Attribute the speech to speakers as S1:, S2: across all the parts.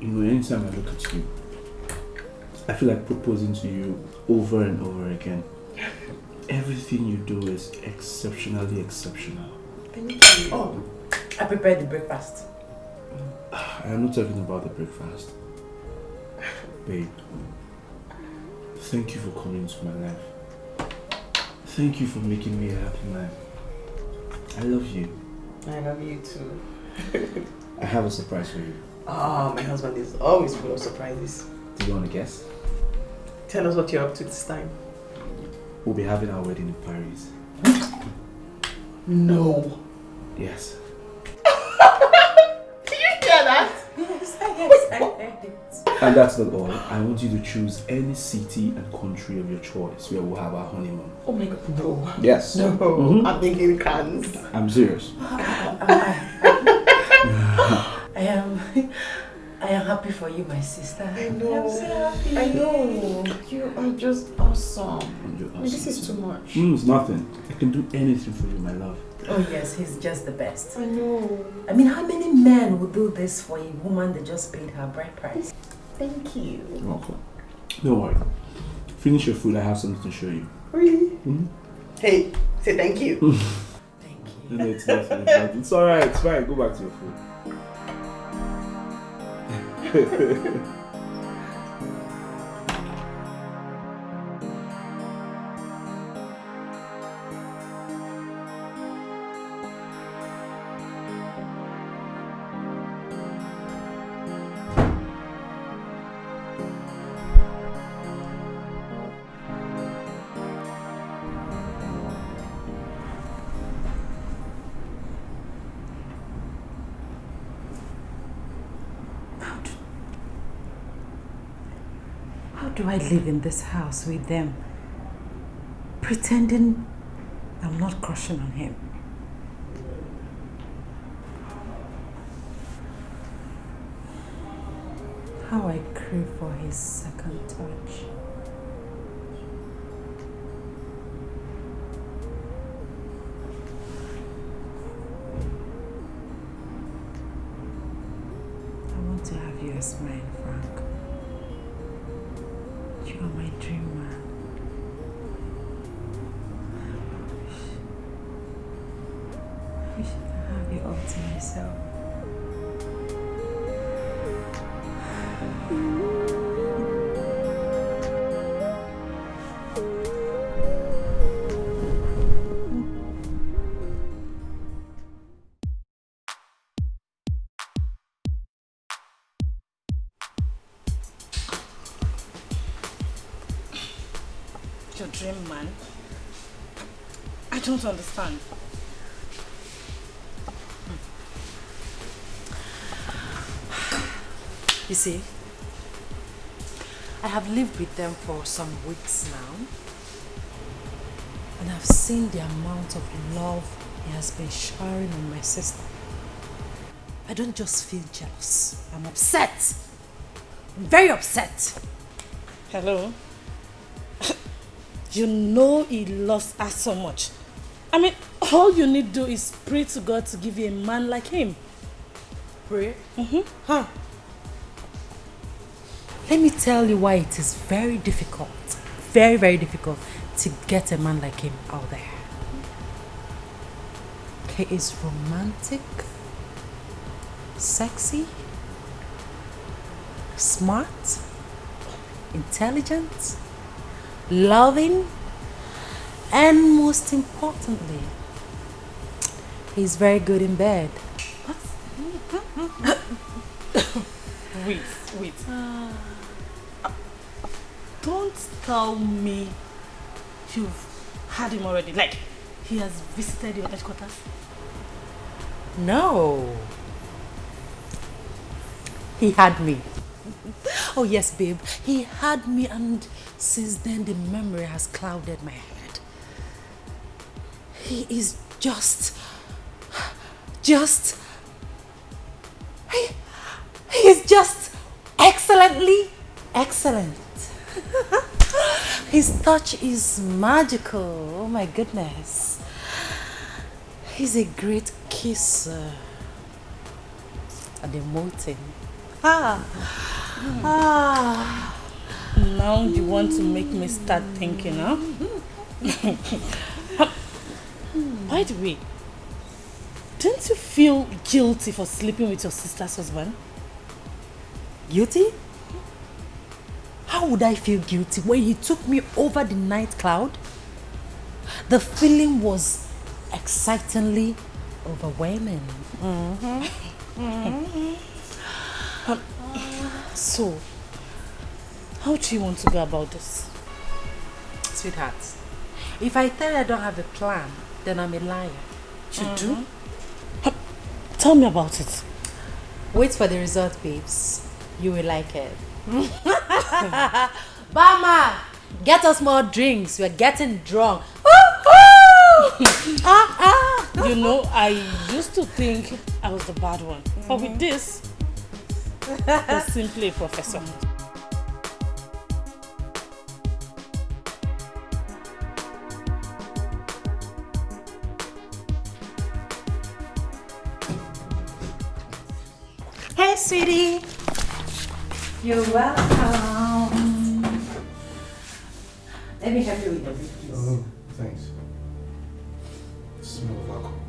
S1: anytime I look at you, I feel like proposing to you over and over again. Everything you do is exceptionally exceptional.
S2: Thank you. Oh, I prepared the breakfast.
S1: I am not talking about the breakfast. Babe, thank you for coming into my life. Thank you for making me a happy man. I love you.
S2: I love you too.
S1: I have a surprise for you.
S2: Oh, my husband is always full of surprises.
S1: Do you want to guess?
S2: Tell us what you're up to this time.
S1: We'll be having our wedding in Paris.
S2: No.
S1: Yes.
S2: Did you hear that?
S3: Yes, I heard it.
S1: And that's not all. I want you to choose any city and country of your choice where we'll have our honeymoon.
S2: Oh my God, no.
S1: Yes.
S2: No. I'm thinking Cannes.
S1: I'm serious.
S3: I am happy for you, my sister.
S2: I know.
S3: I'm so happy.
S2: I know. You are just awesome.
S1: You're awesome.
S2: This is too much.
S1: It's nothing. I can do anything for you, my love.
S3: Oh yes, he's just the best.
S2: I know.
S3: I mean, how many men would do this for a woman that just paid her bride price?
S2: Thank you.
S1: You're welcome. Don't worry. Finish your food. I have something to show you.
S2: Really? Hey, say thank you.
S3: Thank you.
S1: No, it's nothing. It's alright. It's fine. Go back to your food.
S3: How do I live in this house with them, pretending I'm not crushing on him? How I crave for his second touch. I want to have you as mine, Frank. You are my dream man. I wish I could have you all to myself.
S4: Your dream man? I don't understand.
S3: You see, I have lived with them for some weeks now, and I've seen the amount of love he has been showering on my sister. I don't just feel jealous, I'm upset. I'm very upset.
S4: Hello? You know he loves us so much. I mean, all you need to do is pray to God to give you a man like him.
S3: Pray?
S4: Huh?
S3: Let me tell you why it is very difficult, very, very difficult to get a man like him out there. He is romantic, sexy, smart, intelligent, loving, and most importantly, he's very good in bed.
S4: Wait. Don't tell me you've had him already. Like, he has visited your headquarters?
S3: No. He had me. Oh yes, babe. He had me, and since then the memory has clouded my head. He is just... He is just excellently excellent. His touch is magical. Oh my goodness. He's a great kisser and emoting.
S4: Now you want to make me start thinking, huh? By the way, don't you feel guilty for sleeping with your sister's husband?
S3: Guilty? How would I feel guilty when he took me over the night cloud? The feeling was excitingly overwhelming.
S4: So, how do you want to go about this?
S3: Sweetheart, if I tell you I don't have a plan, then I'm a liar. You do?
S4: Tell me about it.
S3: Wait for the result, babes. You will like it. Bama, get us more drinks. We're getting drunk.
S4: You know, I used to think I was the bad one. But with this, you're simply a professor.
S3: Hey, sweetie. You're welcome. Let me help you with your big please.
S1: Oh, thanks. Smell of alcohol.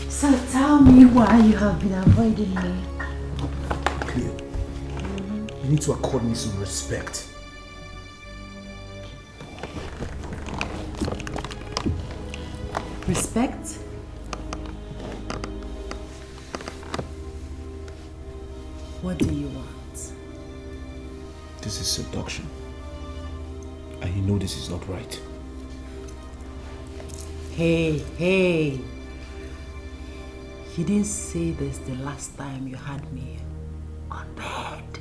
S3: So tell me why you have been avoiding me.
S1: Cleo, you need to accord me some respect.
S3: Respect? What do you want?
S1: This is seduction. And you know this is not right.
S3: Hey. You didn't say this the last time you had me on bed.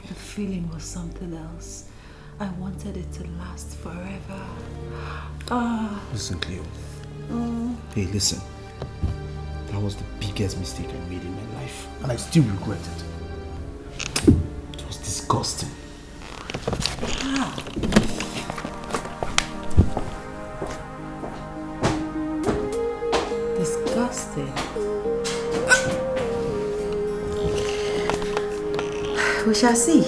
S3: The feeling was something else. I wanted it to last forever.
S1: Listen, Cleo. Hey, listen. That was the biggest mistake I made in my life. And I still regret it. It was disgusting.
S3: Disgusting. We shall see.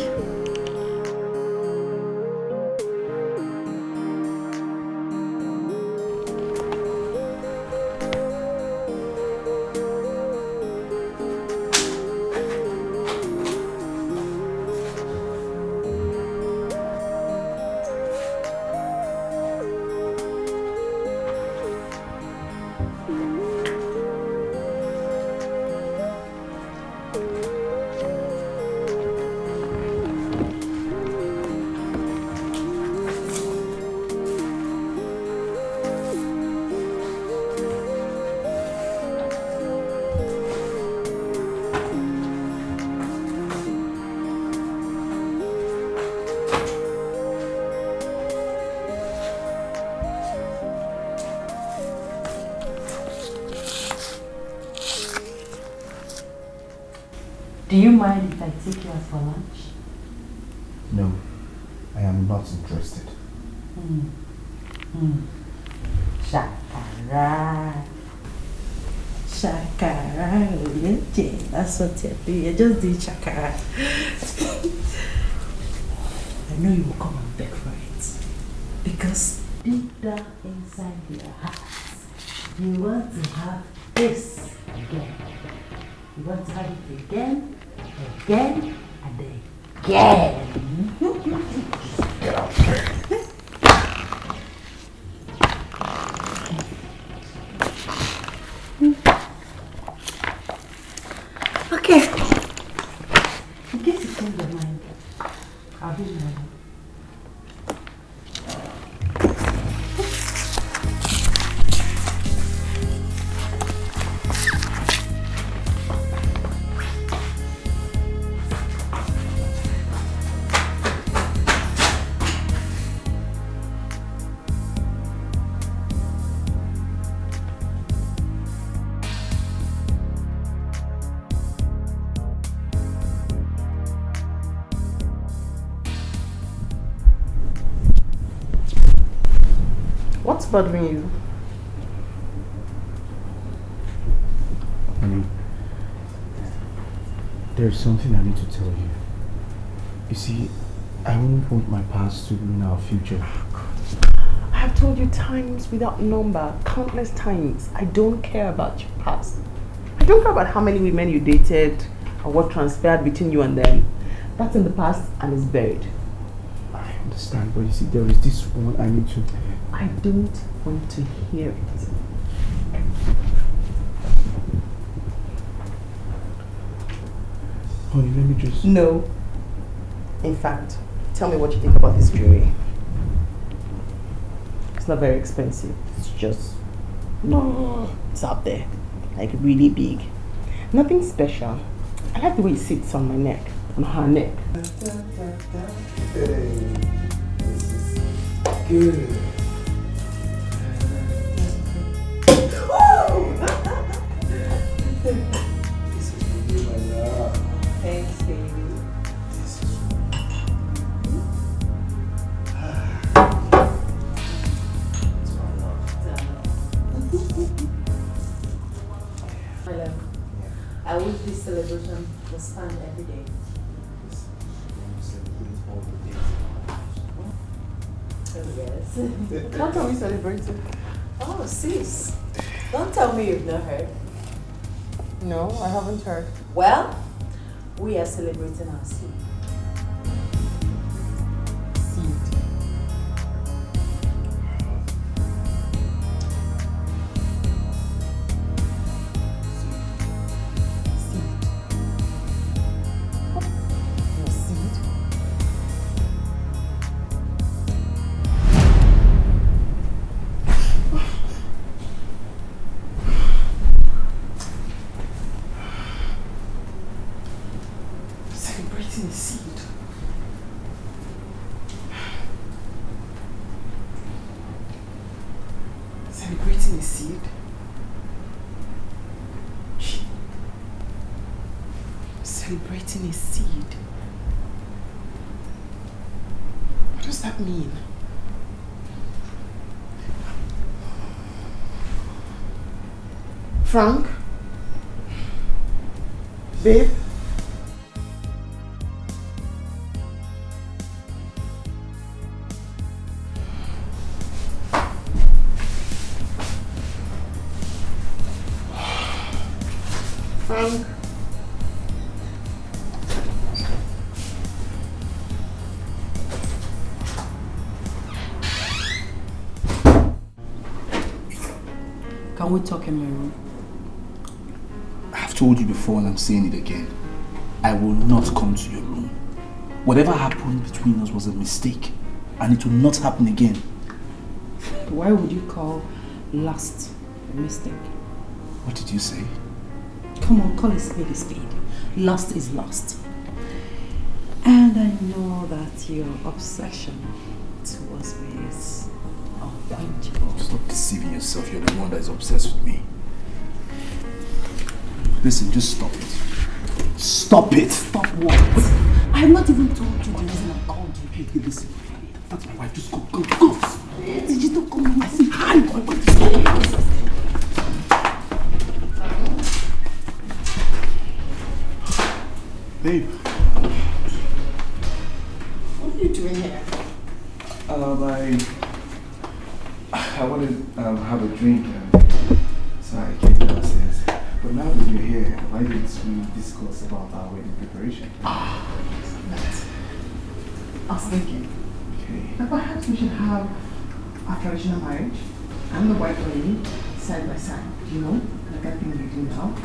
S3: Do you mind if I take you out for lunch?
S1: No, I am not interested.
S3: Shakara. Shakara. Yeah, that's what you're doing. You just did shakara. I know you will come and beg for it. Because deep down inside your heart, you want to have this again. You want to have it again, and again.
S1: Get out here.
S3: Okay. In case you change your mind, I'll be ready.
S2: What's bothering you?
S1: Honey, there's something I need to tell you. You see, I won't want my past to ruin our future.
S2: I have told you times without number, countless times. I don't care about your past. I don't care about how many women you dated or what transpired between you and them. That's in the past and it's buried.
S1: I understand, but you see, there is this one I need to...
S2: I don't want to hear it.
S1: Honey, let me just...
S2: No. In fact, tell me what you think about this jewelry. It's not very expensive. It's just... No. It's out there. Like really big. Nothing special. I like the way it sits on my neck. On her neck.
S1: Hey, this is good. This is for you, my love.
S2: Thanks, baby.
S1: This is it's my love.
S3: My love, I wish this celebration was fun every day. Yes.
S2: How can we celebrate it?
S3: Oh, sis. Don't tell me you've not heard.
S2: No, I haven't heard.
S3: Well, we are celebrating our seed.
S2: Seed. Your seed? Celebrating a seed. Celebrating a seed. Celebrating a seed. What does that mean? Frank? Babe? Frank?
S3: Can we talk in my room?
S1: I've told you before and I'm saying it again. I will not come to your room. Whatever happened between us was a mistake and it will not happen again.
S3: Why would you call last a mistake?
S1: What did you say?
S3: Come on, call a spade a spade. Last is lost. And I know that your obsession towards me is unquenchable.
S1: Stop deceiving yourself. You're the one that is obsessed with me. Listen, just stop it. Stop it!
S3: Stop what? I have not even told you the reason I called you.
S1: Hey, listen. That's my wife. Just go, go, go!
S3: Did you not come in? I said, hi,
S1: Babe.
S2: What are you doing here?
S1: I wanted to have a drink so I came downstairs. But now that you're here, why didn't we discuss about our wedding preparation?
S2: I was thinking
S1: Okay.
S2: that perhaps we should have our traditional marriage and the white wedding side by side. You know, like I think we do now. We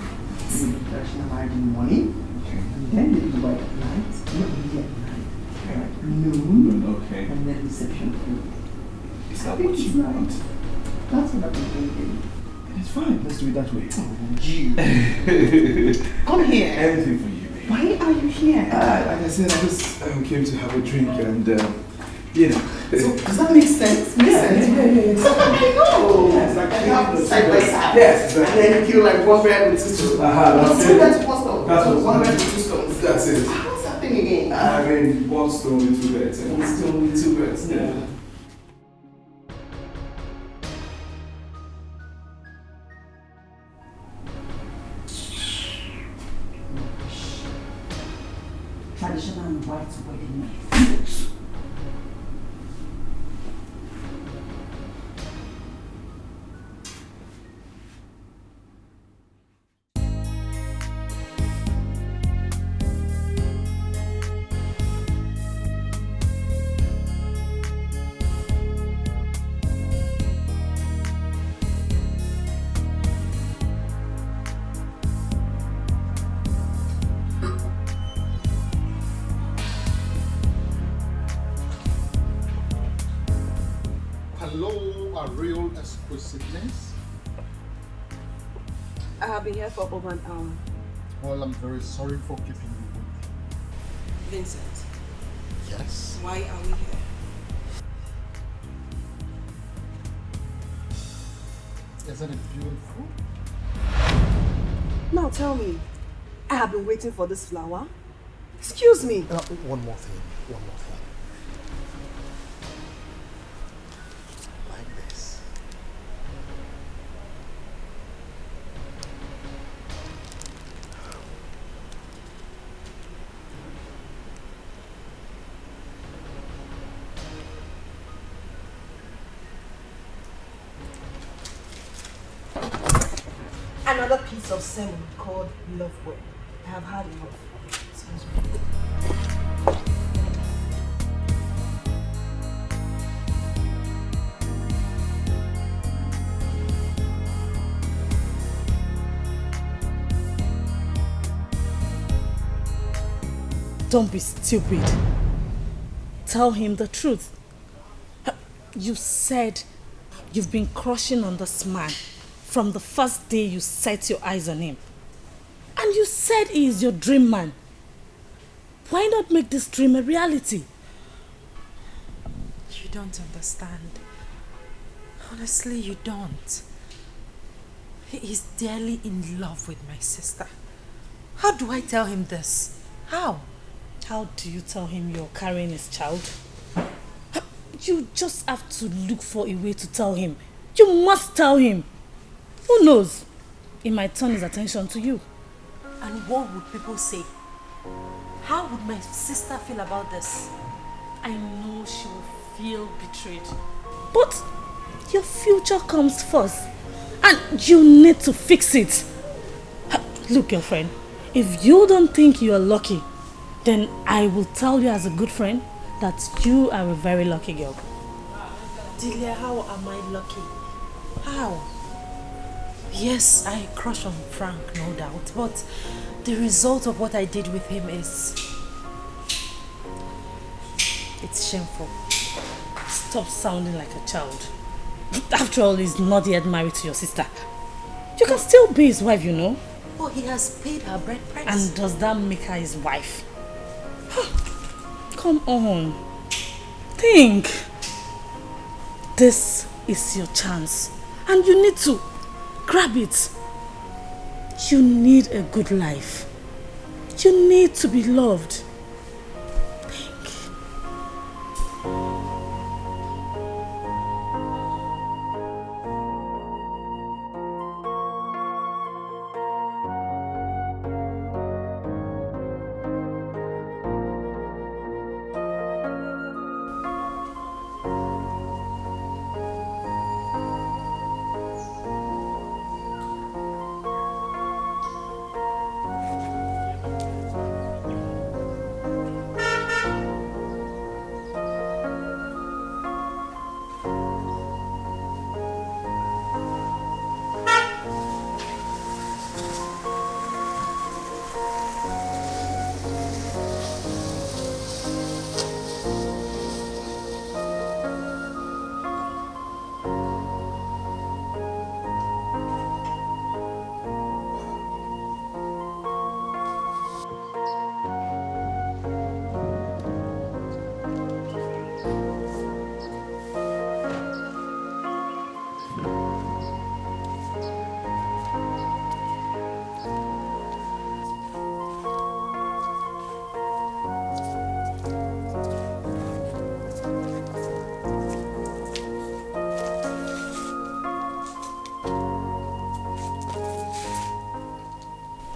S2: do the traditional marriage in the morning,
S1: Okay.
S2: and then we do the white at night, not really at night, at noon,
S1: Okay.
S2: and then reception.
S1: Is that what you want?
S2: That's what I've been thinking.
S1: It's fine. Let's do it that way.
S2: You. Come here.
S1: Anything for you, babe.
S2: Why are you here?
S1: Like I said, I just came to have a drink and, you know.
S2: So, does that make sense? Makes sense?
S1: Yeah.
S2: So I know.
S1: Yes, like
S2: I have side by side.
S1: Yes,
S2: And then you kill like one bird with two stones.
S1: That's
S2: Two
S1: it.
S2: birds with one stone.
S1: That's what-
S2: One bird with two stones.
S1: That's it.
S2: How's that thing again?
S1: I mean, one stone with two birds.
S2: One stone with two birds.
S1: Yeah.
S3: international and white wedding night.
S5: Exquisiteness.
S6: I have been here for over an hour.
S5: Well, I'm very sorry for keeping you waiting.
S6: Vincent.
S5: Yes?
S6: Why are we here?
S5: Isn't it beautiful?
S6: Now tell me, I have been waiting for this flower. Excuse me.
S5: One more thing. Like this.
S6: Another piece of sermon called Love Word. I have had enough. Excuse me.
S4: Don't be stupid. Tell him the truth. You said you've been crushing on this man from the first day you set your eyes on him. And you said he is your dream man. Why not make this dream a reality?
S7: You don't understand. Honestly, you don't. He is dearly in love with my sister. How do I tell him this? How?
S4: How do you tell him you're carrying his child? You just have to look for a way to tell him. You must tell him. Who knows? It might turn his attention to you.
S7: And what would people say? How would my sister feel about this?
S4: I know she will feel betrayed. But your future comes first. And you need to fix it. Look, girlfriend, if you don't think you are lucky, then I will tell you as a good friend that you are a very lucky girl.
S7: Delia, how am I lucky? How? Yes, I crush on Frank, no doubt, but the result of what I did with him is... it's shameful.
S4: Stop sounding like a child. After all, he's not yet married to your sister. You can still be his wife, you know.
S7: Oh, he has paid her bride price.
S4: And does that make her his wife? Come on. Think. This is your chance. And you need to grab it. You need a good life. You need to be loved.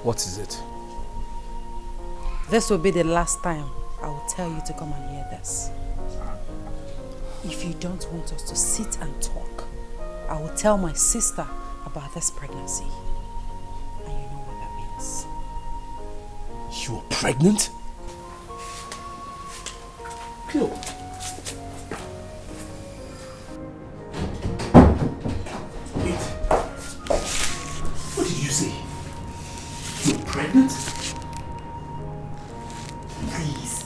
S1: What is it?
S7: This will be the last time I will tell you to come and hear this. If you don't want us to sit and talk, I will tell my sister about this pregnancy. And you know what that means.
S1: You are pregnant? Cleo. Wait. What did you say? You're pregnant?
S3: Please,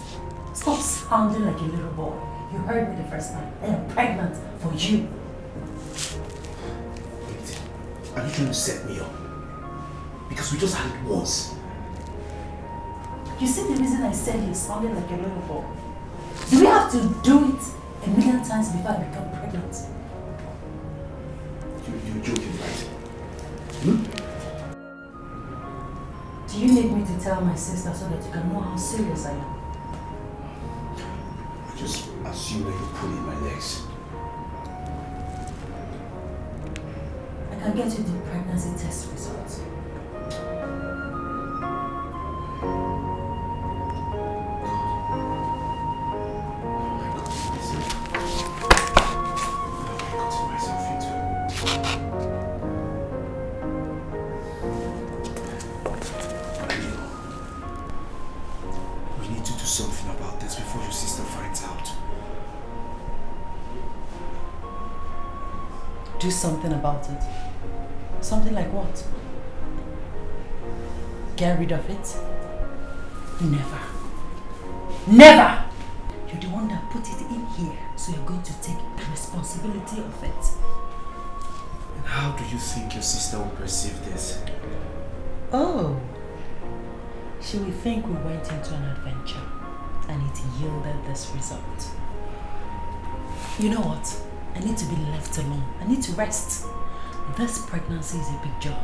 S3: stop sounding like a little boy. You heard me the first time. I am pregnant for you.
S1: Wait. Are you trying to set me up? Because we just had it once.
S3: You see the reason I said you sounded like a little boy? Do we have to do it a million times before I become pregnant?
S1: You're joking, right? Hmm?
S3: Do you need me to tell my sister so that you can know how serious I am?
S1: I just assume that you're pulling my legs.
S3: I can get you the pregnancy test results. Do something about it. Something like what? Get rid of it? Never. Never! You're the one that put it in here, so you're going to take the responsibility of it.
S1: And how do you think your sister will perceive this?
S3: Oh. She will think we went into an adventure and it yielded this result. You know what? I need to be left alone. I need to rest. This pregnancy is a big job.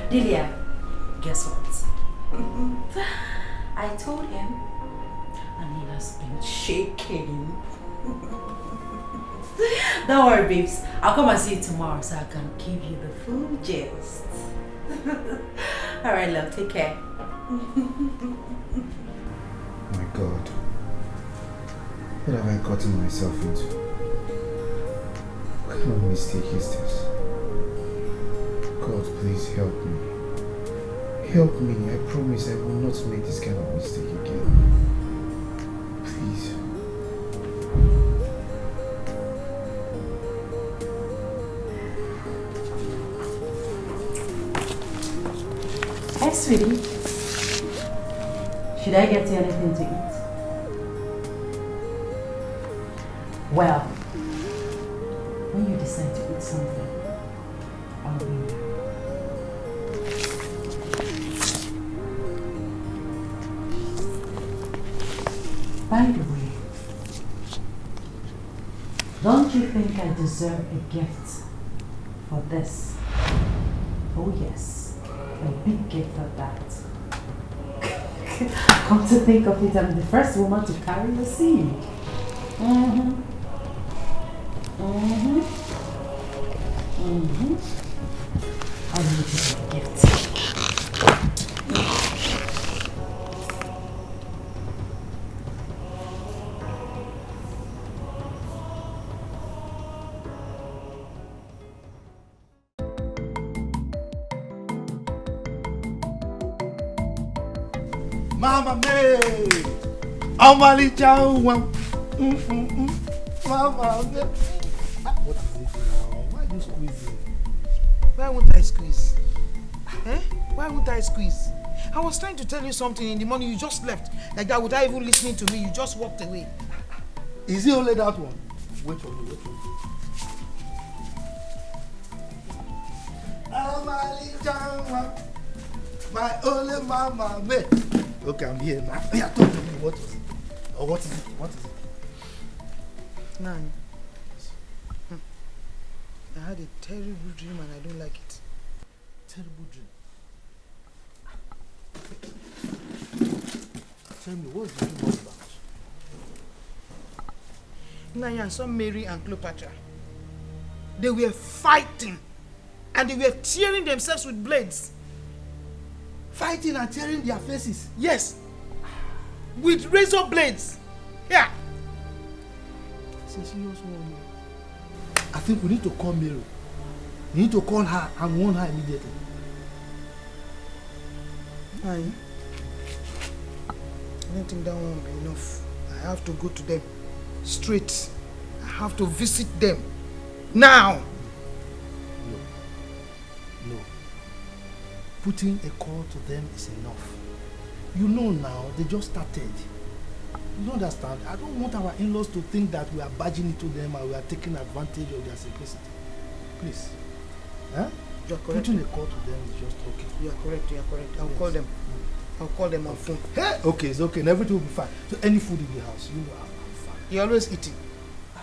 S3: Delia, guess what? I told him and he has been shaking. Don't worry, babes. I'll come and see you tomorrow so I can give you the full gist. Alright, love. Take care.
S1: My God. What have I gotten myself into? What kind of mistake is this? God, please help me. Help me. I promise I will not make this kind of mistake again. Please.
S3: Hey, sweetie. Should I get you anything to eat? Well, when you decide to eat something, I'll be there. By the way, don't you think I deserve a gift for this? Oh yes, a big gift at that. Come to think of it, I'm the first woman to carry the seed. I'll make you a gift.
S1: Mama me, Amali Chow. Mama me.
S8: What is it now? Why are you squeezing?
S6: Why won't I squeeze? Eh? Why won't I squeeze? I was trying to tell you something in the morning, you just left. Like that, without even listening to me, you just walked away.
S8: Is it only that one? Wait for me, wait for me. My only mama, man. Okay, I'm here now. Yeah, talk to me. What was it? Or what is it? What is it?
S6: Nani. I had a terrible dream and I don't like it.
S8: Terrible dream. Tell me, what's the dream all about?
S6: Nani, I saw Mary and Cleopatra. They were fighting and they were tearing themselves with blades.
S8: Fighting and tearing their faces.
S6: Yes. With razor blades. Yeah.
S8: It's a serious one. I think we need to call Mary. We need to call her and warn her immediately.
S6: I don't think that won't be enough. I have to go to them straight. I have to visit them now.
S8: No. Putting a call to them is enough. You know now, they just started. You don't understand? I don't want our in-laws to think that we are barging into them and we are taking advantage of their simplicity. Please. Huh?
S6: You are correct.
S8: Putting a call to them is just okay.
S6: You are correct, you are correct. I'll call them. I'll call them on phone.
S8: Hey, okay, it's okay. And everything will be fine. So any food in the house, you know I'm fine.
S6: You're always eating.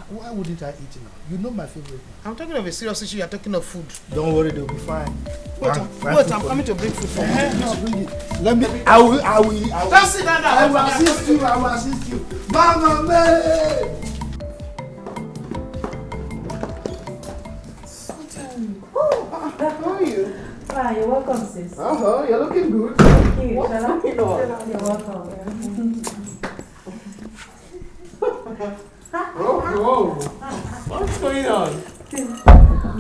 S8: Why wouldn't I eat now? You know my favorite now.
S6: I'm talking of a serious issue, you're talking of food.
S8: Don't worry, they'll be fine.
S6: Wait, I'm coming to bring food for you.
S8: No, bring it. Let me. I will.
S6: Just sit down.
S8: I will assist you. I will assist you. Mama, man.
S6: How are you?
S3: Ah, you're welcome, sis.
S6: You're looking good.
S3: Thank you.
S6: What's going on?
S3: You're welcome.
S6: Whoa. What's going on?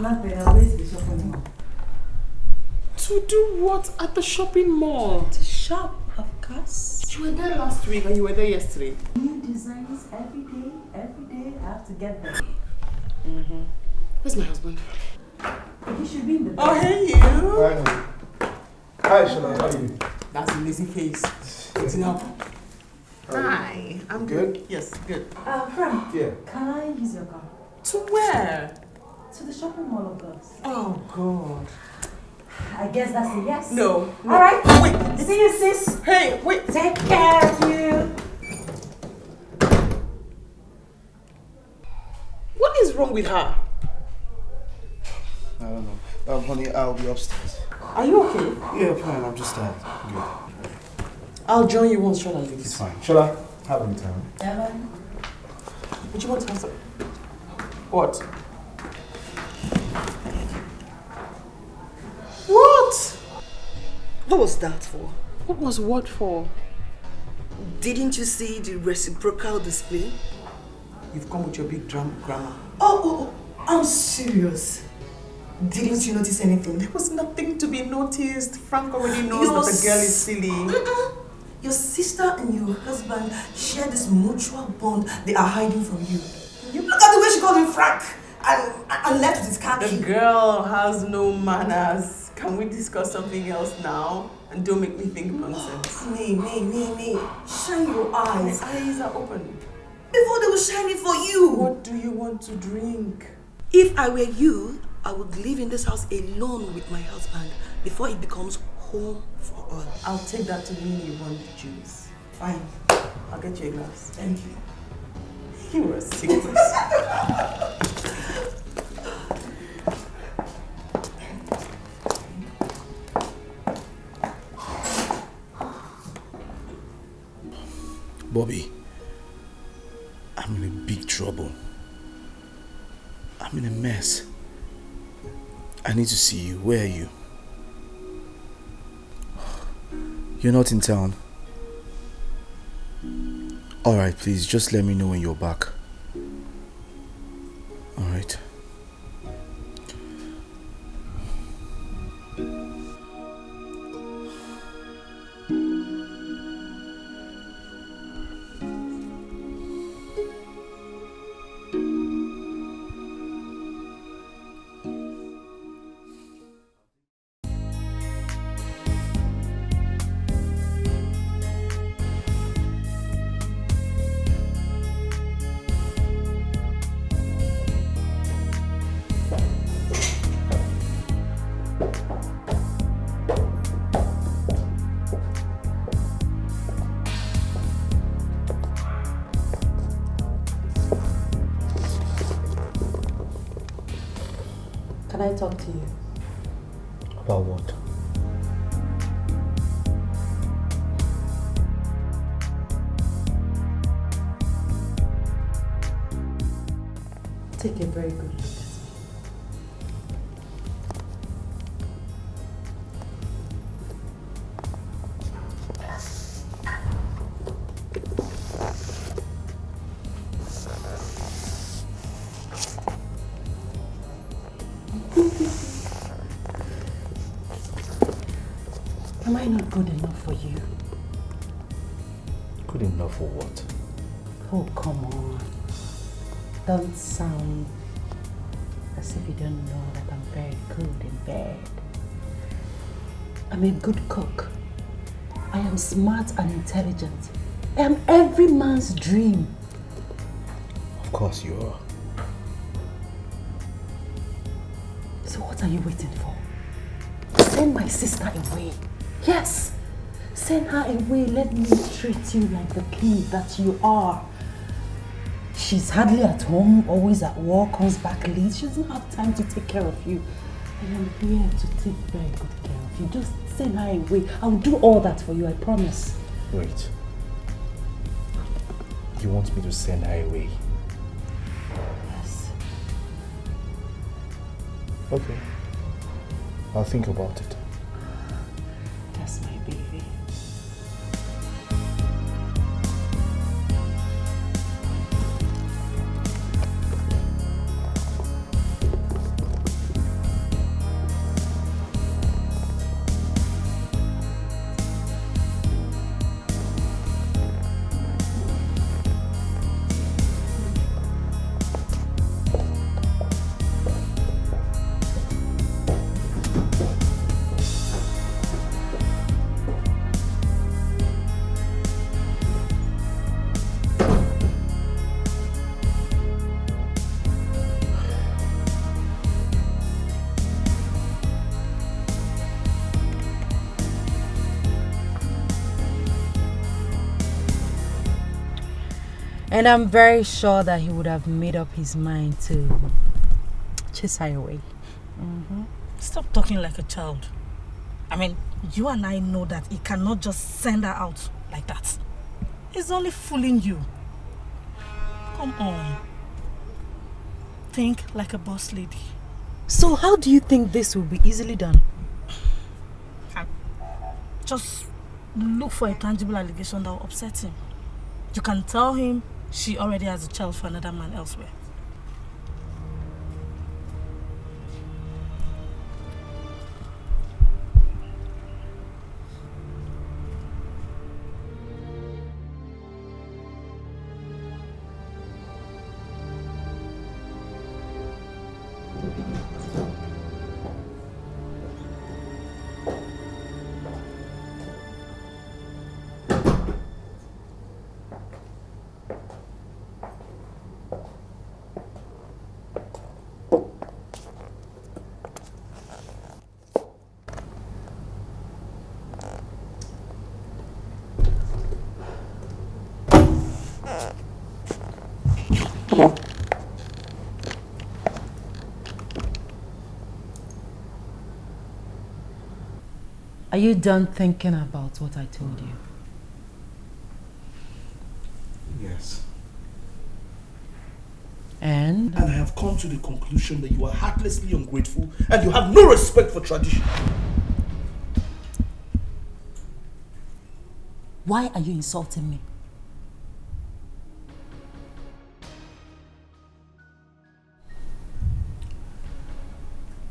S3: Nothing. I'll wait to the shopping mall.
S2: To do what at the shopping mall?
S7: To shop, of course.
S2: You were there last week and you were there yesterday.
S3: New designs every day. Every day I have to get them.
S2: Where's my husband?
S3: You should be in the bed.
S2: Oh, hey you.
S8: Hi, Shola. How are you?
S2: That's a lazy face. What's up? Hi, I'm good. Yes, good.
S3: Friend,
S8: Yeah.
S3: can I use your car?
S2: To where?
S3: To the shopping mall, of course.
S2: Oh, God.
S3: I guess that's a yes.
S2: No.
S3: All right.
S2: Wait.
S3: See you, sis.
S2: Hey, wait.
S3: Take care of you.
S2: What is wrong with her?
S1: I don't know. Honey, I'll be upstairs.
S2: Are you okay?
S1: Yeah, fine. I'm just tired. Good.
S2: I'll join you once Shola leaves.
S1: It's fine. Shola, have a good time.
S2: Would you want to have some? What? What?
S9: What was that for?
S2: What was what for?
S9: Didn't you see the reciprocal display?
S2: You've come with your big grammar.
S9: Oh, I'm serious. Didn't you notice anything?
S2: There was nothing to be noticed. Frank already knows that the girl is silly.
S9: Your sister and your husband share this mutual bond they are hiding from you. Look at the way she called him Frank and left with his car key.
S2: The girl has no manners. Can we discuss something else now? And don't make me think nonsense.
S9: Me. Shine your eyes.
S2: My eyes are open.
S9: Before they were shining for you.
S2: What do you want to drink?
S9: If I were you, I would live in this house alone with my husband before it becomes home for all.
S2: I'll take that to mean you want the juice.
S9: Fine.
S2: I'll get you a glass.
S9: Thank you.
S2: You were sick.
S1: Bobby, I'm in a big trouble. I'm in a mess. I need to see you. Where are you? You're not in town. Alright, please, just let me know when you're back. Alright.
S7: Can I talk to you?
S1: About what?
S7: Take a very good look at me. Am I not good enough for you?
S1: Good enough for what?
S7: Oh, come on. Don't sound as if you don't know that I'm very good in bed. I'm a good cook. I am smart and intelligent. I am every man's dream.
S1: Of course you are.
S7: So what are you waiting for? Send my sister away. Yes, send her away. Let me treat you like the king that you are. She's hardly at home, always at work, comes back late. She doesn't have time to take care of you. I am here to take very good care of you. Just send her away. I'll do all that for you, I promise.
S1: Wait. You want me to send her away?
S7: Yes.
S1: Okay. I'll think about it.
S7: That's my baby. And I'm very sure that he would have made up his mind to chase her away.
S4: Stop talking like a child. I mean, you and I know that he cannot just send her out like that. He's only fooling you. Come on. Think like a boss lady.
S7: So how do you think this will be easily done?
S4: Just look for a tangible allegation that will upset him. You can tell him she already has a child for another man elsewhere.
S7: Are you done thinking about what I told you?
S1: Yes.
S7: And
S8: I have come to the conclusion that you are heartlessly ungrateful and you have no respect for tradition.
S7: why are you insulting me?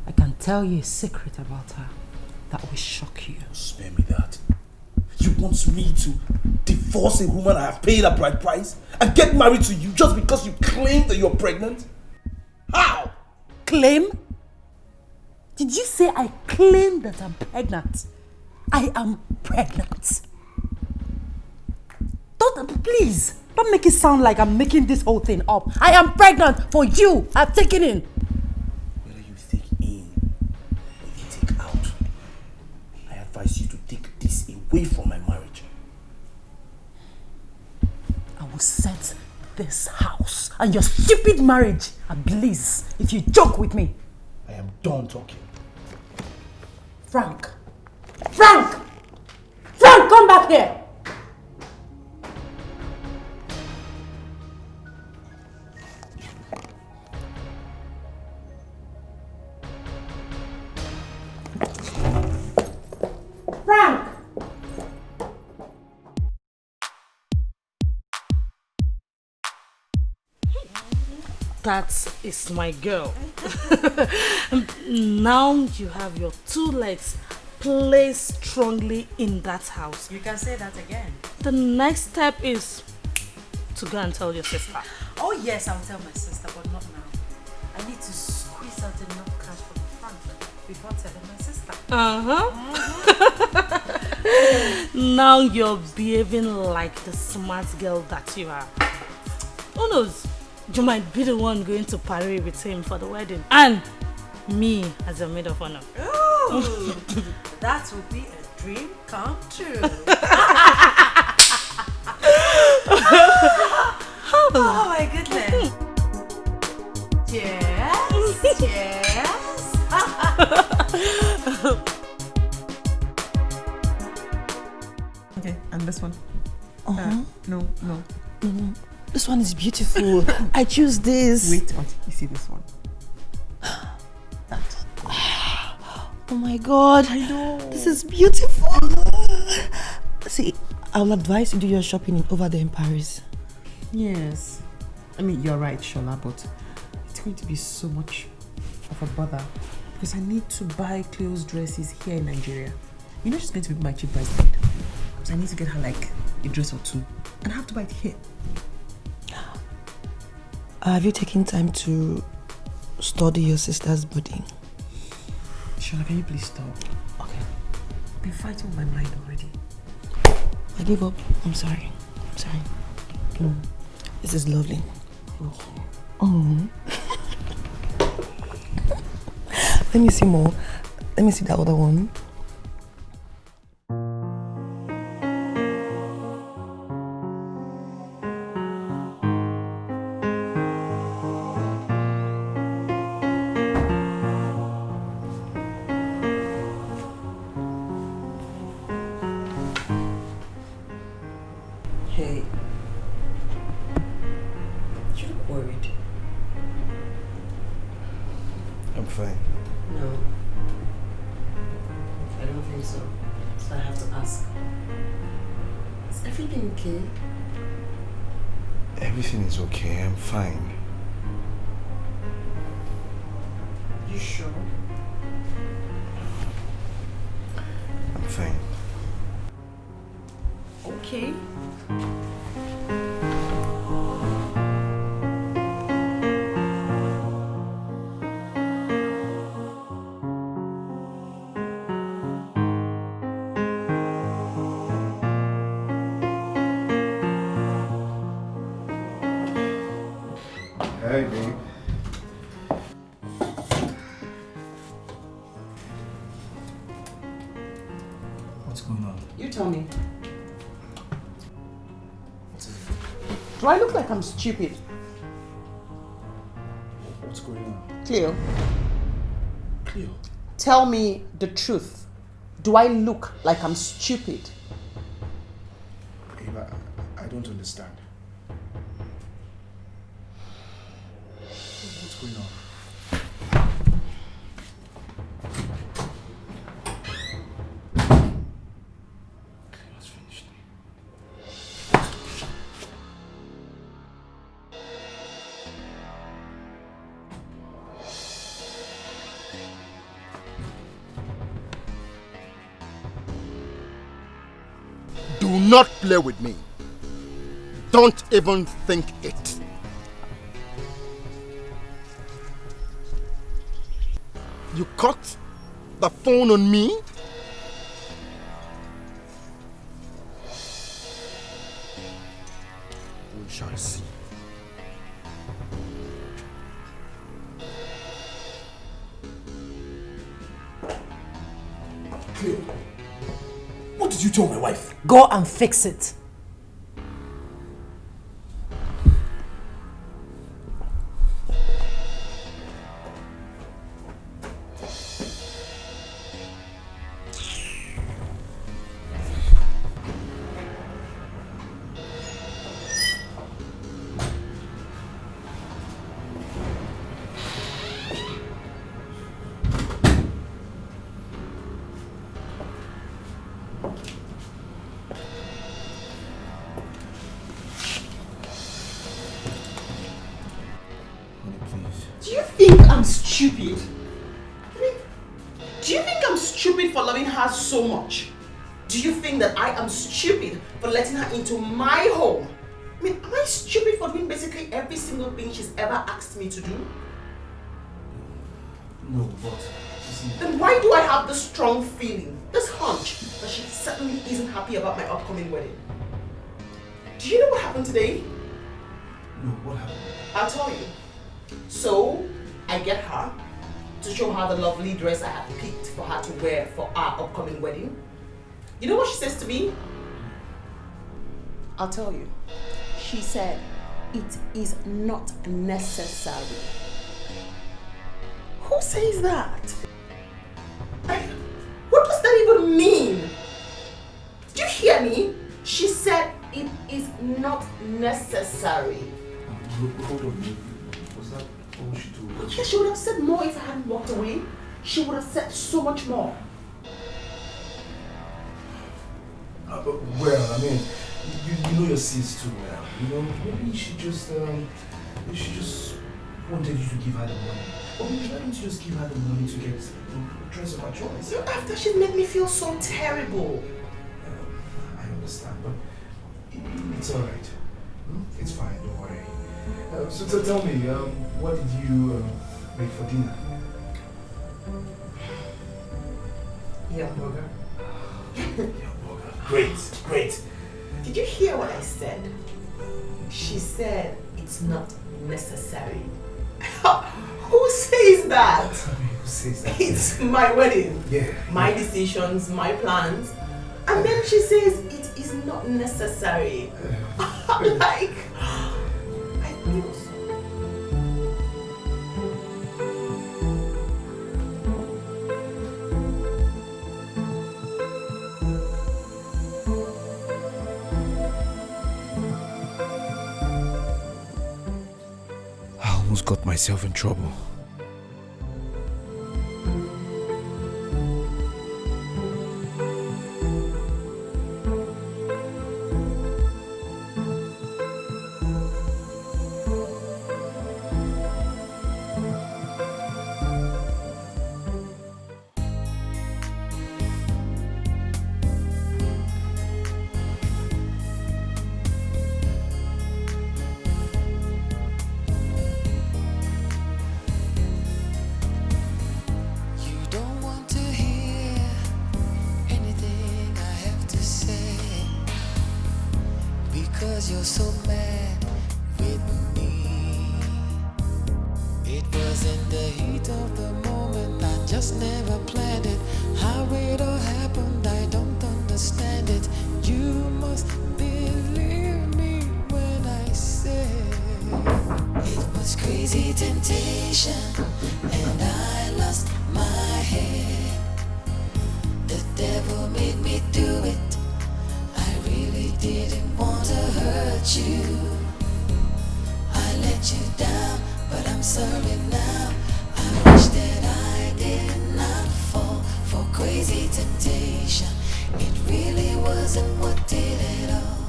S7: I can tell you a secret about her that will shock you.
S8: Spare me that. You want me to divorce a woman I have paid a bride price and get married to you just because you claim that you're pregnant? How?
S7: Claim? Did you say I claim that I'm pregnant? I am pregnant. Please, don't make it sound like I'm making this whole thing up. I am pregnant for you. I've taken in.
S8: Whether you take in or you take out, I advise you to take this away from my marriage.
S7: I will set this house and your stupid marriage ablaze if you joke with me.
S1: I am done talking.
S3: Frank! Frank! Frank, come back here! Frank!
S4: That is my girl. Now you have your 2 legs placed strongly in that house.
S7: You can say that again.
S4: The next step is to go and tell your sister.
S7: Oh yes, I'll tell my sister, but not now. I need to squeeze out enough cash from Frank before telling my sister.
S4: Now you're behaving like the smart girl that you are. Who knows? You might be the one going to Paris with him for the wedding. And me as a maid of honor.
S7: Ooh, that will be a dream come true. Oh my goodness. Cheers. Cheers.
S2: Okay, and this one? No.
S6: This one is beautiful. I choose this.
S2: Wait, you see this one?
S6: Oh my God.
S2: I know.
S6: This is beautiful. See, I will advise you do your shopping over there in Paris.
S2: Yes. I mean, you're right, Shola, but it's going to be so much of a bother because I need to buy Cleo's dresses here in Nigeria. You know she's going to be my cheap bridesmaid. So I need to get her like a dress or 2 and I have to buy it here.
S6: Have you taken time to study your sister's body?
S2: Shola, can you please stop?
S6: Okay.
S2: I've been fighting with my mind already.
S6: I give up. I'm sorry. This is lovely.
S2: Thank you.
S6: Oh. Let me see more. Let me see that other one.
S9: Hey. You look worried.
S1: I'm fine.
S9: No. I don't think so. So I have to ask. Is everything okay?
S1: Everything is okay. I'm fine.
S9: You sure?
S1: I'm fine.
S9: Okay.
S1: Hey, babe. What's going on?
S2: You tell me. Do I look like I'm stupid?
S1: What's going on?
S2: Cleo,
S1: Cleo.
S2: tell me the truth. Do I look like I'm stupid?
S1: Babe, I don't understand. What's going on? Cleo's finished.
S5: Do not play with me. Don't even think it. You caught the phone on me? We shall see.
S1: Cleo, what did you tell my wife?
S3: Go and fix it.
S2: think I'm stupid? Do you think I'm stupid for loving her so much? Do you think that I am stupid for letting her into my home? I mean, am I stupid for doing basically every single thing she's ever asked me to do?
S1: No, but...
S2: Then why do I have this strong feeling, this hunch, that she certainly isn't happy about my upcoming wedding? Do you know what happened today?
S1: No, what happened?
S2: I'll tell you. So, I get her to show her the lovely dress I have picked for her to wear for our upcoming wedding. You know what she says to me? I'll tell you. She said, it is not necessary. Who says that? What does that even mean? Did you hear me? She said it is not necessary.
S1: Hold on. Was that all she told you?
S2: Yeah, she would have said more if I hadn't walked away. She would have said so much more.
S1: Well, I mean, you know your sis too well. You know, maybe she just wanted you to give her the money. Or maybe why don't you just give her the money to get a dress of her choice?
S2: After she made me feel so terrible.
S1: I understand, but it's alright. It's fine, don't worry. So tell me, what did you make for dinner?
S2: Hamburger.
S1: Hamburger. Great.
S2: Did you hear what I said? She said it's not necessary. Who says that?
S1: Who says that?
S2: It's my wedding.
S1: Yeah.
S2: My decisions, my plans. And then she says it is not necessary. I'm like, I feel so.
S1: I almost got myself in trouble.
S10: Because you're so mad with me. It was in the heat of the moment, I just never planned it. How it all happened, I don't understand it. You must believe me when I say it was crazy temptation, and I lost my head. The devil made me do it. Didn't want to hurt you. I let you down, but I'm sorry now. I wish that I did not fall for crazy temptation. It really wasn't what did it all.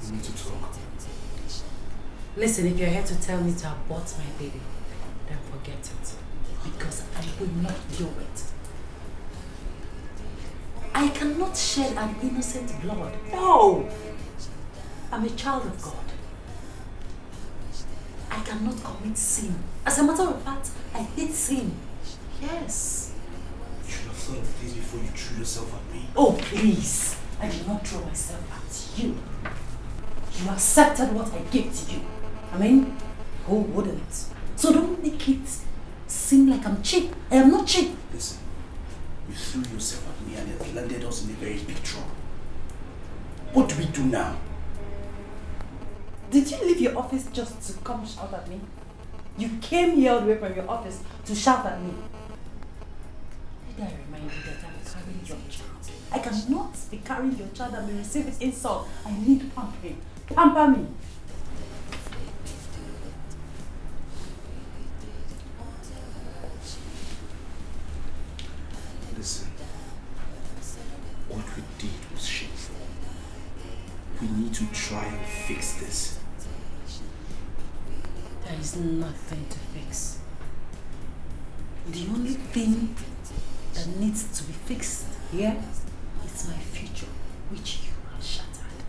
S1: We need to talk.
S7: Listen, if you're here to tell me to abort my baby, then forget it. Because I will not do it. I cannot shed an innocent blood. No! I'm a child of God. I cannot commit sin. As a matter of fact, I hate sin. Yes.
S1: You should have thought of this before you threw yourself at me.
S7: Oh, please. I did not throw myself at you. You accepted what I gave to you. I mean, who wouldn't? So don't make it seem like I'm cheap. I am not cheap.
S1: Listen. You threw yourself at me and it landed us in a very big trouble. What do we do now?
S7: Did you leave your office just to come shout at me? You came here all the way from your office to shout at me. Did I remind you that I'm carrying your child? I cannot be carrying your child and be receiving insult. I need pampering. Pamper me.
S1: Listen, what we did was shameful. We need to try and fix this.
S7: There is nothing to fix. The only thing that needs to be fixed here is my future, which you have shattered.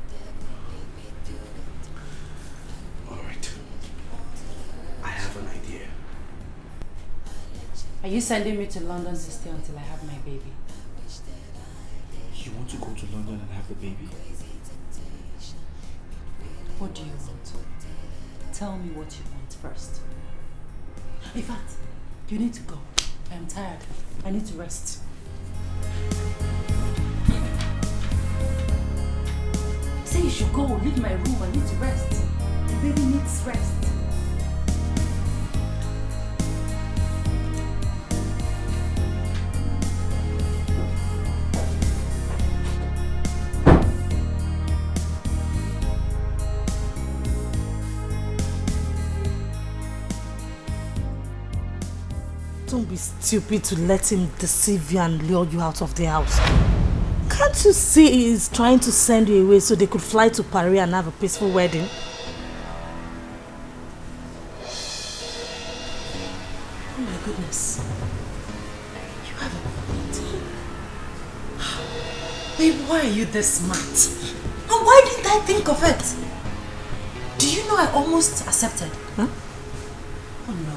S1: Alright. I have an idea.
S7: Are you sending me to London to stay until I have my baby?
S1: You want to go to London and have the baby?
S7: What do you want? Tell me what you want first. In fact, you need to go. I'm tired. I need to rest. Say you should go. Leave my room. I need to rest. The baby needs rest.
S4: Don't be stupid to let him deceive you and lure you out of the house. Can't you see he's trying to send you away so they could fly to Paris and have a peaceful wedding?
S7: Oh my goodness. You have a point. Babe, why are you this smart? And why didn't I think of it? Do you know I almost accepted?
S4: Huh?
S7: Oh no.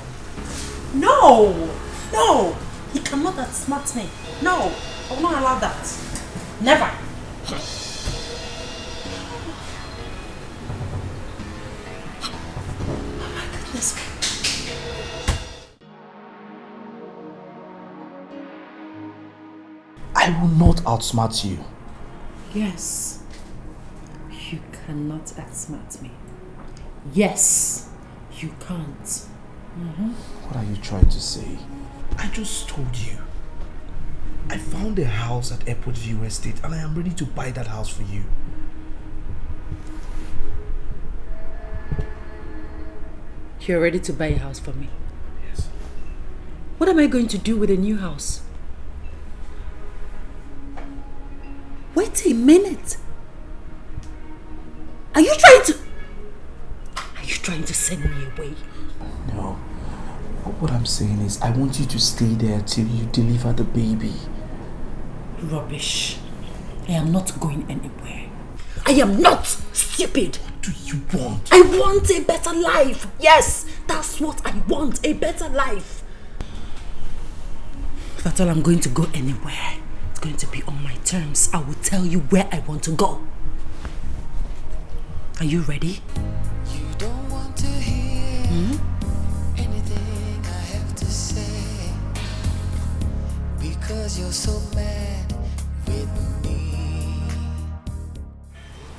S7: No! No! He cannot outsmart me. No! I will not allow that. Never! Oh my goodness.
S1: I will not outsmart you.
S7: Yes. You cannot outsmart me. Yes. You can't.
S1: What are you trying to say? I just told you. I found a house at Airport View Estate and I am ready to buy that house for you.
S7: You're ready to buy a house for me?
S1: Yes.
S7: What am I going to do with a new house? Wait a minute. Are you trying to send me away?
S1: No. What I'm saying is I want you to stay there till you deliver the baby.
S7: Rubbish. I am not going anywhere. I am not stupid.
S1: What do you want?
S7: I want a better life. Yes, that's what I want. A better life. If at all I'm going to go anywhere, it's going to be on my terms. I will tell you where I want to go. Are you ready?
S10: You don't want to hear anything I have to say, because you're so mad with me.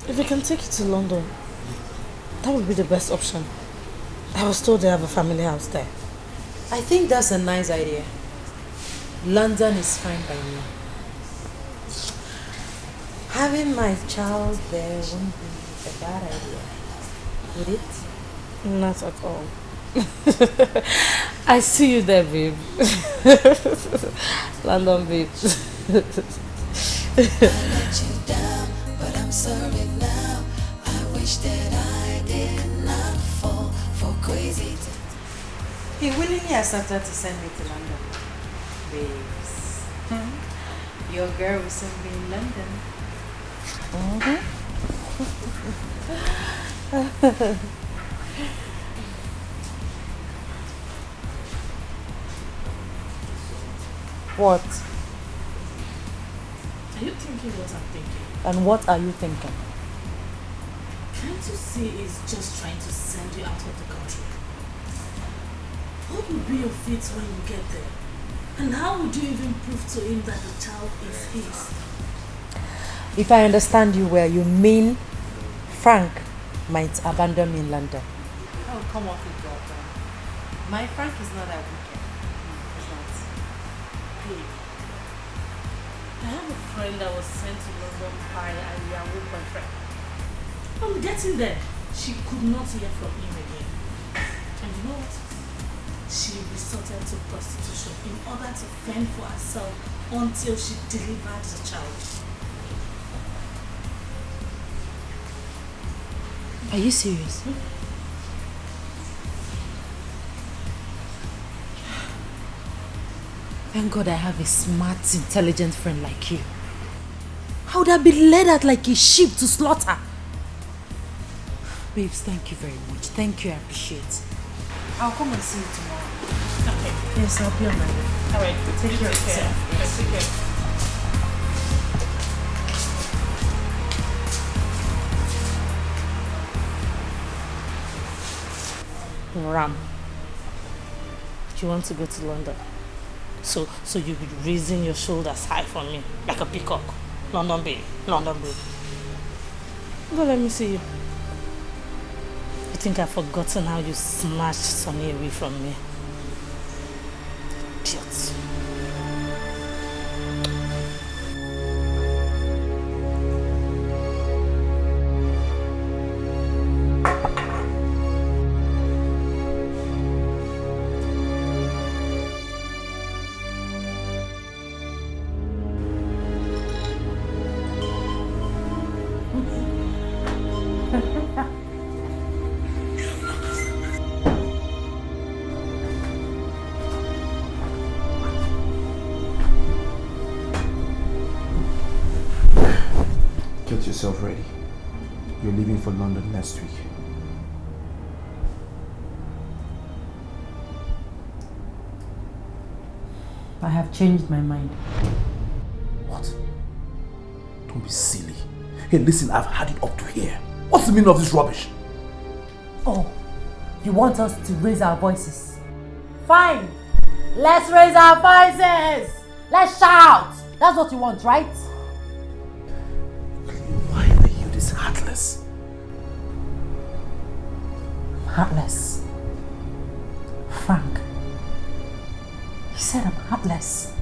S4: If we can take you to London, that would be the best option. I was told they have a family house there.
S7: I think that's a nice idea. London is fine by me. Having my child there won't be a bad idea, would it?
S4: Not at all. I see you there, babe. London, babe.
S10: I let you down, but I'm sorry now. I wish that I did not fall for crazy.
S7: He willingly accepted to send me to London. Babes. Your girl will soon be in London. What?
S4: Are you thinking what I'm thinking?
S7: And what are you thinking?
S4: Can't you see he's just trying to send you out of the country? What will be your fate when you get there? And how would you even prove to him that the child is his?
S7: If I understand you well, you mean Frank might abandon me in London. Oh, come off it, girlfriend. My Frank is not that wicked. He's not.
S4: Hey, I have a friend that was sent to London by a Yahoo boyfriend. On getting there, she could not hear from him again. And you know what? She resorted to prostitution in order to fend for herself until she delivered the child.
S7: Are you serious? Thank God I have a smart, intelligent friend like you. How would I be led out like a sheep to slaughter? Babes, thank you very much. Thank you, I appreciate it. I'll come and see you tomorrow.
S4: Okay.
S7: Yes, I'll be on my way.
S4: Alright,
S7: Take care of yourself.
S4: Yes, take care. Ram, you want to go to London? So you be raising your shoulders high for me, like a peacock. London babe, London babe. Go let me see you. You think I've forgotten how you snatched Sonny away from me? Idiot.
S1: Get yourself ready. You're leaving for London next week.
S7: I have changed my mind.
S1: What? Don't be silly. Hey, listen, I've had it up to here. What's the meaning of this rubbish?
S3: Oh, you want us to raise our voices? Fine. Let's raise our voices. Let's shout. That's what you want, right?
S1: Why are you this heartless?
S3: Heartless. Frank. He said I'm heartless.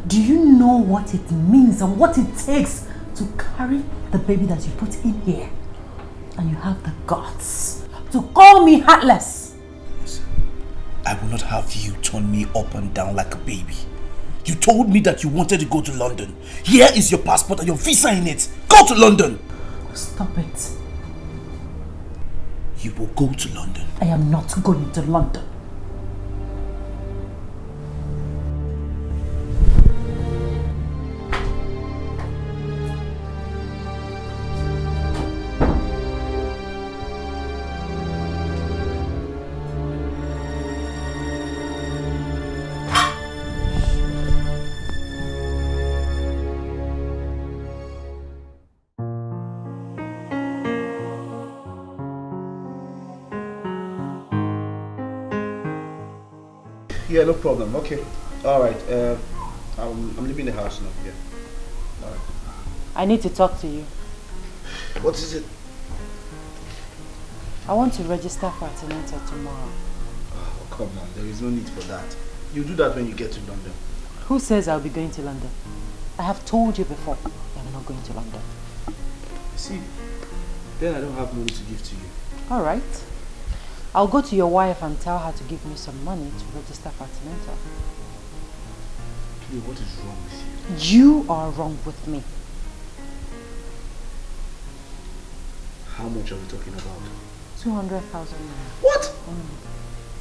S3: Do you know what it means and what it takes to carry the baby that you put in here? And you have the guts to call me heartless.
S1: Listen, I will not have you turn me up and down like a baby. You told me that you wanted to go to London. Here is your passport and your visa in it. Go to London.
S3: Stop it.
S1: You will go to London.
S3: I am not going to London.
S1: Yeah, no problem. Okay. Alright. I'm leaving the house now. Yeah. Alright.
S7: I need to talk to you.
S1: What is it?
S7: I want to register for antenatal tomorrow.
S1: Oh, come on. There is no need for that. You do that when you get to London.
S7: Who says I'll be going to London? I have told you before that I'm not going to London.
S1: See, then I don't have money to give to you.
S7: Alright. I'll go to your wife and tell her to give me some money to register for antenatal.
S1: Cleo, what is wrong with
S7: you? You are wrong with me.
S1: How much are we talking about?
S7: 200,000.
S1: What?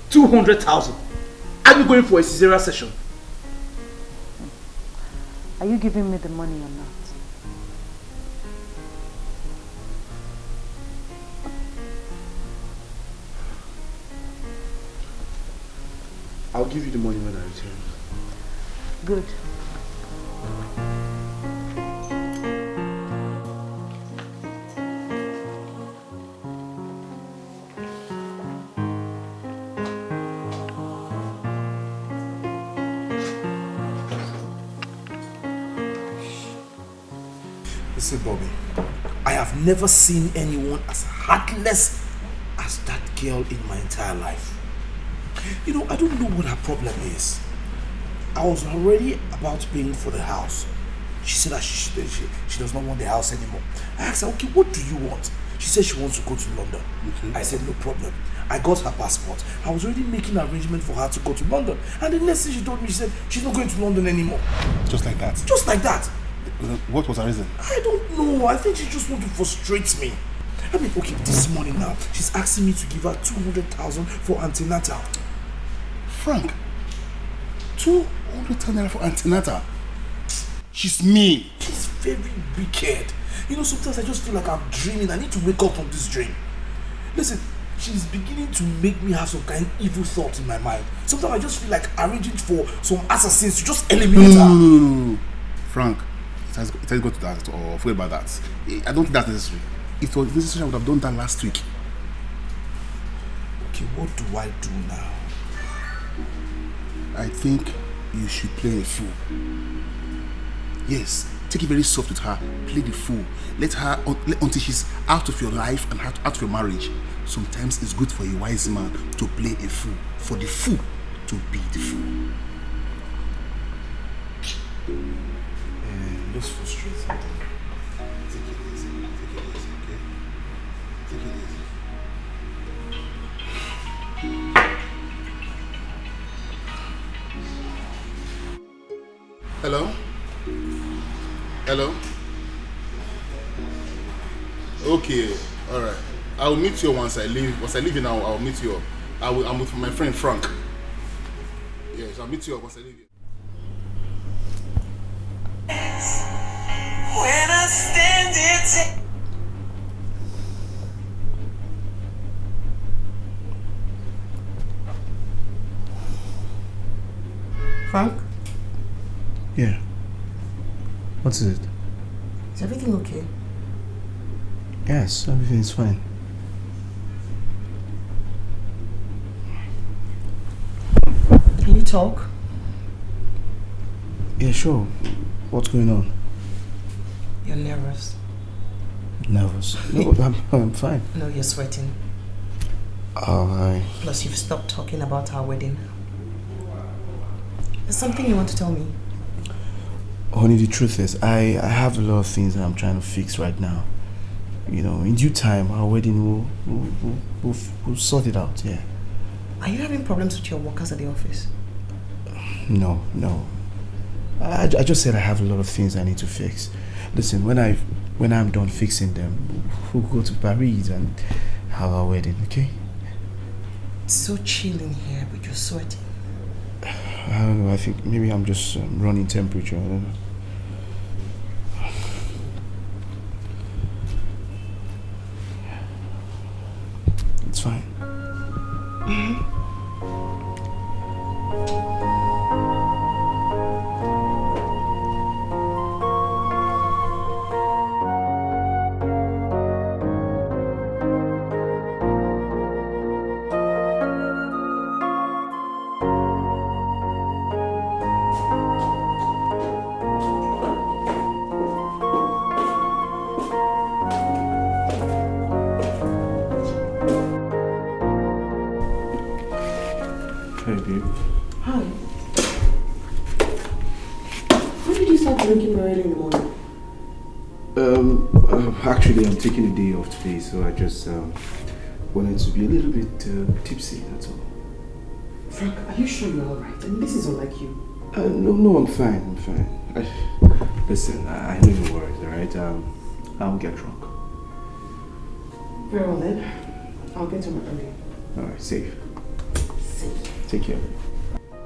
S1: 200,000? Are you going for a cesarean session?
S7: Are you giving me the money or not?
S1: I'll give you the money when I return.
S7: Good.
S1: Listen, Bobby, I have never seen anyone as heartless as that girl in my entire life. You know, I don't know what her problem is. I was already about paying for the house. She said that she does not want the house anymore. I asked her, okay, what do you want? She said she wants to go to London. I said, no problem. I got her passport. I was already making an arrangement for her to go to London. And the next thing she told me, she said she's not going to London anymore.
S11: Just like that?
S1: Just like that.
S11: What was her reason?
S1: I don't know. I think she just wants to frustrate me. I mean, okay, this morning now, she's asking me to give her 200,000 for antenatal.
S11: Frank, 200,000 naira for antenatal. She's mean.
S1: She's very wicked. You know, sometimes I just feel like I'm dreaming. I need to wake up from this dream. Listen, she's beginning to make me have some kind of evil thoughts in my mind. Sometimes I just feel like arranging for some assassins to just eliminate her.
S11: No. Frank, it has got to that, or forget about that. I don't think that's necessary. If it was necessary, I would have done that last week.
S1: Okay, what do I do now?
S11: I think you should play a fool. Yes, take it very soft with her. Play the fool. Let her until she's out of your life and out of your marriage. Sometimes it's good for a wise man to play a fool. For the fool to be the fool.
S1: Just frustrated.
S11: Take it easy, okay? Take it easy. Hello? Hello? Okay, alright. I'll meet you once I leave. Once I leave now, I'll meet you up. I'm with my friend Frank. Yes, I'll meet you up once I leave you.
S10: When I stand it.
S9: Frank?
S1: Yeah. What's it?
S9: Is everything okay?
S1: Yes, everything's fine.
S9: Can you talk?
S1: Yeah, sure. What's going on?
S9: You're nervous.
S1: Nervous? No, I'm fine.
S9: No, you're sweating.
S1: Alright.
S9: Plus, you've stopped talking about our wedding. There's something you want to tell me?
S1: Honey, the truth is, I have a lot of things that I'm trying to fix right now. You know, in due time, our wedding we'll sort it out, yeah.
S9: Are you having problems with your workers at the office?
S1: No. I just said I have a lot of things I need to fix. Listen, when I'm done fixing them, we'll go to Paris and have our wedding, okay?
S9: It's so chill in here, but you're sweating.
S1: I don't know, I think maybe I'm just running temperature, I don't know. It's fine. Hey, babe.
S9: Hi. When did you start drinking very early in the morning?
S1: Actually, I'm taking a day off today, so I just wanted to be a little bit tipsy, that's all.
S9: Frank, are you sure you're alright? I mean, this is unlike you.
S1: No, I'm fine. Listen, I know you're worried, alright? I won't get drunk.
S9: Very well then. I'll get to my room.
S1: Alright, safe.
S9: Safe.
S1: Take care.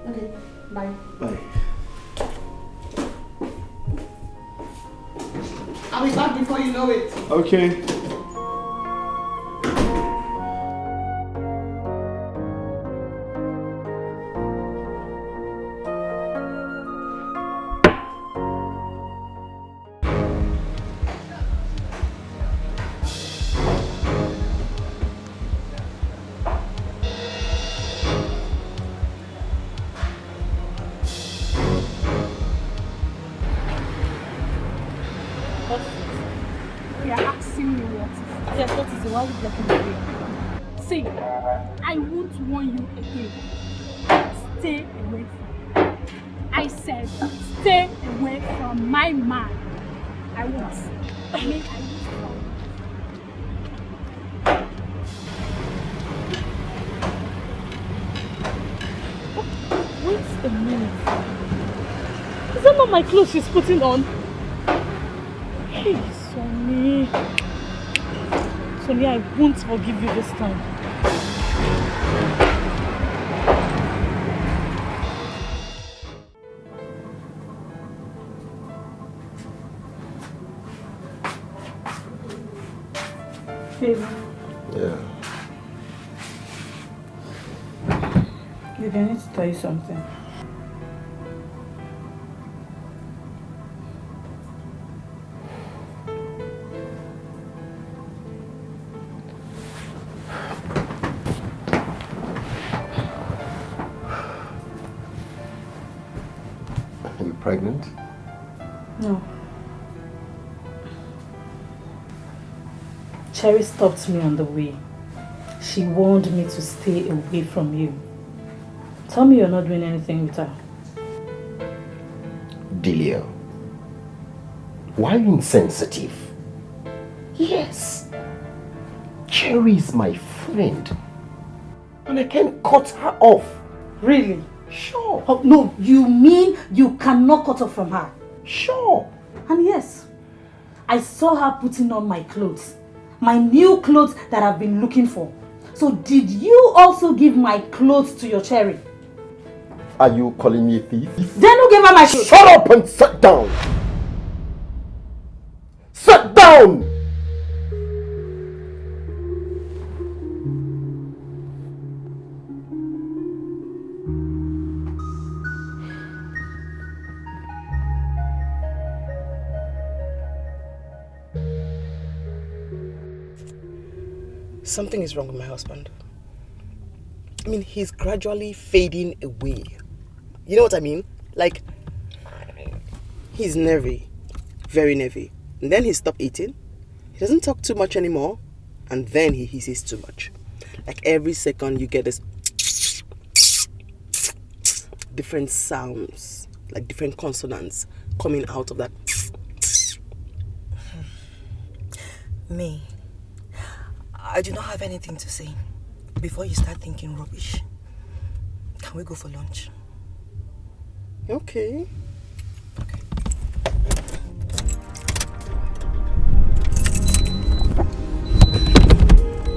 S9: Okay, bye.
S1: Bye.
S9: I'll be back before you know it.
S1: Okay.
S4: See, I won't warn you again. Stay away from me. I said, stay away from my man. I won't. I mean, I won't. Wait a minute. Is that not my clothes she's putting on? Hey, Sonny. Sonny, I won't forgive you this time. Favor.
S5: Yeah.
S4: Baby, I need to tell you something.
S5: Are you pregnant?
S4: No. Cherry stopped me on the way. She warned me to stay away from you. Tell me you're not doing anything with her.
S5: Delia, why are you insensitive? Yes, Cherry is my friend. And I can't cut her off.
S4: Really?
S5: Sure.
S4: Oh, no, you mean you cannot cut off from her?
S5: Sure.
S4: And yes, I saw her putting on my clothes. My new clothes that I've been looking for. So did you also give my clothes to your Cherry?
S5: Are you calling me a thief?
S4: Then who gave her my clothes?
S5: Shut up and sit down! Sit down!
S2: Something is wrong with my husband. I mean, he's gradually fading away. You know what I mean? Like, he's nervy. Very nervy. And then he stopped eating. He doesn't talk too much anymore. And then he hisses too much. Like every second you get this different sounds, like different consonants coming out of that.
S9: Me, I do not have anything to say. Before you start thinking rubbish, can we go for lunch?
S2: Okay.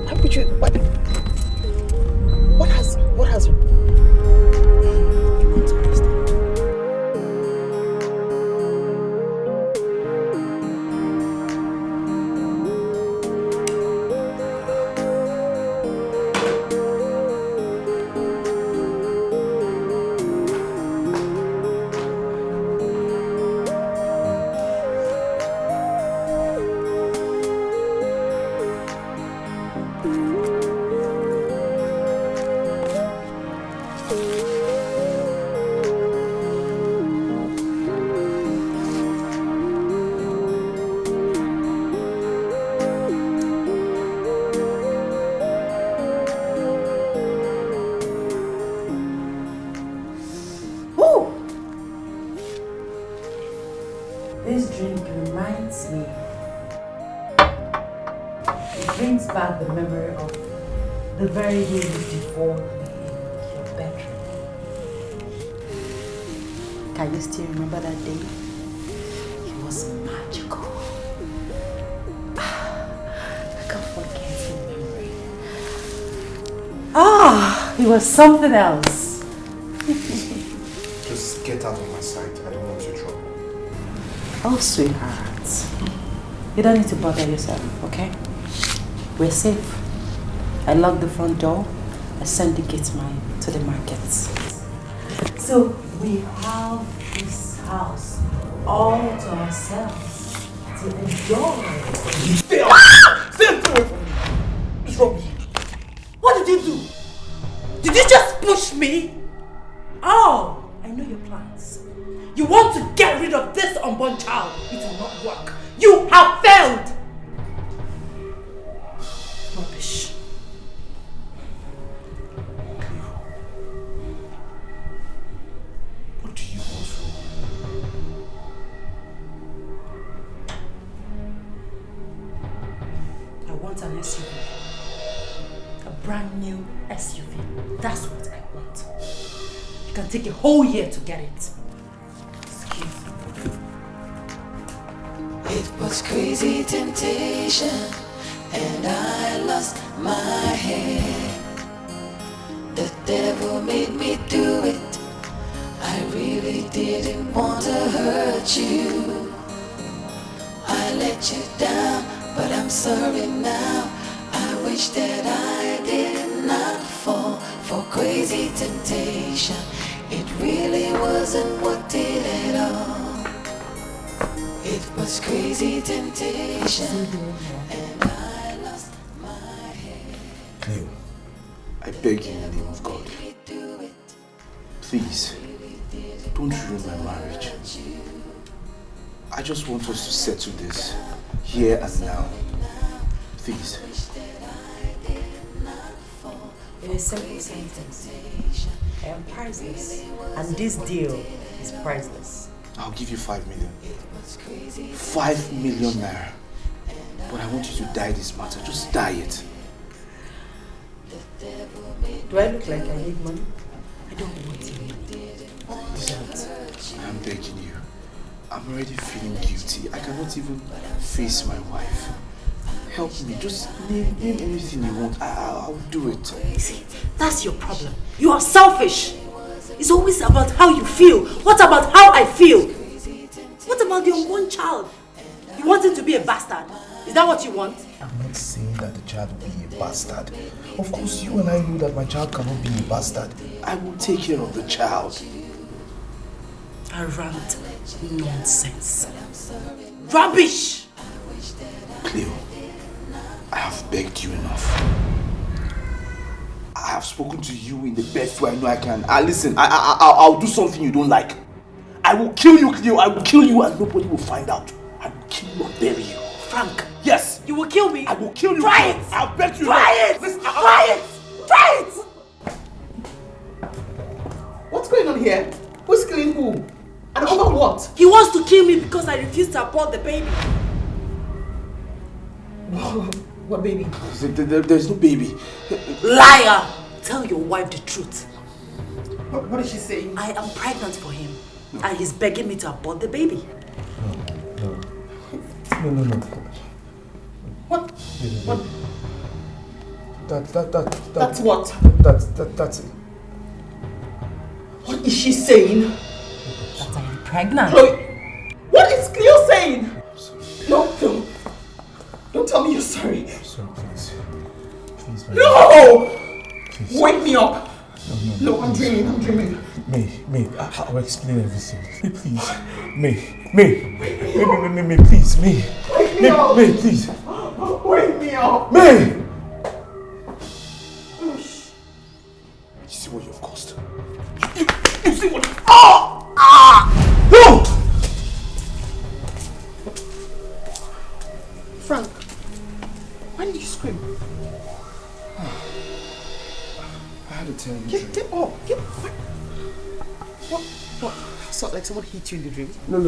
S2: How could you? What has? You want to understand?
S3: This drink reminds me. It brings back the memory of the very day you deformed me in your bedroom.
S7: Can you still remember that day?
S3: It was magical. I can't forget the memory.
S7: It was something else.
S1: Just get out of my sight. I don't want your trouble.
S7: Oh, sweetheart. You don't need to bother yourself, okay? We're safe. I locked the front door. I sent the gate man to the market.
S3: So we have this house all to ourselves to enjoy.
S8: Stay away from me. What's wrong with you? What did you do? Did you just push me? Oh, I know your plans. You want to get rid of this unborn child. It will not work. You have failed. Rubbish. What do you want from me?
S7: I want an SUV. A brand new SUV. That's what I want. You can take a whole year to get it.
S10: It was crazy temptation, and I lost my head. The devil made me do it. I really didn't want to hurt you. I let you down, but I'm sorry now. wish that I did not fall for crazy temptation. It really wasn't worth it at all. It was crazy temptation, and I lost my head.
S1: Cleo, I beg you in the name of God, please, don't ruin my marriage. I just want us to settle this here and now. Please.
S3: In a simple sentence, I am priceless, and this deal is priceless.
S1: I'll give you 5 million. 5 million naira. But I want you to die this matter. Just die it.
S3: Do I look like I need money? I don't want your money.
S1: I'm begging you. I'm already feeling guilty. I cannot even face my wife. Help me. Just name anything you want. I'll do it.
S3: You see, that's your problem. You are selfish. It's always about how you feel. What about how I feel? What about your one child? You want him to be a bastard? Is that what you want?
S1: I'm not saying that the child will be a bastard. Of course, you and I know that my child cannot be a bastard. I will take care of the child.
S3: Arrant nonsense. Rubbish!
S1: Cleo, I have begged you enough. I have spoken to you in the best way I know I can. Listen, I'll do something you don't like. I will kill you, Cleo. I will kill you and nobody will find out. I will kill you and bury you.
S3: Frank.
S1: Yes.
S3: You will kill me?
S1: I will kill you.
S3: Try it.
S1: I'll beg you.
S3: Try it.
S1: Listen,
S3: Try it. Try it.
S2: What's going on here? Who's killing who? And over what?
S3: He wants to kill me because I refused to abort the baby.
S2: What baby?
S1: There's no baby.
S3: Liar! Tell your wife the truth.
S2: What is she saying?
S3: I am pregnant for him. And he's begging me to abort the baby.
S1: No.
S2: What? What?
S1: That's
S2: what?
S1: That's it.
S2: What is she saying?
S3: That I am pregnant.
S2: Chloe, what is Cleo saying? No. Don't tell me you're sorry.
S1: I'm sorry, please. Please,
S2: No!
S1: Please.
S2: Wake me up.
S1: No,
S2: I'm dreaming.
S1: May, I'll explain everything. Please. May, please, May.
S2: Wake me up.
S1: May, please.
S2: Wake me up.
S1: May! You see what you've caused? You see what? No!
S2: Frank, why did you scream?
S1: I had to tell you.
S2: Get up. Get up. What? So, like someone hit you in the dream?
S1: No.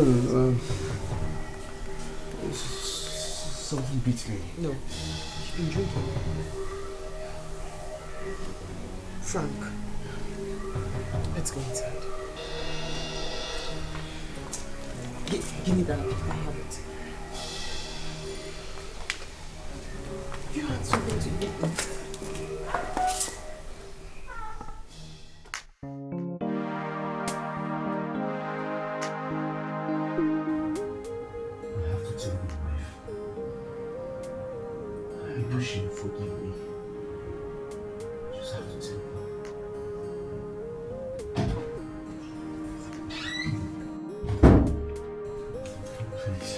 S1: Something beat me.
S2: No. You've been drinking. Frank, let's go inside. Give me that. I have it. You had something to eat.
S1: She will forgive me. You just have to tell me. Please.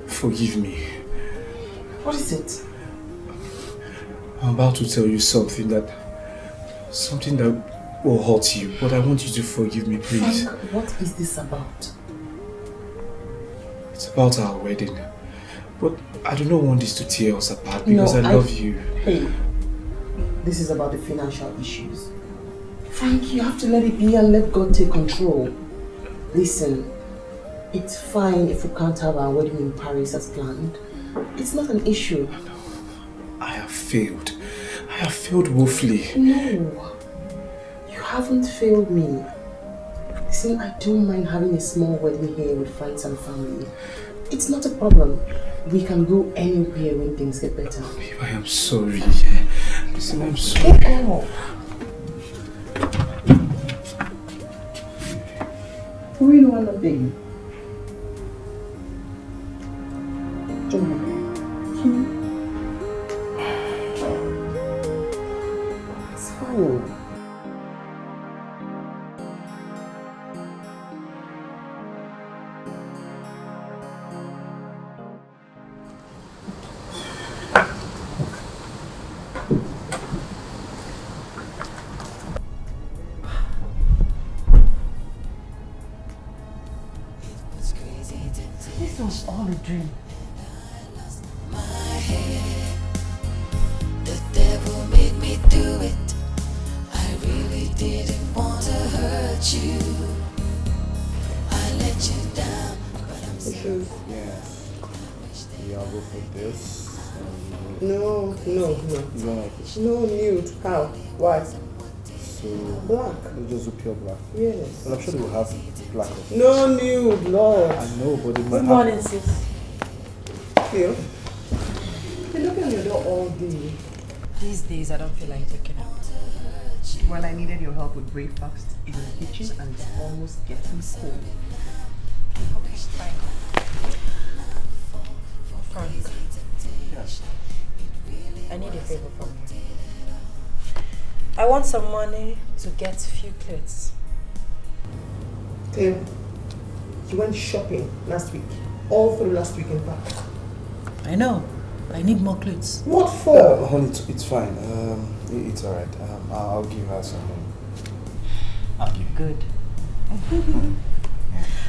S1: Forgive me.
S2: What is it?
S1: I'm about to tell you something that will hurt you, but I want you to forgive me, please.
S2: Frank, what is this about?
S1: It's about our wedding. But I do not want this to tear us apart because I love you.
S2: Hey, this is about the financial issues. Frank, you have to let it be and let God take control. Listen, it's fine if we can't have our wedding in Paris as planned. It's not an issue.
S1: I have failed. I have failed woefully.
S2: No, you haven't failed me. Listen, I don't mind having a small wedding here with friends and family. It's not a problem. We can go anywhere when things get better.
S1: I am sorry. Listen, I'm sorry.
S2: Get off. Who you know I'm not begging? Come on.
S1: home.
S3: This was all a dream.
S10: The devil made me do it. I really didn't want to hurt you. I let you down, but I'm still.
S1: Yeah. Yeah, I'll go for this.
S2: No.
S1: You don't like it?
S2: No nude. How? Why?
S1: So
S2: Black.
S1: We'll just do pure black.
S2: Yes.
S1: Well, I'm sure they will have black.
S2: No nude, Lord.
S1: I know, but they might
S3: Good morning, sis.
S2: Phil, you look at your door all day.
S7: These days, I don't feel like waking up.
S2: Well, I needed your help with breakfast in the kitchen and it's almost getting cold.
S7: Okay, fine. Frank.
S1: Yes.
S7: I need a favor from you. I want some money to get a few clothes.
S2: Cleo, you went shopping last week. All through last week, in fact.
S7: I know. I need more clothes.
S2: What for?
S1: Honey, it's fine. It's alright. I'll give her some money. I'll give you.
S7: Good.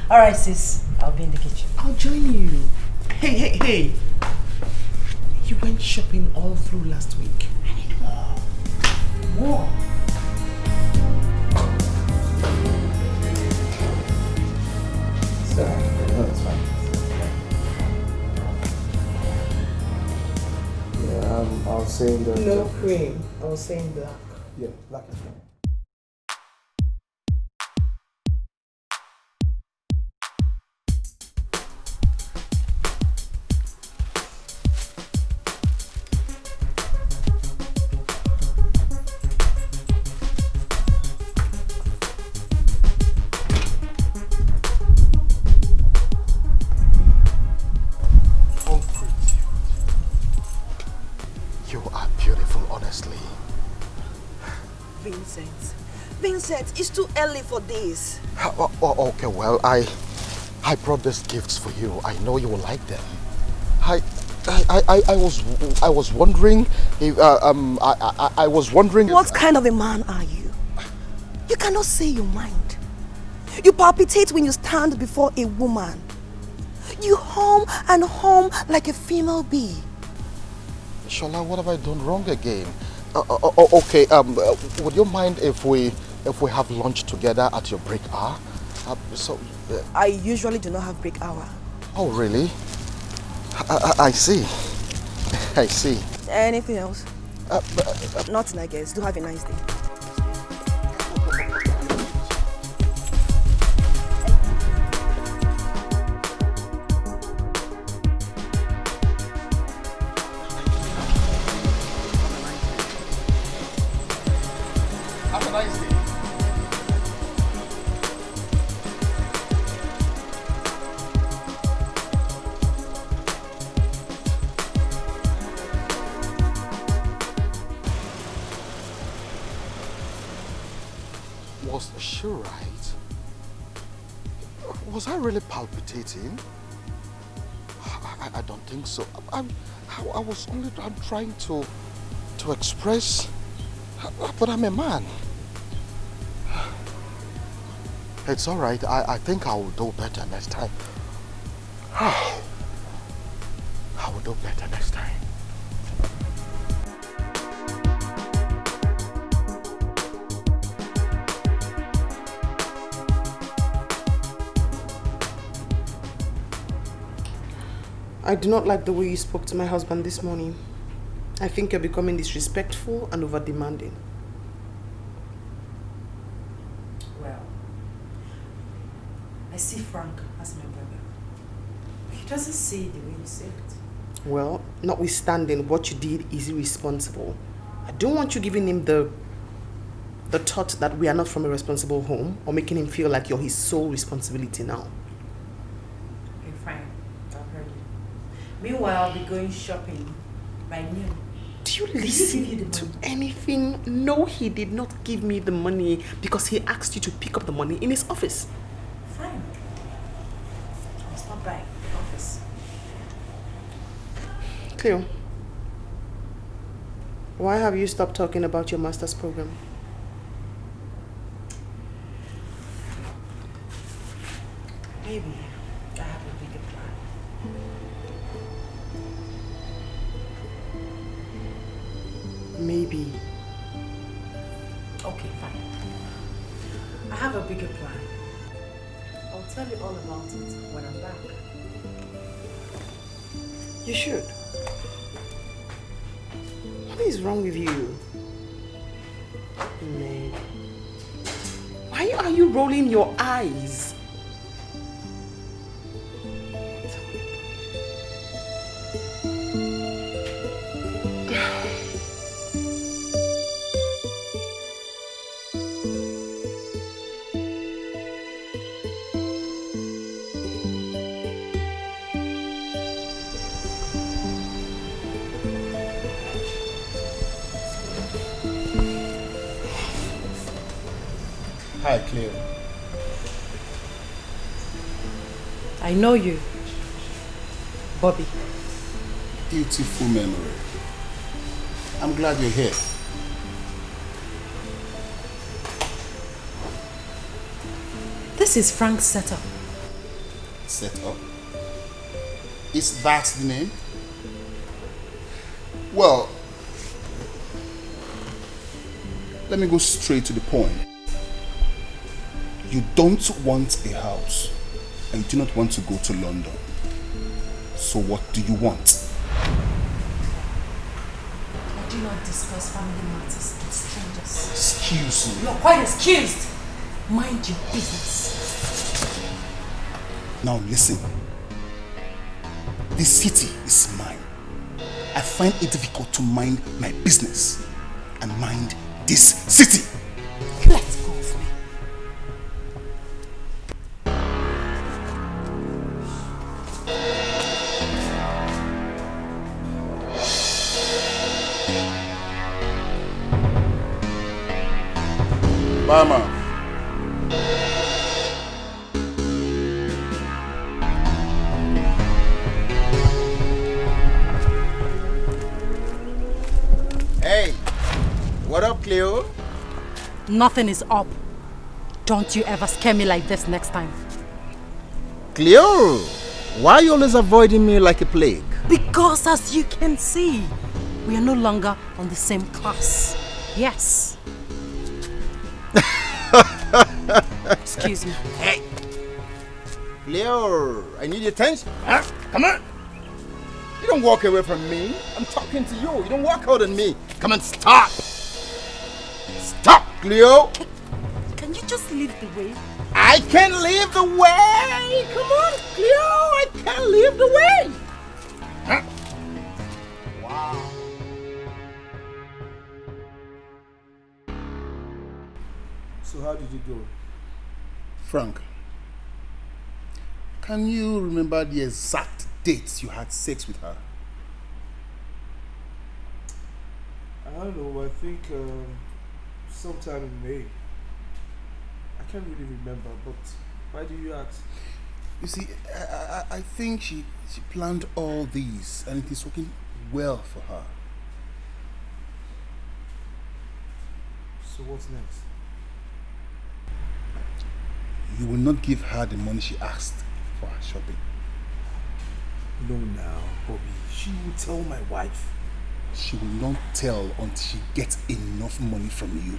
S7: Alright, sis. I'll be in the kitchen.
S2: I'll join you. Hey. You went shopping all through last week. I need more. More?
S1: Sorry. No, it's fine. Yeah, I was saying that...
S2: No cream. I was saying black.
S1: Yeah, black is fine.
S9: Vincent, it's too early for this.
S5: Okay, well, I brought these gifts for you. I know you will like them. I was wondering if I was wondering.
S9: What kind of a man are you? You cannot say your mind. You palpitate when you stand before a woman. You hum and hum like a female bee.
S5: Shola, what have I done wrong again? Okay, would you mind if we have lunch together at your break hour?
S9: I usually do not have break hour.
S5: Oh, really? I see. I see.
S9: Anything else? Nothing, I guess. Do have a nice day.
S5: Have a nice day. Was she right? Was I really palpitating? I don't think so. I was only trying to express, but I'm a man. It's all right. I think I will do better next time. I will do better next time.
S2: I do not like the way you spoke to my husband this morning. I think you're becoming disrespectful and over-demanding.
S7: Well, I see Frank as my brother. He doesn't see it the way you say it.
S2: Well, notwithstanding what you did is irresponsible. I don't want you giving him the thought that we are not from a responsible home or making him feel like you're his sole responsibility now.
S7: Okay, fine. I've heard you. Meanwhile, I'll be going shopping by noon.
S2: Do you listen to anything? No, he did not give me the money because he asked you to pick up the money in his office.
S7: Fine. I'll stop by the office.
S2: Cleo, why have you stopped talking about your master's program?
S7: Maybe I have a bigger plan.
S2: Maybe.
S7: Okay, fine. I have a bigger plan. I'll tell you all about it when I'm back.
S2: You should. What is wrong with you? Man. Why are you rolling your eyes?
S11: Hi, Cleo.
S7: I know you, Bobby.
S11: Beautiful memory. I'm glad you're here.
S7: This is Frank's setup.
S11: Setup? Is that the name? Well, let me go straight to the point. You don't want a house and you do not want to go to London. So what do you want?
S7: I do not discuss family matters with strangers.
S11: Excuse me.
S7: You're quite excused. Mind your business.
S11: Now listen. This city is mine. I find it difficult to mind my business and mind this city.
S7: Let's go with me.
S11: Mama.
S12: Hey, what up, Cleo?
S7: Nothing is up. Don't you ever scare me like this next time.
S12: Cleo, why are you always avoiding me like a plague?
S7: Because as you can see, we are no longer on the same class. Yes. Excuse me.
S12: Hey, Cleo, I need your attention. Huh? Come on. You don't walk away from me. I'm talking to you. You don't walk out on me. Come on, stop. Stop, Cleo.
S7: Can you just leave the way?
S12: I can leave the way. Come on, Cleo. I can leave the way. Huh? Wow.
S8: So how did it go?
S11: Frank, can you remember the exact dates you had sex with her?
S8: I don't know, I think sometime in May. I can't really remember, but why do you ask?
S11: You see, I think she planned all these and it is working well for her.
S8: So what's next?
S11: You will not give her the money she asked for her shopping.
S8: No, now, Bobby. She will tell my wife.
S11: She will not tell until she gets enough money from you.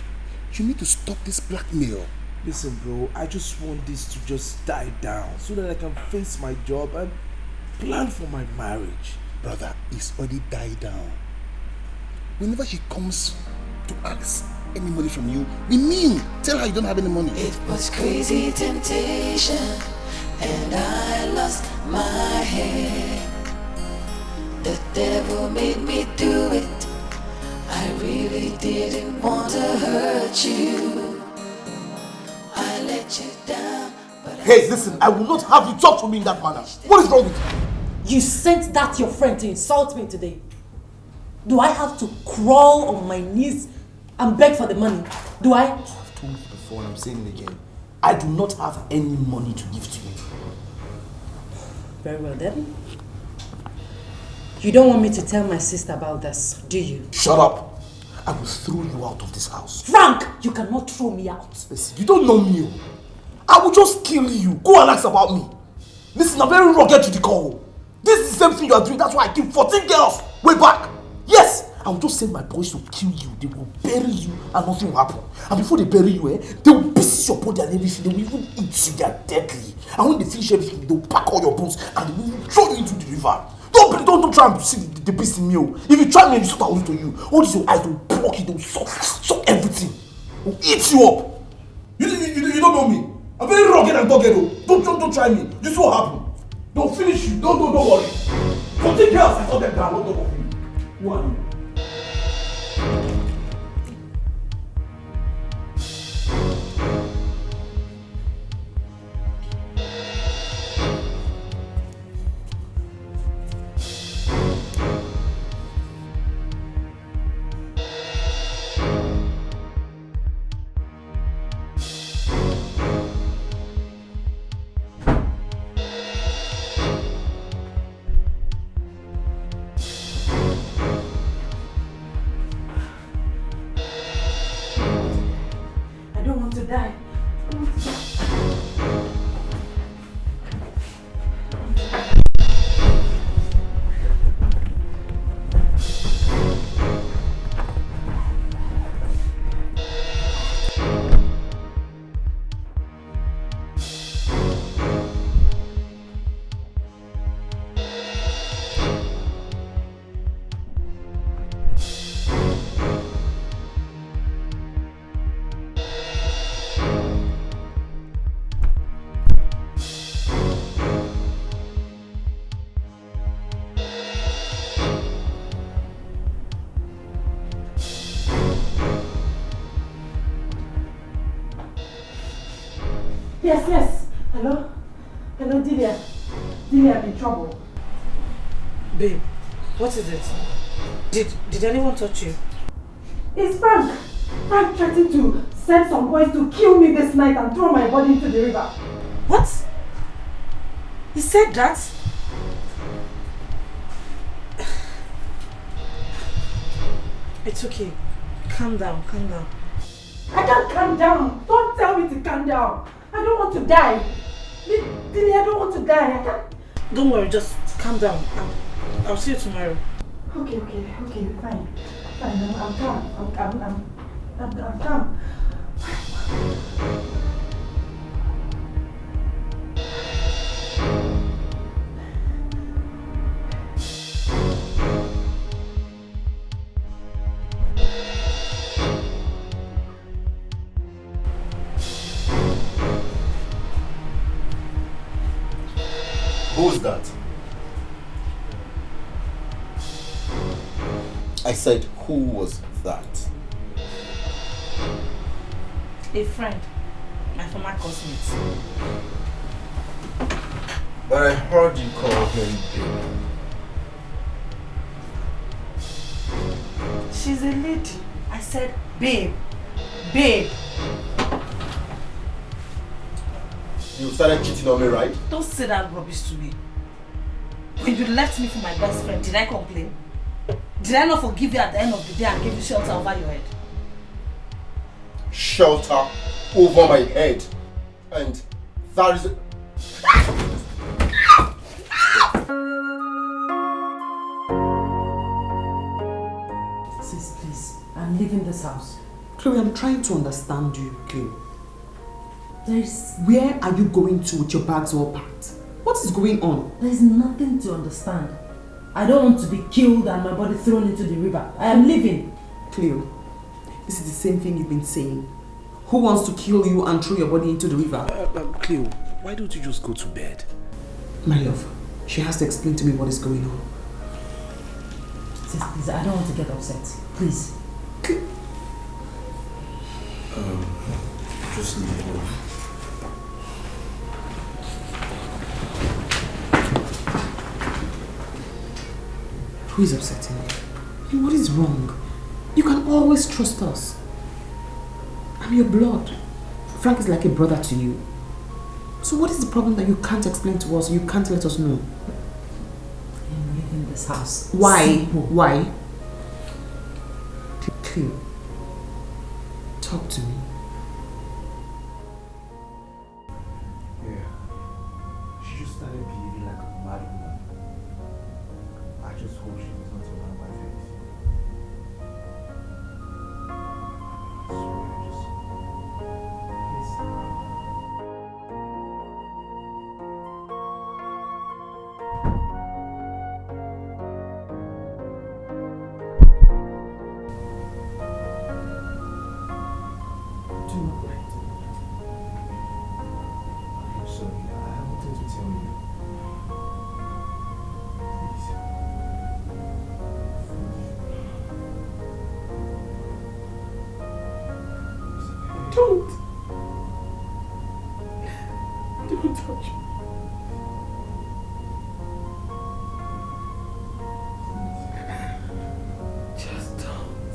S11: You need to stop this blackmail.
S8: Listen, bro, I just want this to just die down so that I can face my job and plan for my marriage.
S11: Brother, it's already died down. Whenever she comes to ask any money from you, be mean. Tell her you don't have any money.
S10: It was crazy temptation, and I lost my head. The devil made me do it. I really didn't want to hurt you. I let you down, but
S1: Hey, listen, I will not have you talk to me in that manner. What is wrong with you?
S13: You sent that your friend to insult me today.
S3: Do I have to crawl on my knees and beg for the money? Do I?
S1: I've told you before and I'm saying it again. I do not have any money to give to you.
S3: Very well then. You don't want me to tell my sister about this, do you?
S1: Shut up! I will throw you out of this house.
S3: Frank! You cannot throw me out.
S1: Listen, you don't know me. I will just kill you. Go and ask about me. Listen, I'm very rugged to the core. This is the same thing you are doing. That's why I killed 14 girls way back. Yes! I will just send my boys to kill you. They will bury you and nothing will happen. And before they bury you, they will pieces your body and everything. They will even eat you. They are deadly. And when they finish everything, they will pack all your bones and they will throw you into the river. Don't try and see the beast in me. If you try me, this is what I will do to you. All these your eyes will block it. They will suck everything. They will eat you up. You don't know me. I'm very rugged and dogged. Don't try me. This will happen. They'll finish you. Don't worry. 14 girls, I saw them down. Don't talk of you. Who are you?
S4: Yes. Hello, Delia. Delia, I'm in trouble. Babe, what is it? Did anyone touch you? It's Frank. Frank threatened to send some boys to kill me this night and throw my body into the river. What? He said that? It's okay. Calm down. I can't calm down. Don't tell me to calm down. I don't want to die. Dilly, I don't want to die. I can't. Don't worry, just calm down. I'll see you tomorrow. Okay, fine. I'm calm. I'm calm.
S5: Who's that? I said, who was that?
S4: A friend. My former classmate.
S5: But I heard you call him babe.
S4: She's a lady. I said, babe. Babe.
S5: You started cheating on me, right?
S4: Don't say that rubbish to me. When you left me for my best friend, did I complain? Did I not forgive you at the end of the day and give you shelter over your head?
S5: Shelter over my head. And that is...
S3: Sis, please. I'm leaving this house.
S2: Chloe, I'm trying to understand you, Chloe. Where are you going to with your bags all packed? What is going on?
S3: There's nothing to understand. I don't want to be killed and my body thrown into the river. I am leaving.
S2: Cleo, this is the same thing you've been saying. Who wants to kill you and throw your body into the river?
S1: Cleo, why don't you just go to bed?
S2: My love, she has to explain to me what is going on.
S3: Sis, please, I don't want to get upset. Please.
S1: Just leave it off.
S2: Who is upsetting you? What is wrong? You can always trust us. I'm your blood. Frank is like a brother to you. So what is the problem that you can't explain to us, you can't let us know?
S3: I'm leaving this house.
S2: Why?
S3: Simple.
S2: Why? Cleo, talk to me.
S1: Yeah. She just started behaving like a mad woman. I just hope she does not turn my face. Sorry, just... Please. Do not write. I'm sorry, I wanted to tell you. Please.
S2: Don't touch me. Just don't.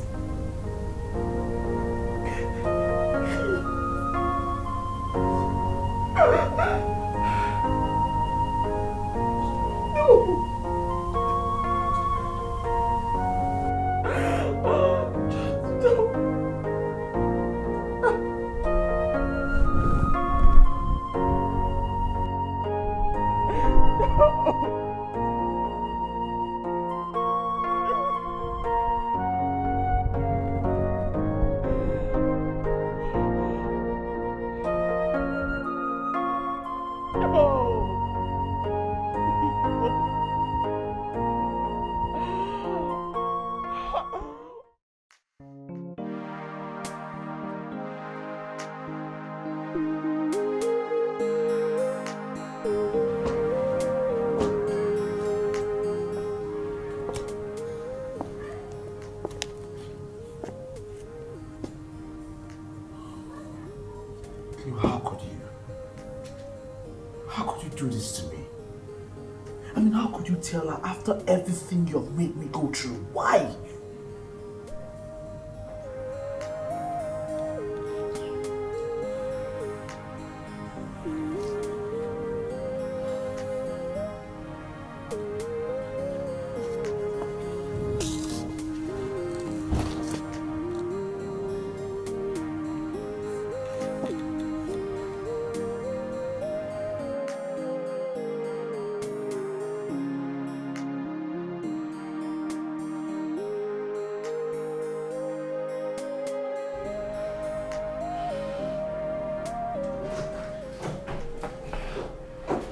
S1: How could you? How could you do this to me? I mean, how could you tell her after everything you've made me go through? Why?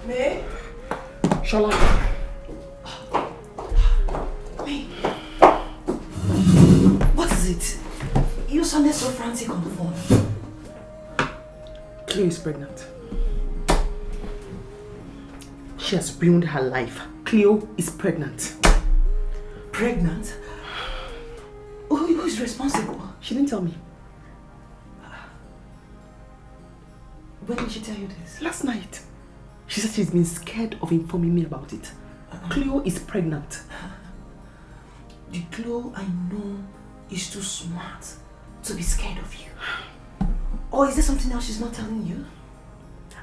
S2: May?
S1: Shola.
S3: May. What is it? You sounded so frantic on the phone.
S2: Cleo is pregnant. She has ruined her life. Cleo is pregnant.
S3: Pregnant? Who is responsible?
S2: She didn't tell me.
S3: When did she tell you this?
S2: Last night. She said she's been scared of informing me about it. Cleo is pregnant.
S3: The Cleo I know is too smart to be scared of you. Or is there something else she's not telling you?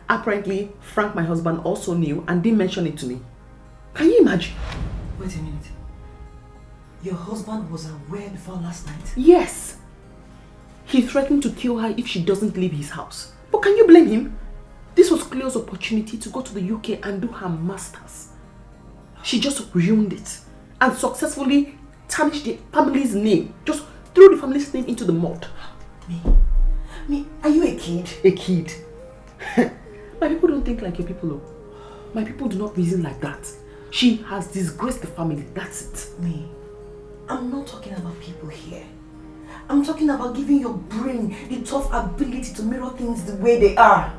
S2: Apparently, Frank, my husband, also knew and didn't mention it to me. Can you imagine?
S3: Wait a minute. Your husband was aware before last night?
S2: Yes. He threatened to kill her if she doesn't leave his house. But can you blame him? This was Cleo's opportunity to go to the UK and do her masters. She just ruined it and successfully tarnished the family's name. Just threw the family's name into the mud.
S3: Me, are you a kid?
S2: A kid. My people don't think like your people, though. My people do not reason like that. She has disgraced the family, that's it.
S3: Me, I'm not talking about people here. I'm talking about giving your brain the tough ability to mirror things the way they are.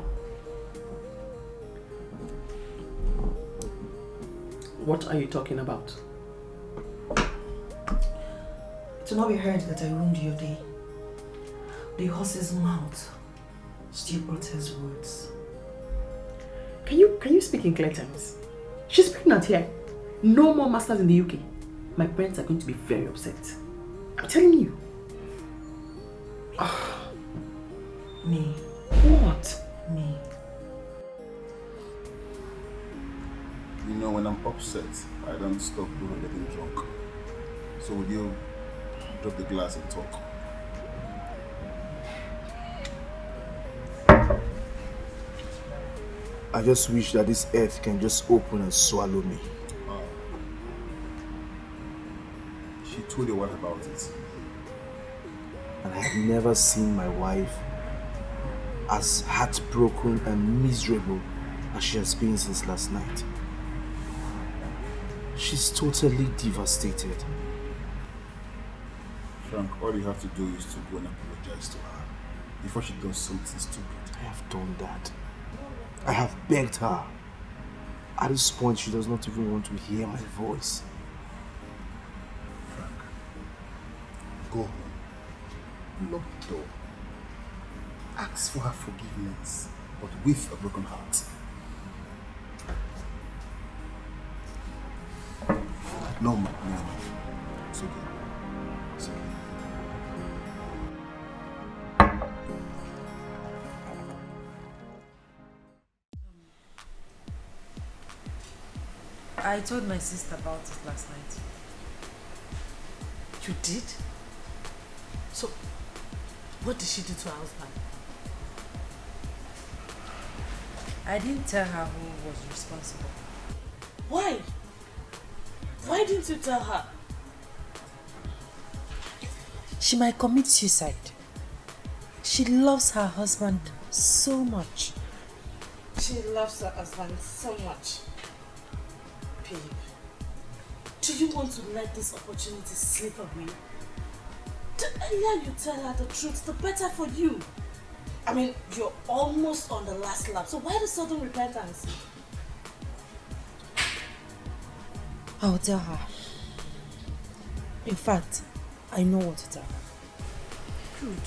S2: What are you talking about?
S3: It will not be heard that I ruined your day. The horse's mouth still utters words.
S2: Can you speak in clear terms? She's pregnant here. No more masters in the UK. my parents are going to be very upset. I'm telling you.
S6: Me.
S2: What?
S6: Me.
S11: You know, when I'm upset, I don't stop people getting drunk. So would you drop the glass and talk?
S1: I just wish that this earth can just open and swallow me.
S11: She told you what about it?
S1: And I have never seen my wife as heartbroken and miserable as she has been since last night. She's totally devastated.
S11: Frank, all you have to do is to go and apologize to her before she does something stupid.
S1: I have done that. I have begged her. At this point, she does not even want to hear my voice.
S11: Frank, go home. Lock the door. Ask for her forgiveness, but with a broken heart. No, no. It's okay. It's okay.
S7: I told my sister about it last night.
S4: You did? So, what did she do to her husband?
S7: I didn't tell her who was responsible.
S4: Why? Why didn't you tell her?
S7: She might commit suicide. She loves her husband so much.
S4: She loves her husband so much. Babe, do you want to let this opportunity slip away? The earlier you tell her the truth, the better for you. I mean, you're almost on the last lap, so why the sudden repentance?
S7: I'll tell her. In fact, I know what to tell her.
S4: Good.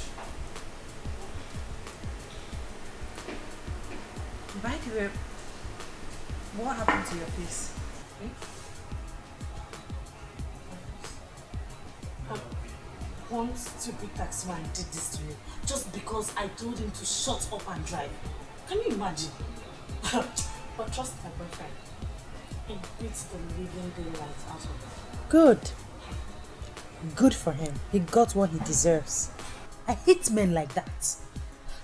S7: By the way, what happened to your face?
S4: One stupid taxman did this to me just because I told him to shut up and drive. Can you imagine? But trust my boyfriend. He beats the living daylight out of him.
S7: Good. Good for him. He got what he deserves. I hate men like that.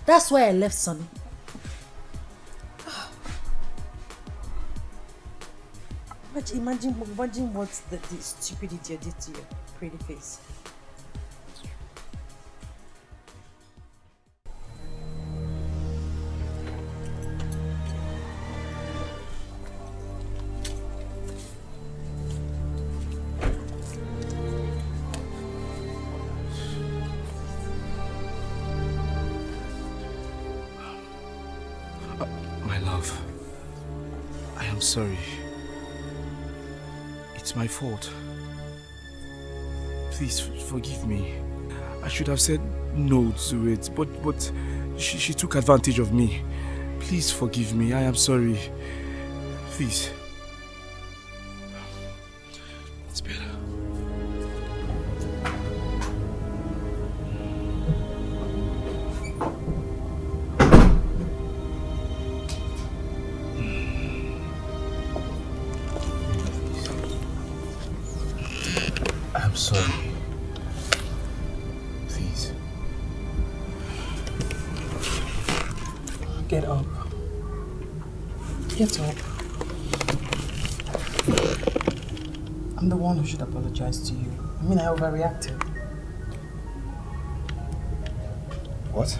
S7: That's why I left Sonny. Imagine what the stupid idiot did to your pretty face.
S1: My love, I am sorry. It's my fault. Please forgive me. I should have said no to it, but she took advantage of me. Please forgive me. I am sorry. Please. It's better. I'm sorry. Please.
S6: Get up. Get up. I'm the one who should apologize to you. I mean, I overreacted.
S1: What?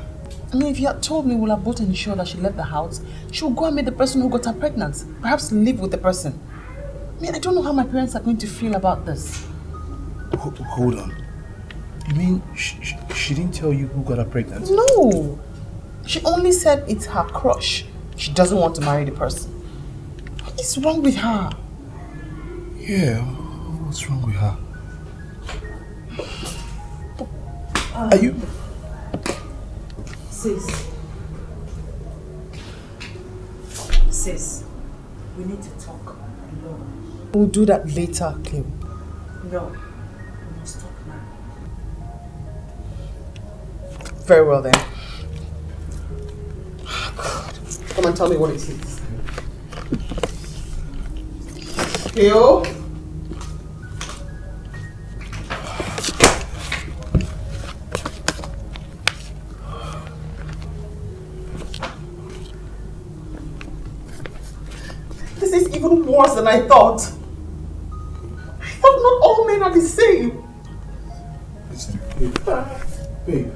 S6: I mean, if you had told me we'll have both ensured that she left the house, she would go and meet the person who got her pregnant. Perhaps live with the person. I mean, I don't know how my parents are going to feel about this.
S1: Hold on. You mean she didn't tell you who got her pregnant?
S6: No. She only said it's her crush. She doesn't want to marry the person. What is wrong with her?
S1: Yeah, what's wrong with her? Are you...
S7: Sis, we need to talk alone.
S6: We'll do that later, Cleo.
S2: No. We must talk now. Very well then. God. Come and tell me what it is. Theo? This is even worse than I thought. I thought not all men are the same.
S1: Babe.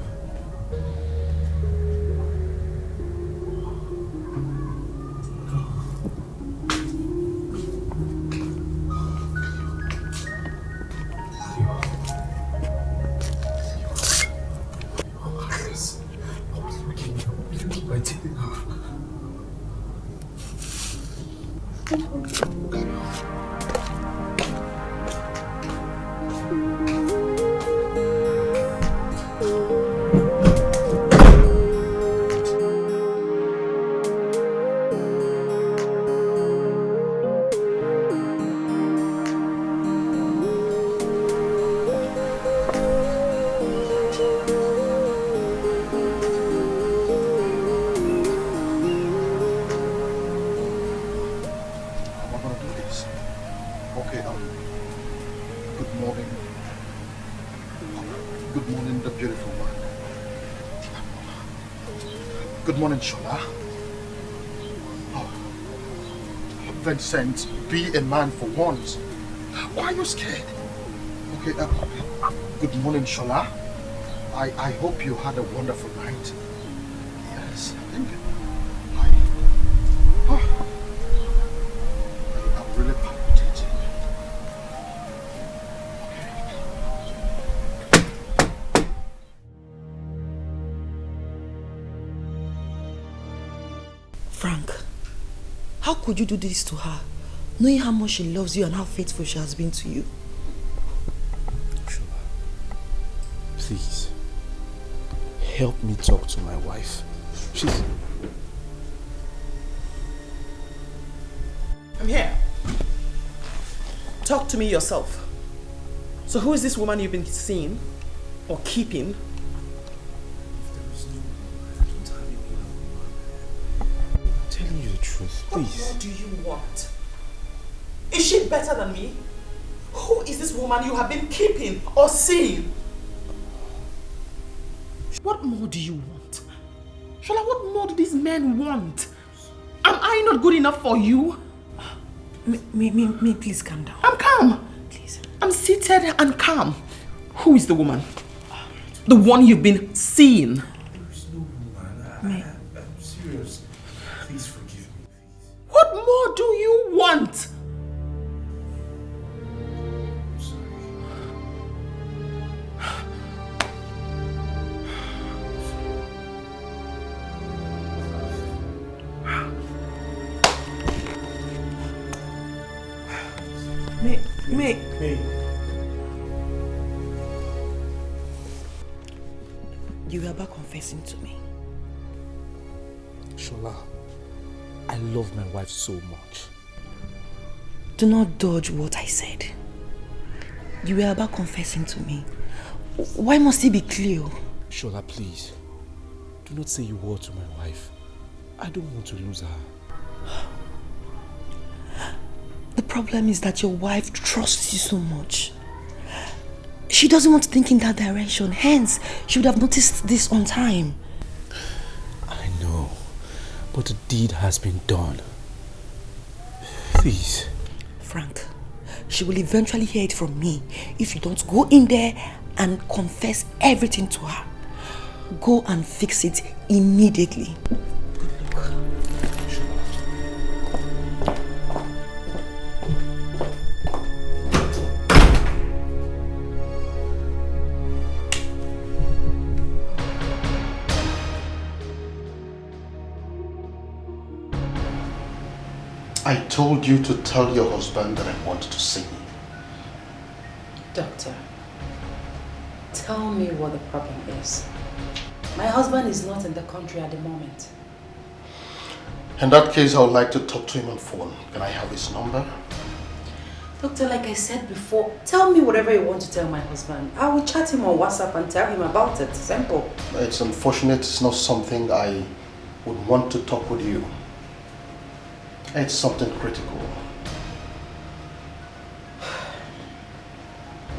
S5: Vincent, be a man for once. Why are you scared? Okay, good morning, Shola. I hope you had a wonderful night. Yes, I think I'm really palpitating.
S9: Frank, how could you do this to her, knowing how much she loves you and how faithful she has been to you?
S1: Shola, please, help me talk to my wife. She's...
S2: I'm here. Talk to me yourself. So who is this woman you've been seeing or keeping?
S1: Truth, please.
S2: What more do you want? Is she better than me? Who is this woman you have been keeping or seeing? What more do you want? Shola, what more do these men want? Am I not good enough for you?
S9: Me, please calm down.
S2: I'm calm.
S9: Please.
S2: I'm seated and calm. Who is the woman? The one you've been seeing?
S1: There's no woman. I'm serious. Please forgive me.
S2: What more do you want?
S1: I'm sorry.
S2: Me.
S9: You were about confessing to me.
S1: Shola, I love my wife so much.
S9: Do not dodge what I said. You were about confessing to me. Why must it be clear?
S1: Shola, please. Do not say a word to my wife. I don't want to lose her.
S9: The problem is that your wife trusts you so much. She doesn't want to think in that direction. Hence, she would have noticed this on time.
S1: I know. But the deed has been done. Please.
S9: Frank, she will eventually hear it from me if you don't go in there and confess everything to her. Go and fix it immediately. Good luck.
S5: I told you to tell your husband that I want to see him.
S7: Doctor, tell me what the problem is. My husband is not in the country at the moment.
S5: In that case, I would like to talk to him on phone. Can I have his number?
S7: Doctor, like I said before, tell me whatever you want to tell my husband. I will chat him on WhatsApp and tell him about it. Simple.
S5: It's unfortunate. It's not something I would want to talk with you. It's something critical.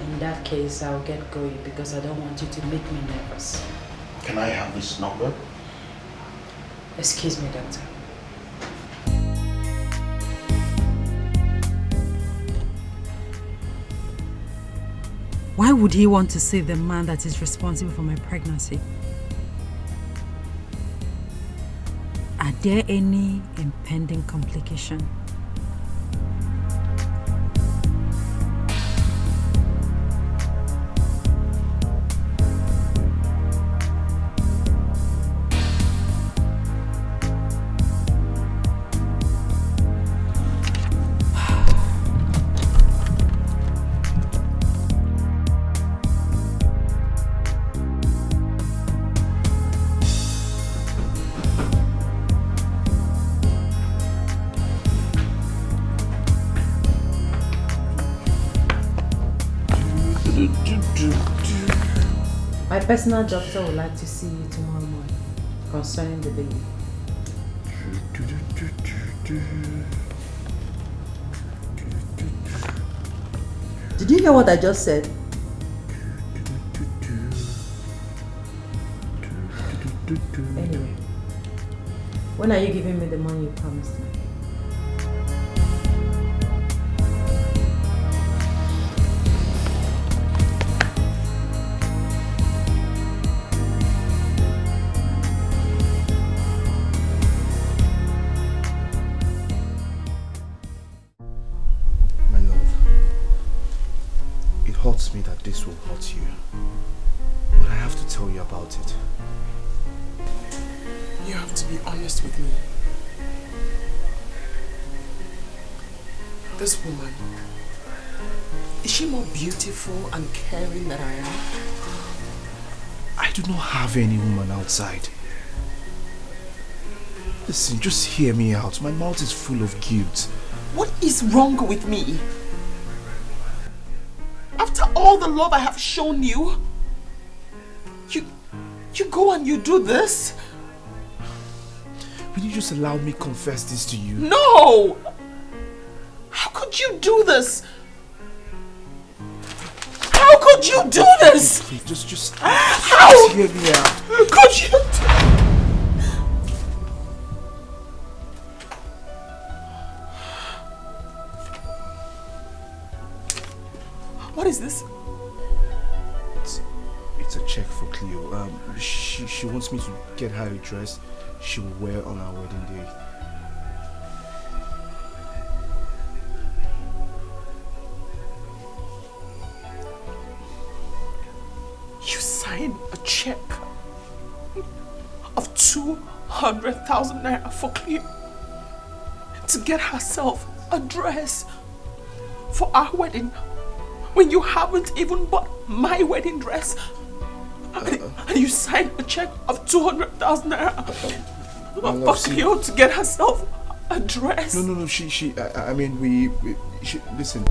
S7: In that case, I'll get going because I don't want you to make me nervous.
S5: Can I have this number?
S7: Excuse me, doctor. Why would he want to see the man that is responsible for my pregnancy? Are there any impending complications? My personal doctor would like to see you tomorrow morning concerning the baby. Did you hear what I just said? Anyway, when are you giving me the money you promised me?
S1: Me that this will hurt you, but I have to tell you about it.
S6: You have to be honest with me. This woman, is she more beautiful and caring than I am?
S1: I do not have any woman outside. Listen, just hear me out. My mouth is full of guilt.
S6: What is wrong with me? After all the love I have shown you, you go and you do this?
S1: Will you just allow me confess this to you?
S6: No! How could you do this? How could you do this?
S1: Please, just
S6: how
S1: hear me out.
S6: Could you What is this?
S1: It's a check for Cleo. She wants me to get her a dress she will wear on our wedding day.
S6: You signed a check of 200,000 naira for Cleo to get herself a dress for our wedding when you haven't even bought my wedding dress. And you signed a check of 200,000 naira for Cleo to get herself a dress.
S1: No, I mean, listen.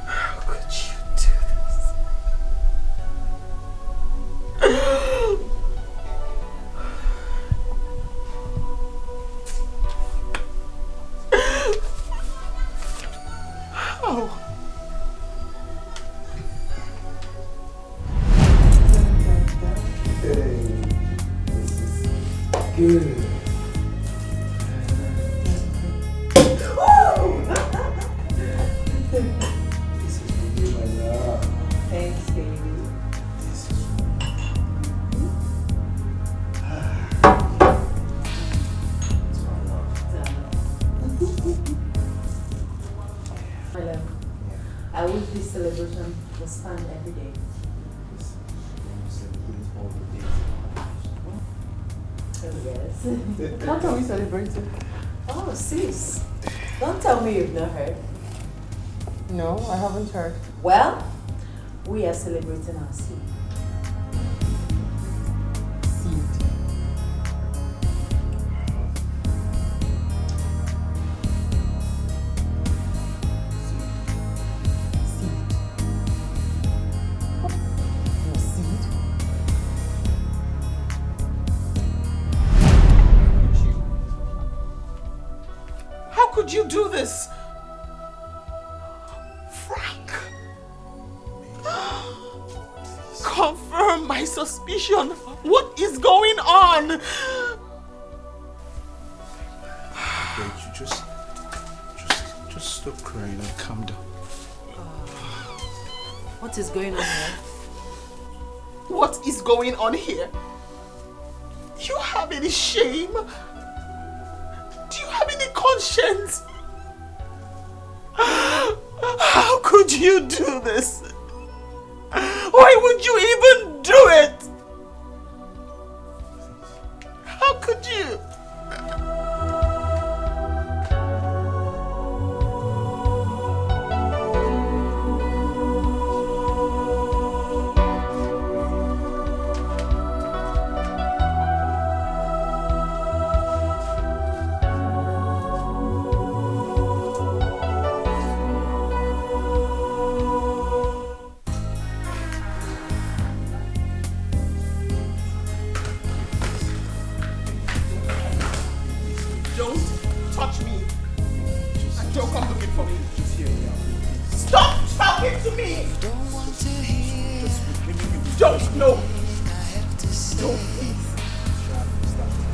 S6: How could you do this? How?
S1: Good. This is for you, my love.
S3: Thanks, baby.
S1: This is
S3: My love, I wish this celebration was fun every day. Oh, yes.
S6: What are we celebrating?
S3: Oh, sis. Don't tell me you've not heard.
S6: No, I haven't heard.
S3: Well, we are celebrating our seed.
S6: Seed. you do this? Frank! Confirm my suspicion. What is going on?
S1: Wait, you just stop crying and calm down.
S7: What is going on here?
S6: What is going on here? You have any shame? Do you have any conscience? How could you do this? Why would you even do it? How could you?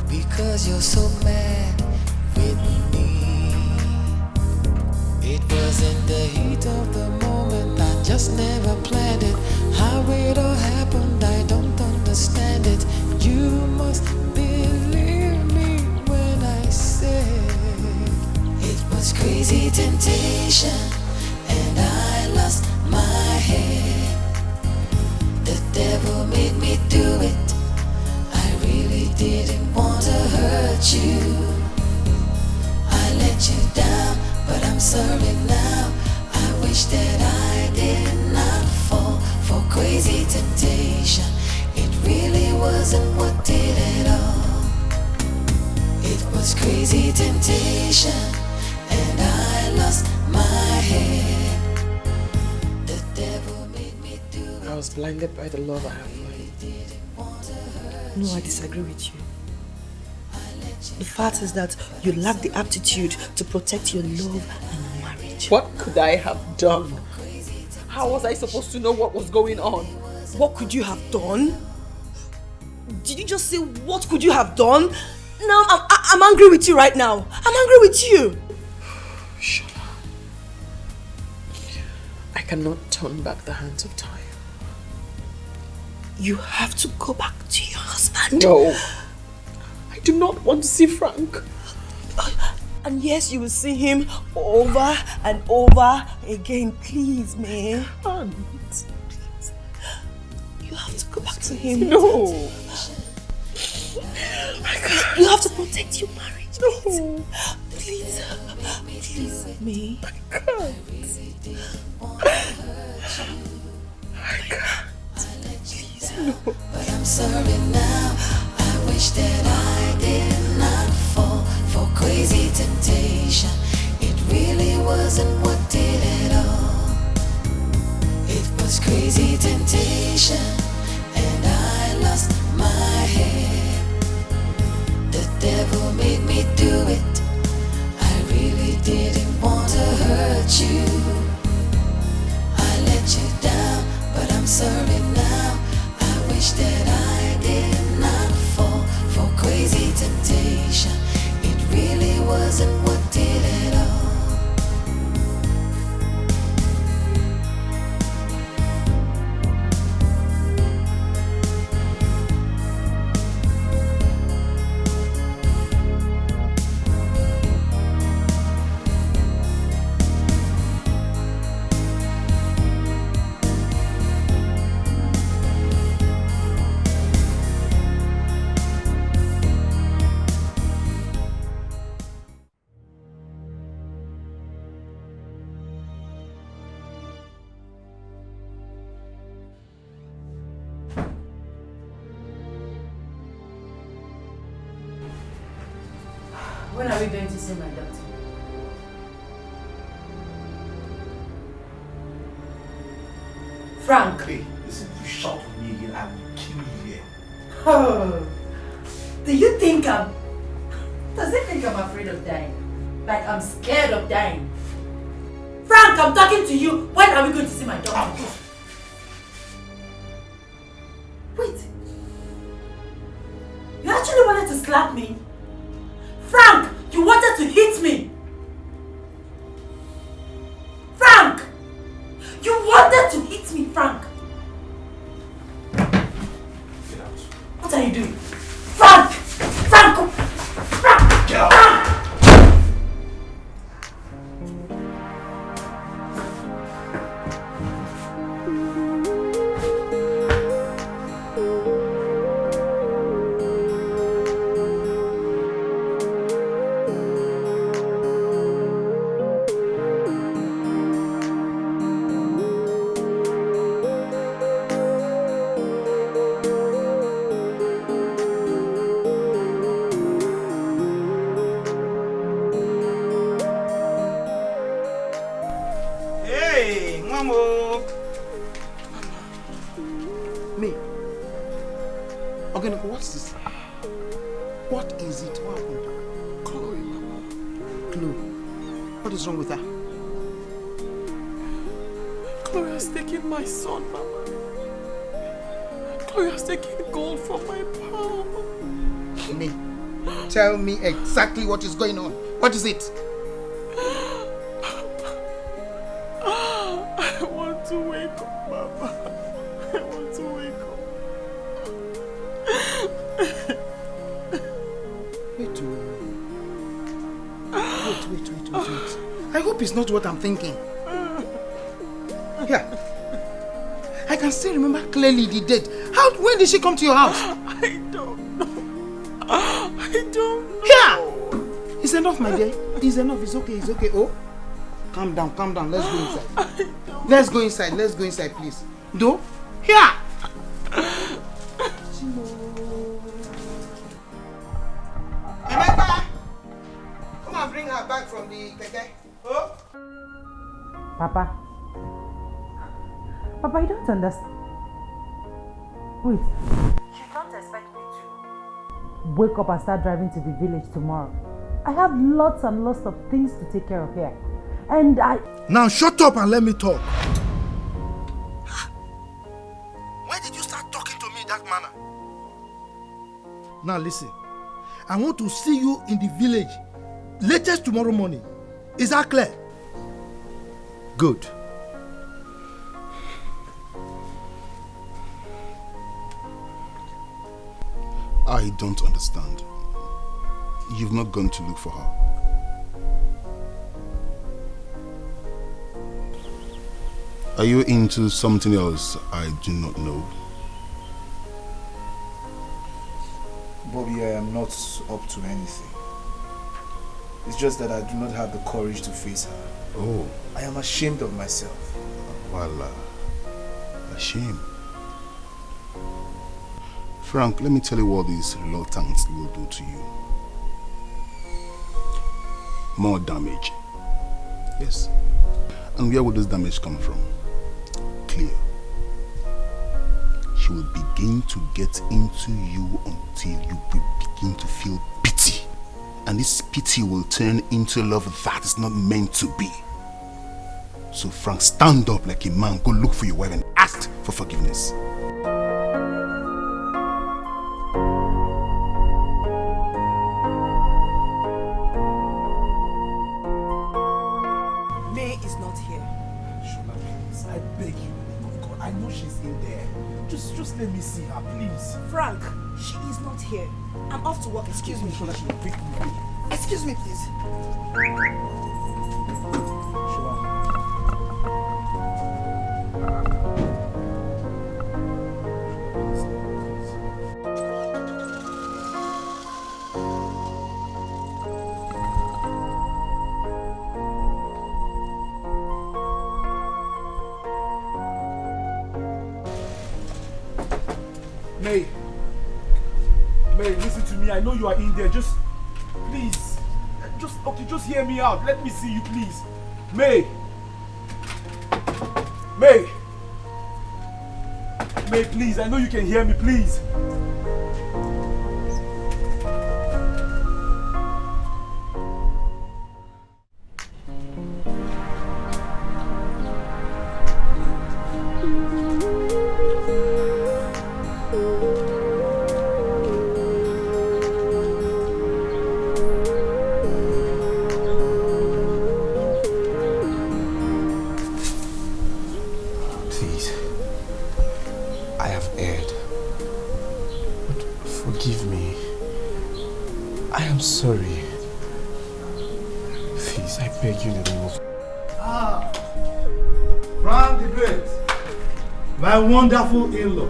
S10: Because you're so mad with me. It was in the heat of the moment, I just never planned it. How it all happened, I don't understand it. You must believe me when I say it was crazy temptation, and I lost my head. The devil made me do it. Didn't want to hurt you. I let you down, but I'm sorry now. I wish that I did not fall for crazy temptation. It really wasn't what did it all. It was crazy temptation, and I lost my head. The devil made me do it.
S6: I was blinded by the love I have for you.
S9: No, I disagree with you. The fact is that you lack the aptitude to protect your love and marriage.
S6: What could I have done? How was I supposed to know what was going on?
S9: What could you have done? Did you just say, what could you have done? Now, I'm angry with you right now. I'm angry with you.
S6: Shut up. I cannot turn back the hands of time.
S9: You have to go back to your husband.
S6: No. I do not want to see Frank.
S9: And yes, you will see him over and over again. Please, man.
S6: Please.
S9: You have to go back to him.
S6: No.
S9: You have to protect your marriage.
S6: No.
S9: Please. Please, me.
S6: I can't. I can't.
S10: No. But I'm sorry now. I wish that I did not fall for crazy temptation. It really wasn't what did it all. It was crazy temptation, and I lost my head. The devil made me do it. I really didn't want to hurt you. I let you down, but I'm sorry now. I wish that I did not fall for crazy temptation. It really wasn't what did it all.
S3: When are we going to see my doctor? Frank!
S1: Hey, listen, if you shout at me again, I will kill you here.
S3: Oh! Do you think does he think I'm afraid of dying? Like I'm scared of dying. Frank, I'm talking to you. When are we going to see my doctor? Wait. You actually wanted to slap me? Frank, you wanted to hit me? Frank! You wanted to hit me, Frank!
S1: Get out.
S3: What are you doing? Frank! Frank! Frank!
S1: Get out!
S3: Frank!
S5: What's this? What is it? What happened? Chloe, Mama. Chloe, what is wrong with her?
S6: Chloe has taken my son, Mama. Chloe has taken gold from my palm.
S5: Me, tell me exactly what is going on. What is it?
S6: I want to wake up, Mama. I want to wake up.
S5: Wait. I hope it's not what I'm thinking. Yeah. I can still remember clearly the date. When did she come to your house?
S6: I don't know. I don't know.
S5: Yeah! It's enough, my dear. It's enough. It's okay. Oh, calm down. Let's go inside. Let's go inside, please. Do? Here! Emeka! Come and bring her back from the keke. Oh?
S3: Papa, you don't understand. Wait. You don't expect me to wake up and start driving to the village tomorrow. I have lots and lots of things to take care of here. And
S8: Now shut up and let me talk.
S5: When did you start talking to me in that manner?
S8: Now listen. I want to see you in the village latest tomorrow morning. Is that clear? Good.
S11: I don't understand. You've not gone to look for her. Are you into something else I do not know?
S1: Bobby, I am not up to anything. It's just that I do not have the courage to face her.
S11: Oh.
S1: I am ashamed of myself.
S11: Voila. Ashamed. Frank, let me tell you what these reluctants will do to you. More damage. Yes. And where would this damage come from? Clear. She will begin to get into you until you will begin to feel pity. And this pity will turn into love that is not meant to be. So Frank, stand up like a man, go look for your wife and ask for forgiveness.
S9: May is not here.
S1: Shola, please, I beg you in the name of God. I know she's in there. Just let me see her, please.
S9: Frank, she is not here. I'm off to work. Excuse me.
S1: Shola, quick.
S9: Excuse me, please.
S1: May, listen to me. I know you are in there. Just, please. Just hear me out. Let me see you, please. May, please. I know you can hear me, please. I have erred. But forgive me. I am sorry. Please, I beg you in the name of...
S8: Frank the Great, my wonderful in-law.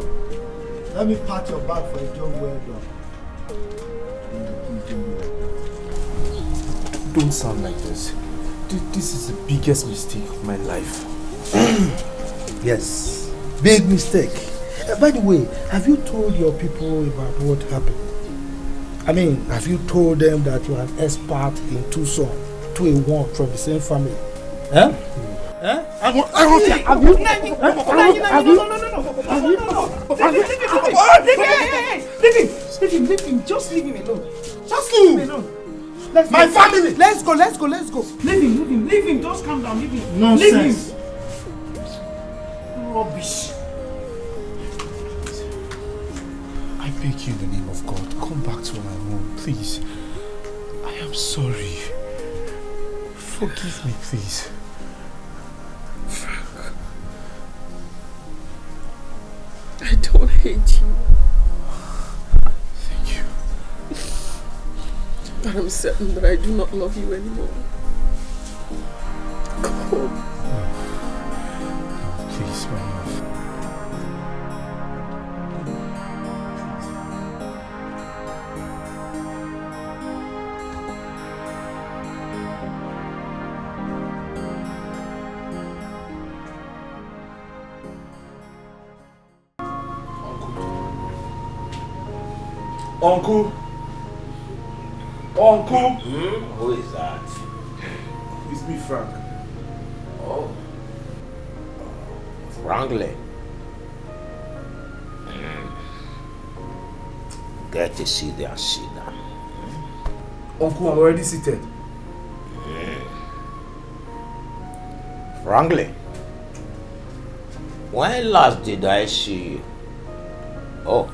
S8: Let me pat your back for a job well done.
S1: Don't sound like this. This is the biggest mistake of my life.
S8: Yes, big mistake. By the way, have you told your people about what happened? I mean, have you told them that you are an expert in two sons, 2 in 1 from the same family? Huh? Huh? Have you? Leave him. Just leave him alone. Just leave him alone. My family. Let's go. Leave him. Just calm down. Leave him. Nonsense. Leave him. Rubbish.
S1: I beg you in the name of God, come back to my home, please. I am sorry. Forgive me, please.
S6: Frank, I don't hate you.
S1: Thank you.
S6: But I'm certain that I do not love you anymore. Come home.
S1: No, please, my love.
S13: Uncle?
S14: Who is that?
S13: It's me, Frank.
S14: Oh. Franklin. Get to see their seat now.
S13: Uncle, I'm already seated.
S14: Franklin. When last did I see you? Oh.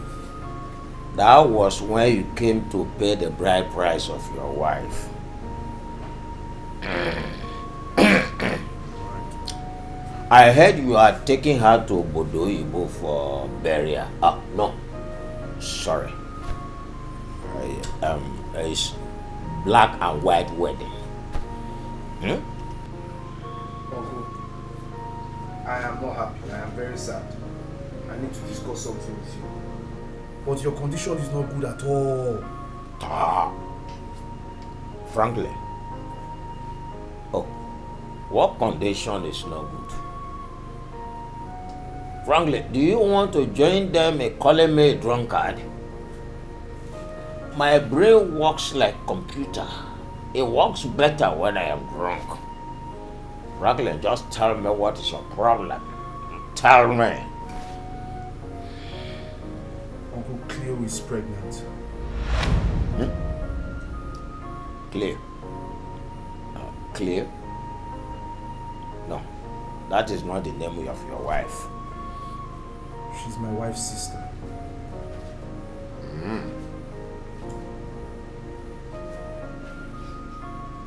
S14: That was when you came to pay the bride price of your wife. I heard you are taking her to Bodoyibo for burial. No. Sorry. It's black and white wedding.
S13: Uncle, I am not happy. I am very sad. I need to discuss something with you. But your condition is not good at all.
S14: Frankly. Oh, what condition is not good? Frankly, do you want to join them in calling me a drunkard? My brain works like computer. It works better when I am drunk. Franklin, just tell me what is your problem. Tell me.
S13: Uncle Cleo is pregnant.
S14: Cleo? Cleo? No, that is not the name of your wife.
S13: She's my wife's sister.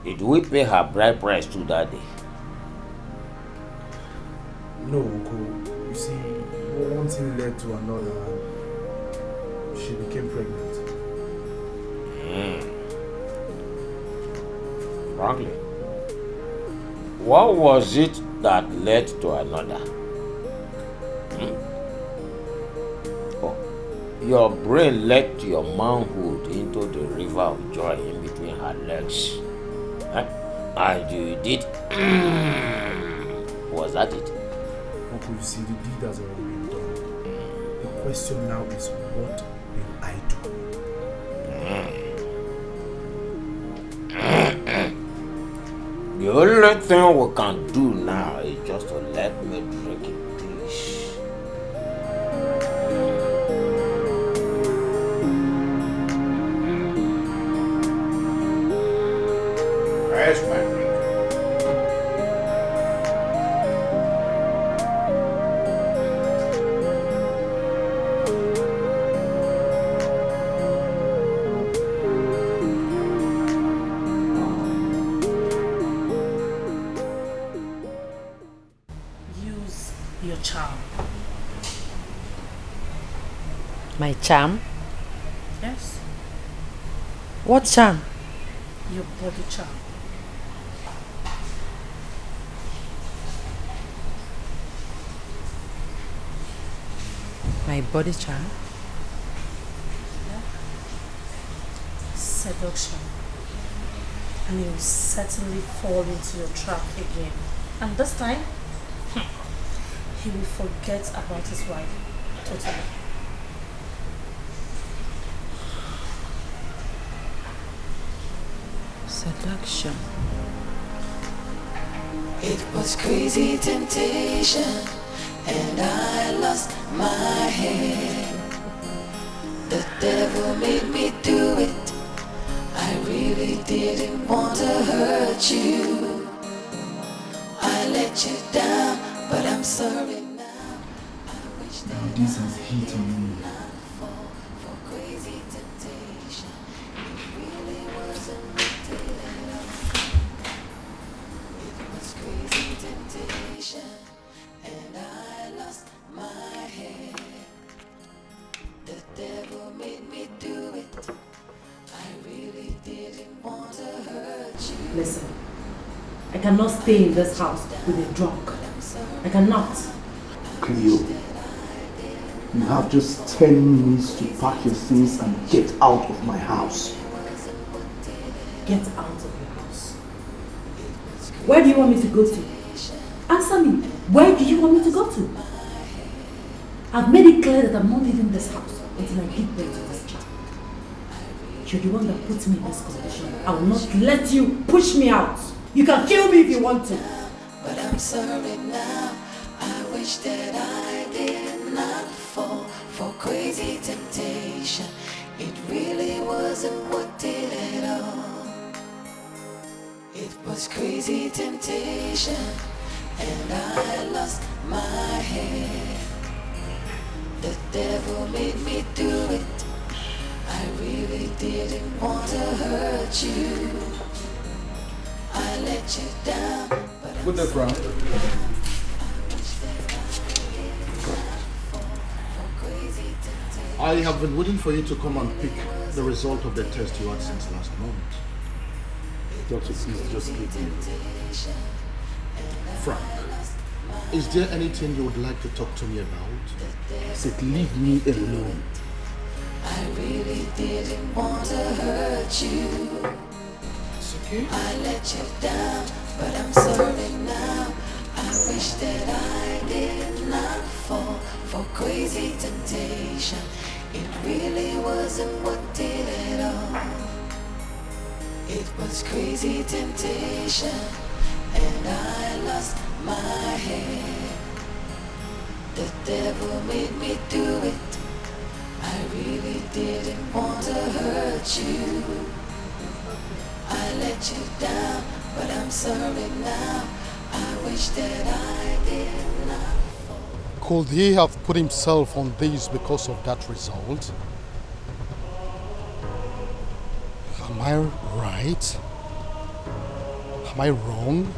S14: Did we pay her bride price too that day?
S13: No, Uncle. You see, one thing led to another. She became pregnant.
S14: Frankly, what was it that led to another? Oh, your brain let your manhood into the river of joy in between her legs. And you did. Was that it?
S13: Uncle, you see, the deed has already been done. The question now is, what will I do?
S14: The only thing we can do now is just to let me drink in peace. Where's my drink?
S7: My charm?
S4: Yes.
S7: What charm?
S4: Your body charm.
S7: My body charm?
S4: Seduction. And he will certainly fall into your trap again. And this time, he will forget about his wife totally.
S7: Seduction.
S10: It was crazy temptation, and I lost my head. The devil made me do it. I really didn't want to hurt you. I let you down, but I'm sorry now. I wish
S1: Now this has hit me.
S10: for crazy temptation. It really wasn't what it at all. It was crazy temptation, and I lost my head. The devil made me do it. I really didn't want to hurt you.
S3: Listen, I cannot stay in this house with a drunk. I cannot.
S1: Cleo, you have just 10 minutes to pack your things and get out of my house.
S3: Get out of your house. Where do you want me to go to? Answer me. Where do you want me to go to? I've made it clear that I'm not leaving this house until I give birth to this child. You're the one that puts me in this condition. I will not let you push me out. You can kill me if you want to.
S10: But I'm sorry now. I wish that I did not fall for crazy temptation. It really wasn't what it at all. It was crazy temptation, and I lost my head. The devil made me do it. I really didn't want to hurt you. I let you down, but
S5: Good day, Frank. I have been waiting for you to come and pick the result of the test you had since last month.
S1: Doctor, please just leave me.
S5: Frank, is there anything you would like to talk to me about?
S1: I said, leave me alone.
S10: I really didn't want to hurt you.
S5: It's okay.
S10: I let you down, but I'm sorry now. I wish that I did not fall for crazy temptation. It really wasn't what did it all. It was crazy temptation, and I lost my head. The devil made me do it. I really didn't want to hurt you. I let you down, but I'm sorry now. I wish that I did not.
S5: Could he have put himself on this because of that result? Am I right? Am I wrong?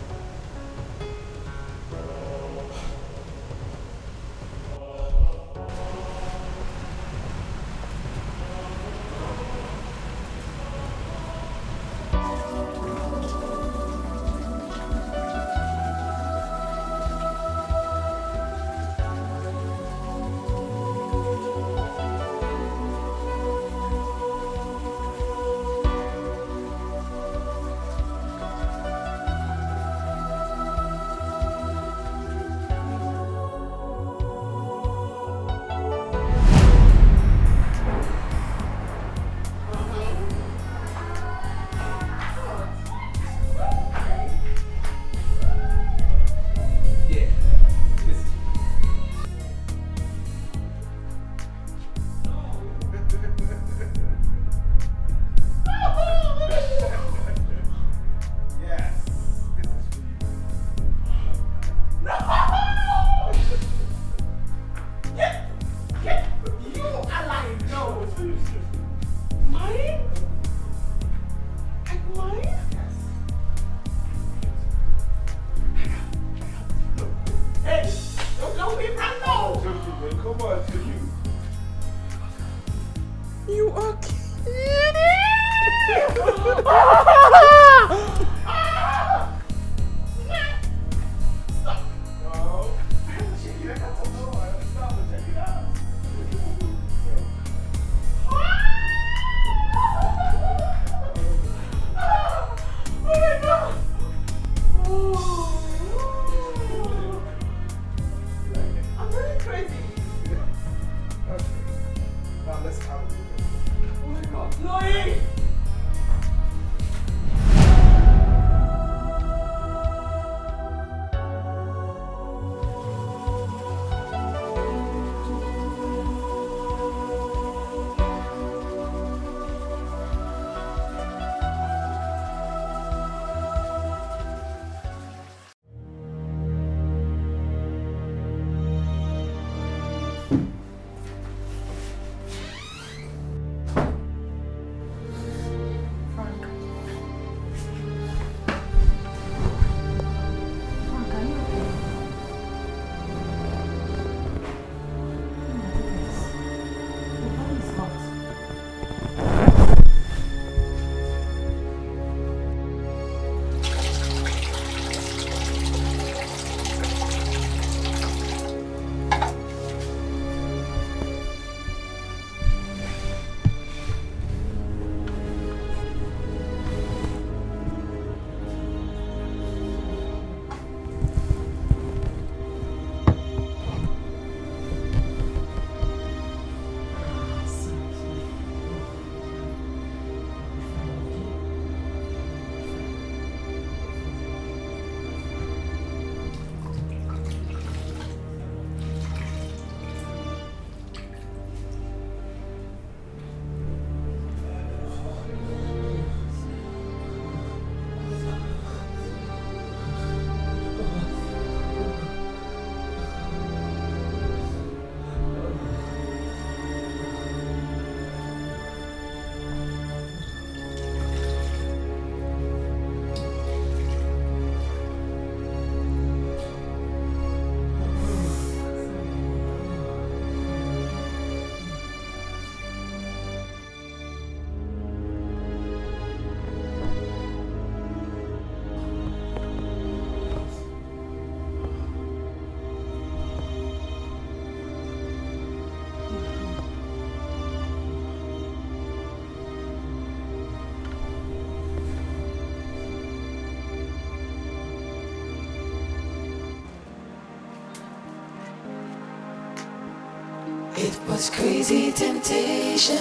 S10: It was crazy temptation,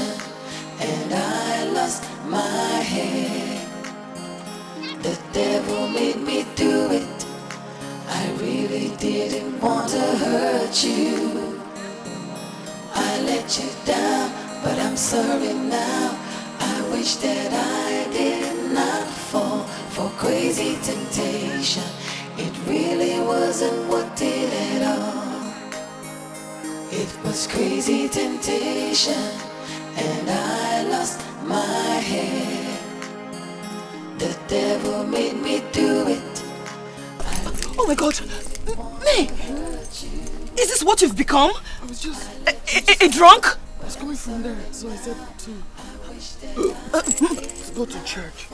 S10: and I lost my head. The devil made me do it. I really didn't want to hurt you. I let you down, but I'm sorry now. I wish that I did not fall for crazy temptation. It really wasn't worth it at all. It was crazy temptation, and I lost my head. The devil made me do it.
S9: Oh my God! May! Is this what you've become?
S6: I was just...
S9: A drunk?
S6: I was coming from there, so I said to go to church.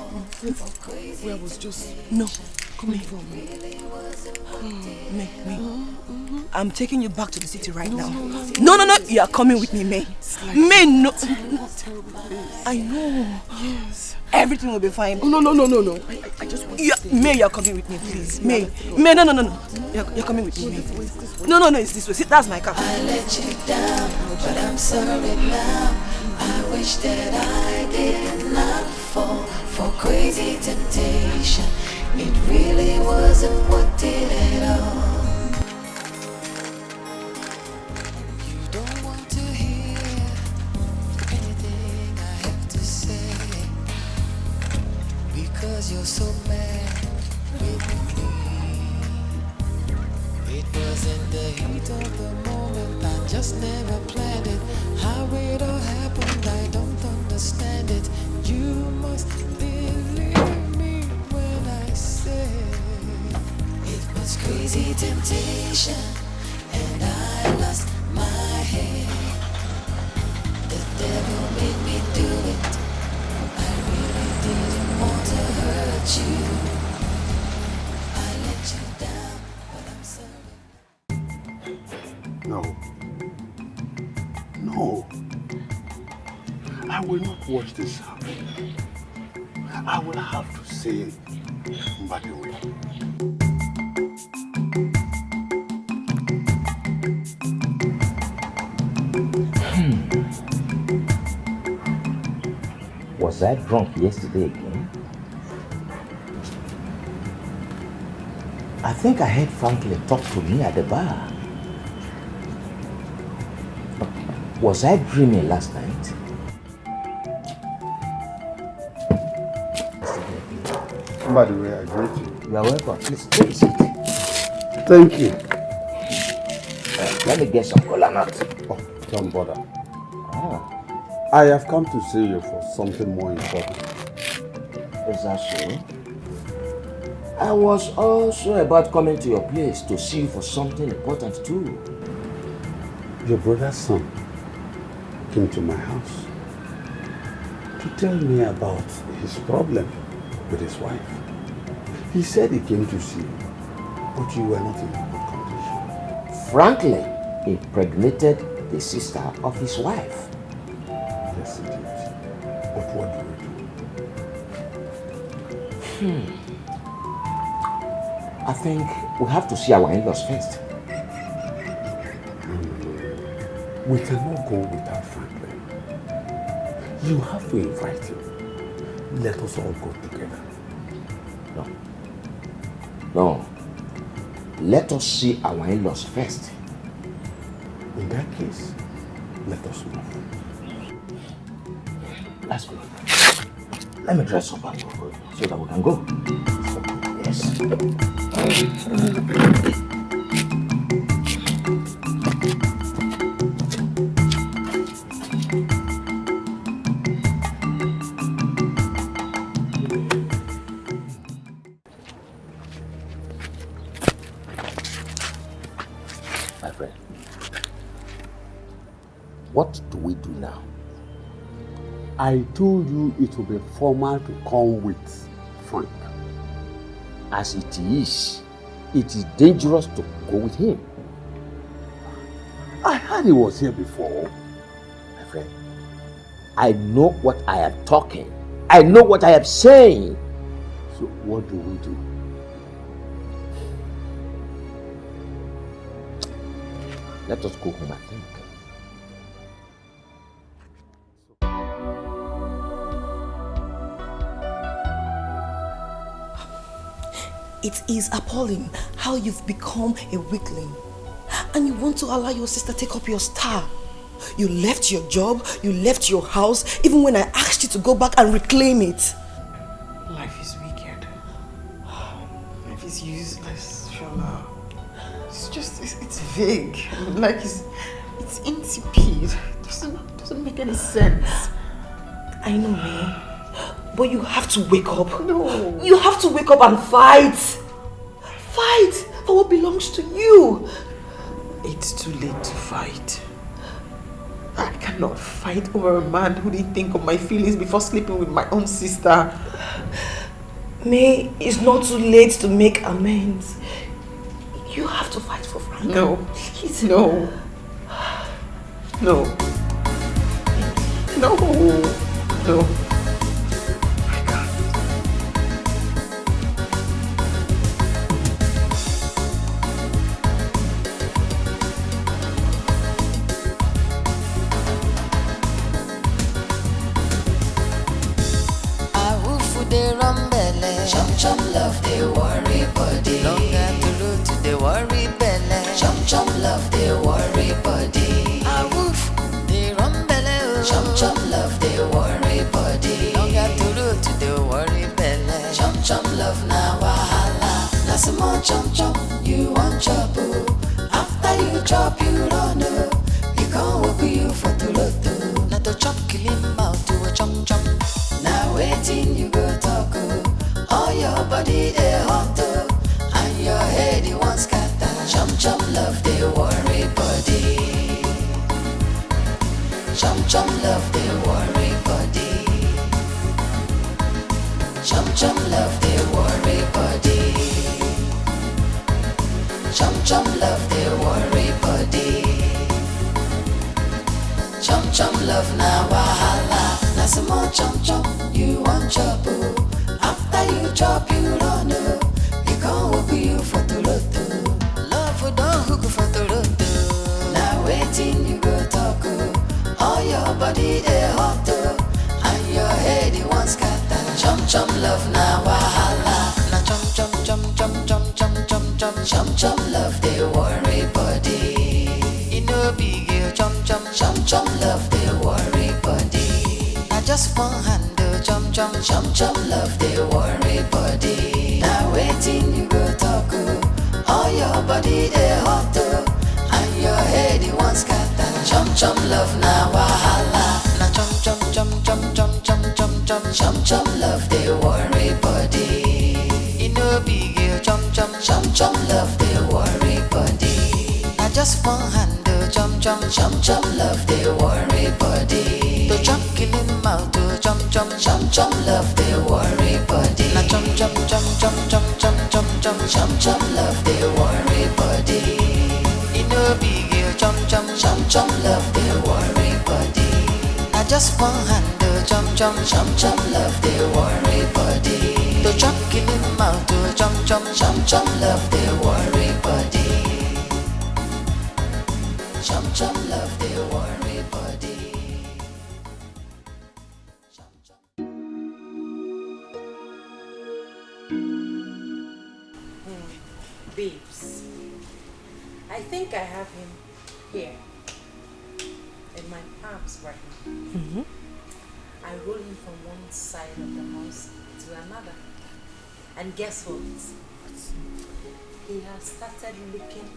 S6: Where I was just...
S9: No.
S6: Coming from.
S9: May. I'm taking you back to the city right now. No. You are coming with me, May. May, no. I know. Yes. Everything will be fine.
S6: No. I just want to stay.
S9: May, you're coming with me, please. May, no. You're coming with me, May. No, it's this way. See, that's my car.
S10: I let you down, but I'm sorry now. I wish that I did not fall for crazy temptation. It really wasn't worth it at all. You don't want to hear anything I have to say, because you're so mad with me. It was in the heat of the moment. I just never planned it. How it all happened, I don't understand it. You must believe me when I say it was crazy temptation, and I lost my head. The devil made me do it. I really didn't want to hurt you. I let you down, but I'm sorry.
S11: No. I will not watch this happen. I will have to say Mbadiwe.
S14: Was I drunk yesterday again? I think I heard Franklin talk to me at the bar. Was I dreaming last night?
S11: Mbadiwe, I greet you.
S14: You are welcome. Please take a seat.
S11: Thank you.
S14: Let me get some cola nuts.
S11: Oh, don't bother.
S14: Ah.
S11: I have come to see you for something more important.
S14: Is that so? I was also about coming to your place to see you for something important too.
S11: Your brother's son came to my house to tell me about his problem with his wife. He said he came to see you, but you were not in a good condition.
S14: Franklin impregnated the sister of his wife.
S11: Yes, he did. But what do we do?
S14: I think we have to see our in-laws first.
S11: We cannot go without Franklin. You have to invite him. Let us all go together.
S14: No. Let us see our in-laws first.
S11: In that case, let us move.
S14: Let's go. Let me dress up and go so that we can go. Yes. My friend, what do we do now?
S11: I told you it will be formal to come with Frank.
S14: As it is dangerous to go with him.
S11: I heard he was here before.
S14: My friend, I know what I am talking. I know what I am saying.
S11: So what do we do?
S14: Let us go home, I think.
S9: It is appalling how you've become a weakling. And you want to allow your sister take up your star. You left your job, you left your house, even when I asked you to go back and reclaim it.
S2: Life is wicked. Life is useless, Shola. It's just, it's vague. Like it's insipid. It doesn't make any sense.
S9: I know, man. But you have to wake up.
S2: No.
S9: You have to wake up and fight. Fight for what belongs to you.
S2: It's too late to fight. I cannot fight over a man who didn't think of my feelings before sleeping with my own sister.
S9: May, it's not too late to make amends. You have to fight for Frank.
S2: No, please, no. No. No. No.
S10: They run belly. Chum love they worry body. Long after to they worry belly. Chum love they worry body. A woof they run belly. Chum love they worry body. Long after to they worry belly. Chum love na wahala. Na some more chum you want chop. After you chop you run. You can't walk you for to loto. Na to chop kill him out to a chum. Now waiting you go talk, all your body they hot, and your head you want scatter. Chum love they worry body. Chum love they worry body. Chum love they worry body. Chum love they worry body. Chum love na wahala. Na some more chum you want chop. After you chop you run. You can't hook you for to loto. Love don't hook for to loto. Now waiting you go talk. All your body they hot. And your head you want scatter. Chum love na wahala. Na chum love they worry body. You know big chum love they worry body. I just one handle chum love they worry body. Now waiting you go talk. All your body they hot. And your head you want scatter. Chum love na wahala. Na chum love they worry body. You know big chum love they worry body. I just one handle chum love they worry body. To chum kill him out to chum love they worry body. Na chum love they worry body. You know big chum love they worry body. I just one handle chum love they worry body. To chum kill him out to chum love they worry body. Chum love they worry body.
S7: Babes, I think I have him here in my palms right now.
S4: Mm-hmm.
S7: I roll him from one side of the house to another. And guess what? He has started looking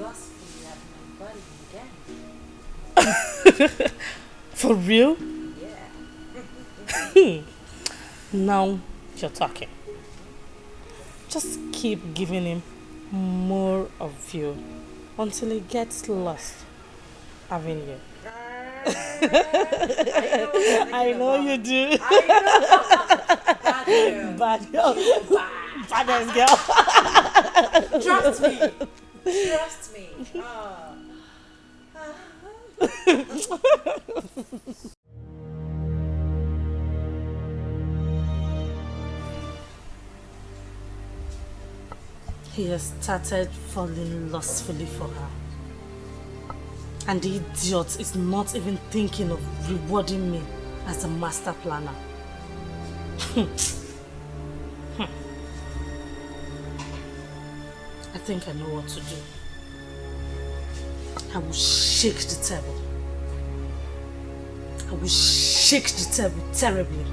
S7: lustfully at my body again.
S4: For real?
S7: Yeah.
S4: Now you're talking. Just keep giving him more of you until he gets lost having you. I know you do. Bad girl. Baddest girl.
S7: Trust me. Trust me.
S4: He has started falling lustfully for her. And the idiot is not even thinking of rewarding me as a master planner. I think I know what to do. I will shake the table. I will shake the table terribly.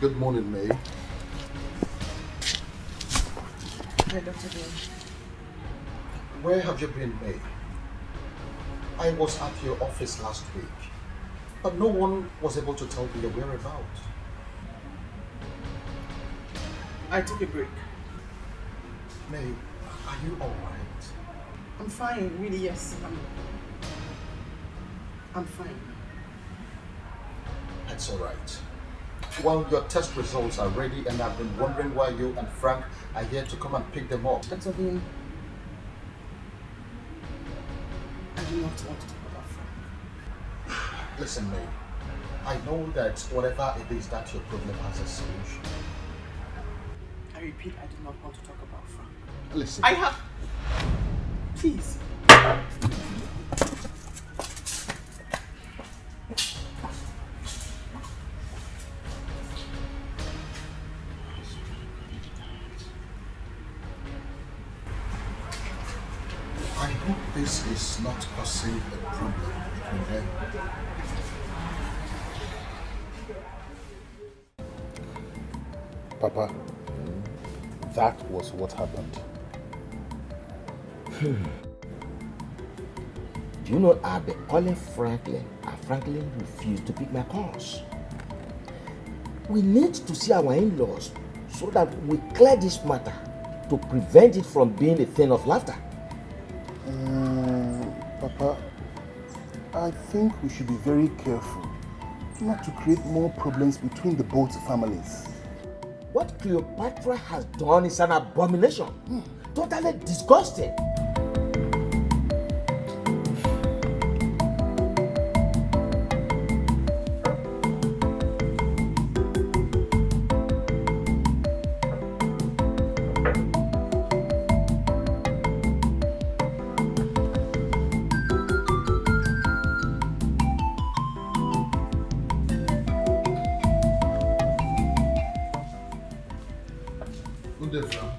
S5: Good morning, May.
S2: Hi, Dr. Dean.
S5: Where have you been, May? I was at your office last week, but no one was able to tell me your whereabouts.
S2: I took a break.
S5: May, are you alright?
S2: I'm fine, really, yes. I'm fine.
S5: That's alright. Well, your test results are ready and I've been wondering why you and Frank are here to come and pick them up.
S2: Dr. Dean, I do not want to talk about Frank.
S5: Listen, May, I know that whatever it is that your problem has a solution.
S2: I repeat, I do not want to talk about Frank.
S5: Listen.
S2: I have... Please.
S5: I hope this is not causing a problem between them. Papa, that was what happened.
S14: Do you know I've been calling Franklin and Franklin refused to pick my calls? We need to see our in-laws so that we clear this matter to prevent it from being a thing of laughter.
S5: Papa, I think we should be very careful not to create more problems between the both families.
S14: What Cleopatra has done is an abomination. Totally disgusting.
S5: Good day, Frank.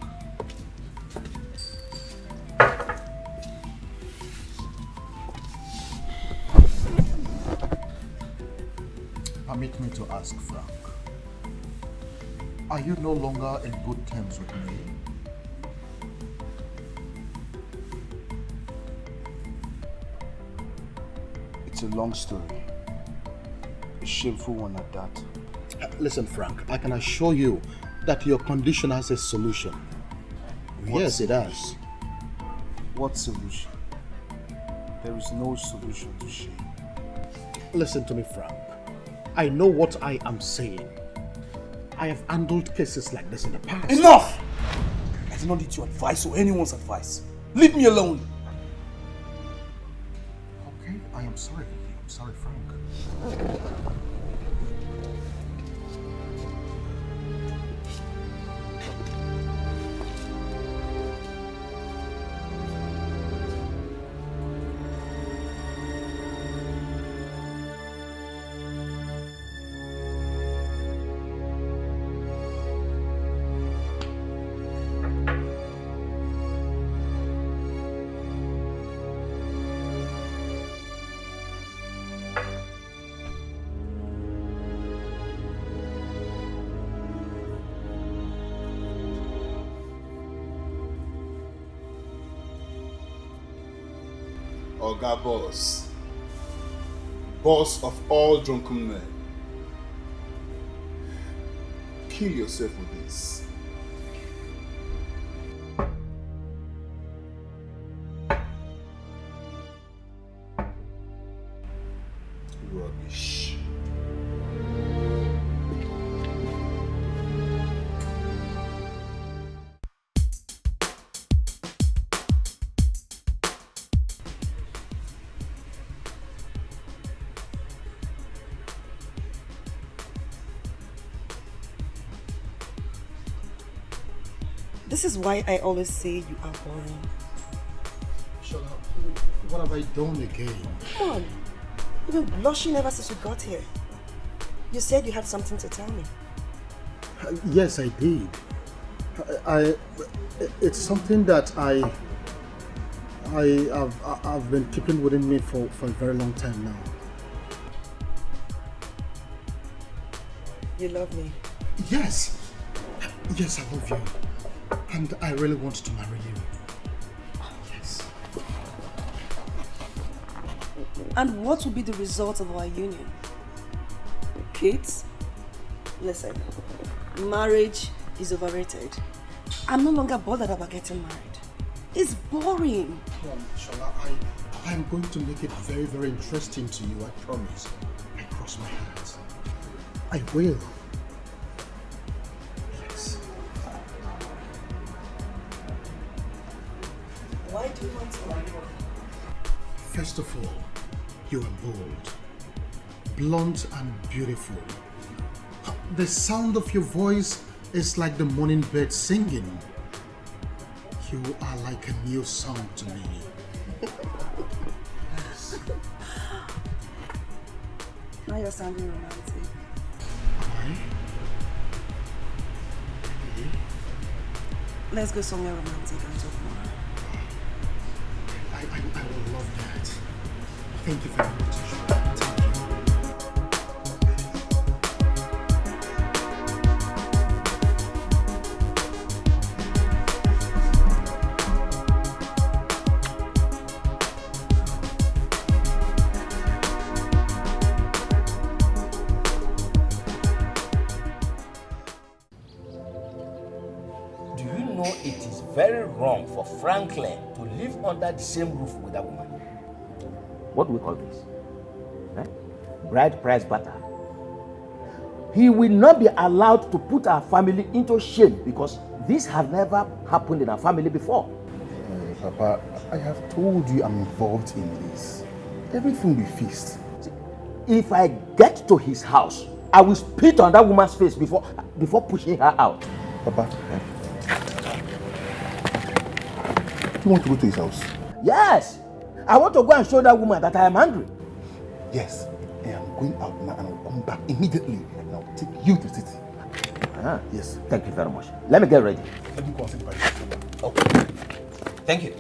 S5: Permit me to ask, Frank. Are you no longer in good terms with me?
S13: It's a long story. A shameful one at that.
S5: Listen, Frank, I can assure you that your condition has a solution. Yes, it has.
S13: What solution? There is no solution to shame.
S5: Listen to me, Frank. I know what I am saying. I have handled cases like this in the past.
S13: Enough! I do not need your advice or anyone's advice. Leave me alone.
S5: Okay, I am sorry. I'm sorry, Frank.
S11: Oga Boss, boss of all drunken men, kill yourself with this. Rubbish.
S9: This is why I always say you are boring.
S8: Shola, what have I done again?
S9: Come on. You've been blushing ever since you got here. You said you had something to tell me.
S8: Yes, I did. It's something that I've been keeping within me for a very long time now.
S9: You love me?
S8: Yes. Yes, I love you. And I really want to marry you. Yes.
S9: And what will be the result of our union? Kids? Listen, marriage is overrated. I'm no longer bothered about getting married. It's boring.
S8: Shola, I'm going to make it very, very interesting to you, I promise. I cross my hands. I will. Yes.
S9: Why do you want to marry?
S8: First of all, you are bold, blunt and beautiful. The sound of your voice is like the morning bird singing. You are like a new song to me. Yes.
S9: Now you're sounding romantic.
S8: Am
S9: Let's go somewhere romantic and talk more.
S8: I will love that. Thank you very much, Shola.
S14: Very wrong for Franklin to live under the same roof with that woman. What do we call this? Bride price barter. He will not be allowed to put our family into shame because this has never happened in our family before.
S11: Papa, I have told you I'm involved in this. Everything will be fixed.
S14: If I get to his house, I will spit on that woman's face before pushing her out.
S11: Papa, you want to go to his house?
S14: Yes. I want to go and show that woman that I am angry.
S11: Yes. And I'm going out now and I'll come back immediately and I'll take you to the city.
S14: Yes. Thank you very much. Let me get ready.
S11: Let me go and sit by you.
S14: Okay. Thank you.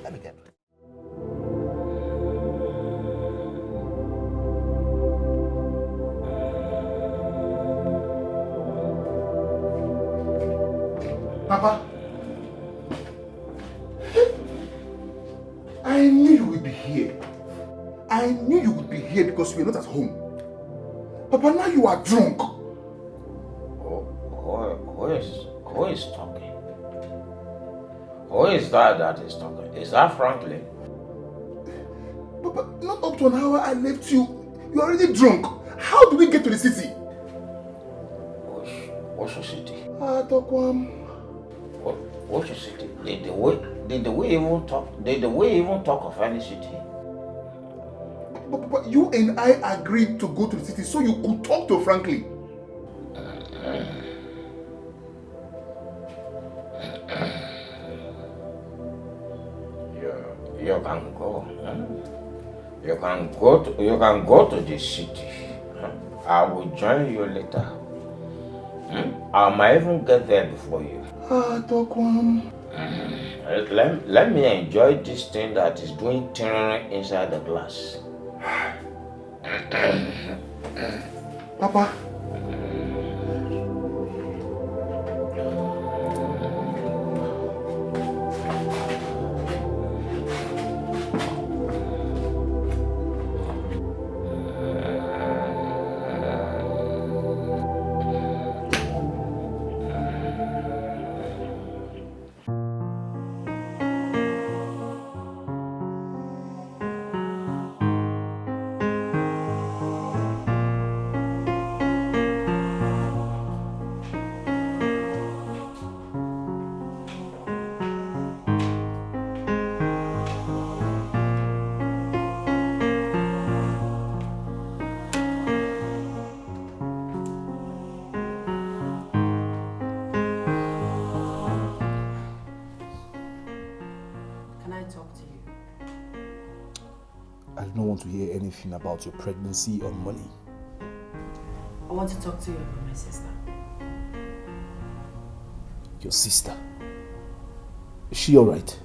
S14: Let me get ready.
S11: Papa, I knew you would be here. I knew you would be here because you were not at home. Papa, now you are drunk.
S15: Who is talking? Who is that is talking? Is that Franklin?
S11: Papa, not up to an hour I left you. You are already drunk. How do we get to the city?
S15: What's your city?
S11: Tokwam.
S15: What's your city? Did we even talk of any city?
S11: But you and I agreed to go to the city so you could talk to Franklin.
S15: You can go. You can go to the city. I will join you later. I might even get there before you.
S11: Tokwam.
S15: Let me enjoy this thing that is doing turn inside the glass.
S11: Papa.
S1: want to hear anything about your pregnancy or money.
S7: I want to talk to you about my sister.
S1: Your sister? Is she alright?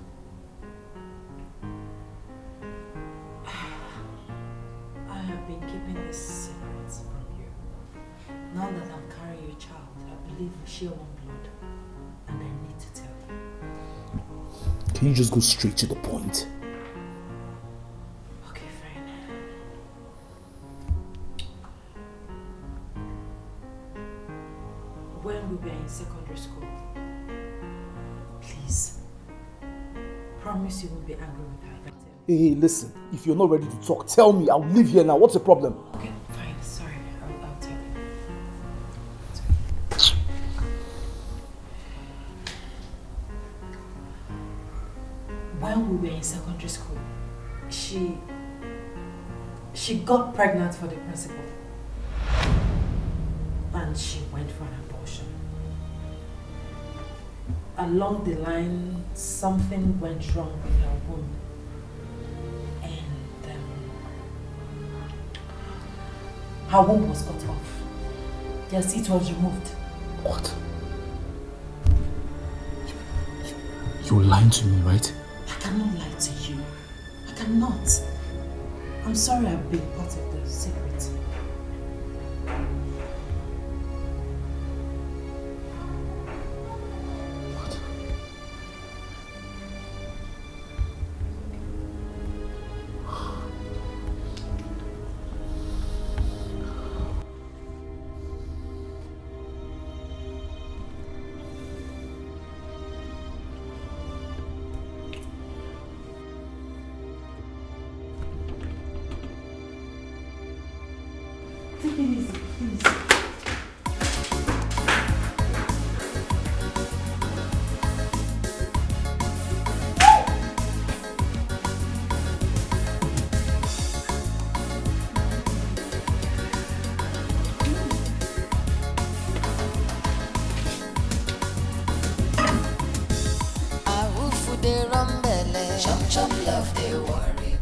S7: I have been keeping this secret from you. Now that I'm carrying your child, I believe we share one blood. And I need to tell you.
S1: Can you just go straight to the point?
S7: Okay, fine. When we were in secondary school, please, promise you won't be angry with her.
S1: Hey, listen. If you're not ready to talk, tell me. I'll leave here now. What's the problem?
S7: Okay, fine. Sorry. I'll tell you. When we were in secondary school, she got pregnant for the principal. And she went for an abortion. Along the line, something went wrong with her womb. And her womb was cut off. Yes, it was removed.
S1: What? You're lying to me, right?
S7: I cannot lie to you. I cannot. I'm sorry I've been part of the secret. Take it easy, please.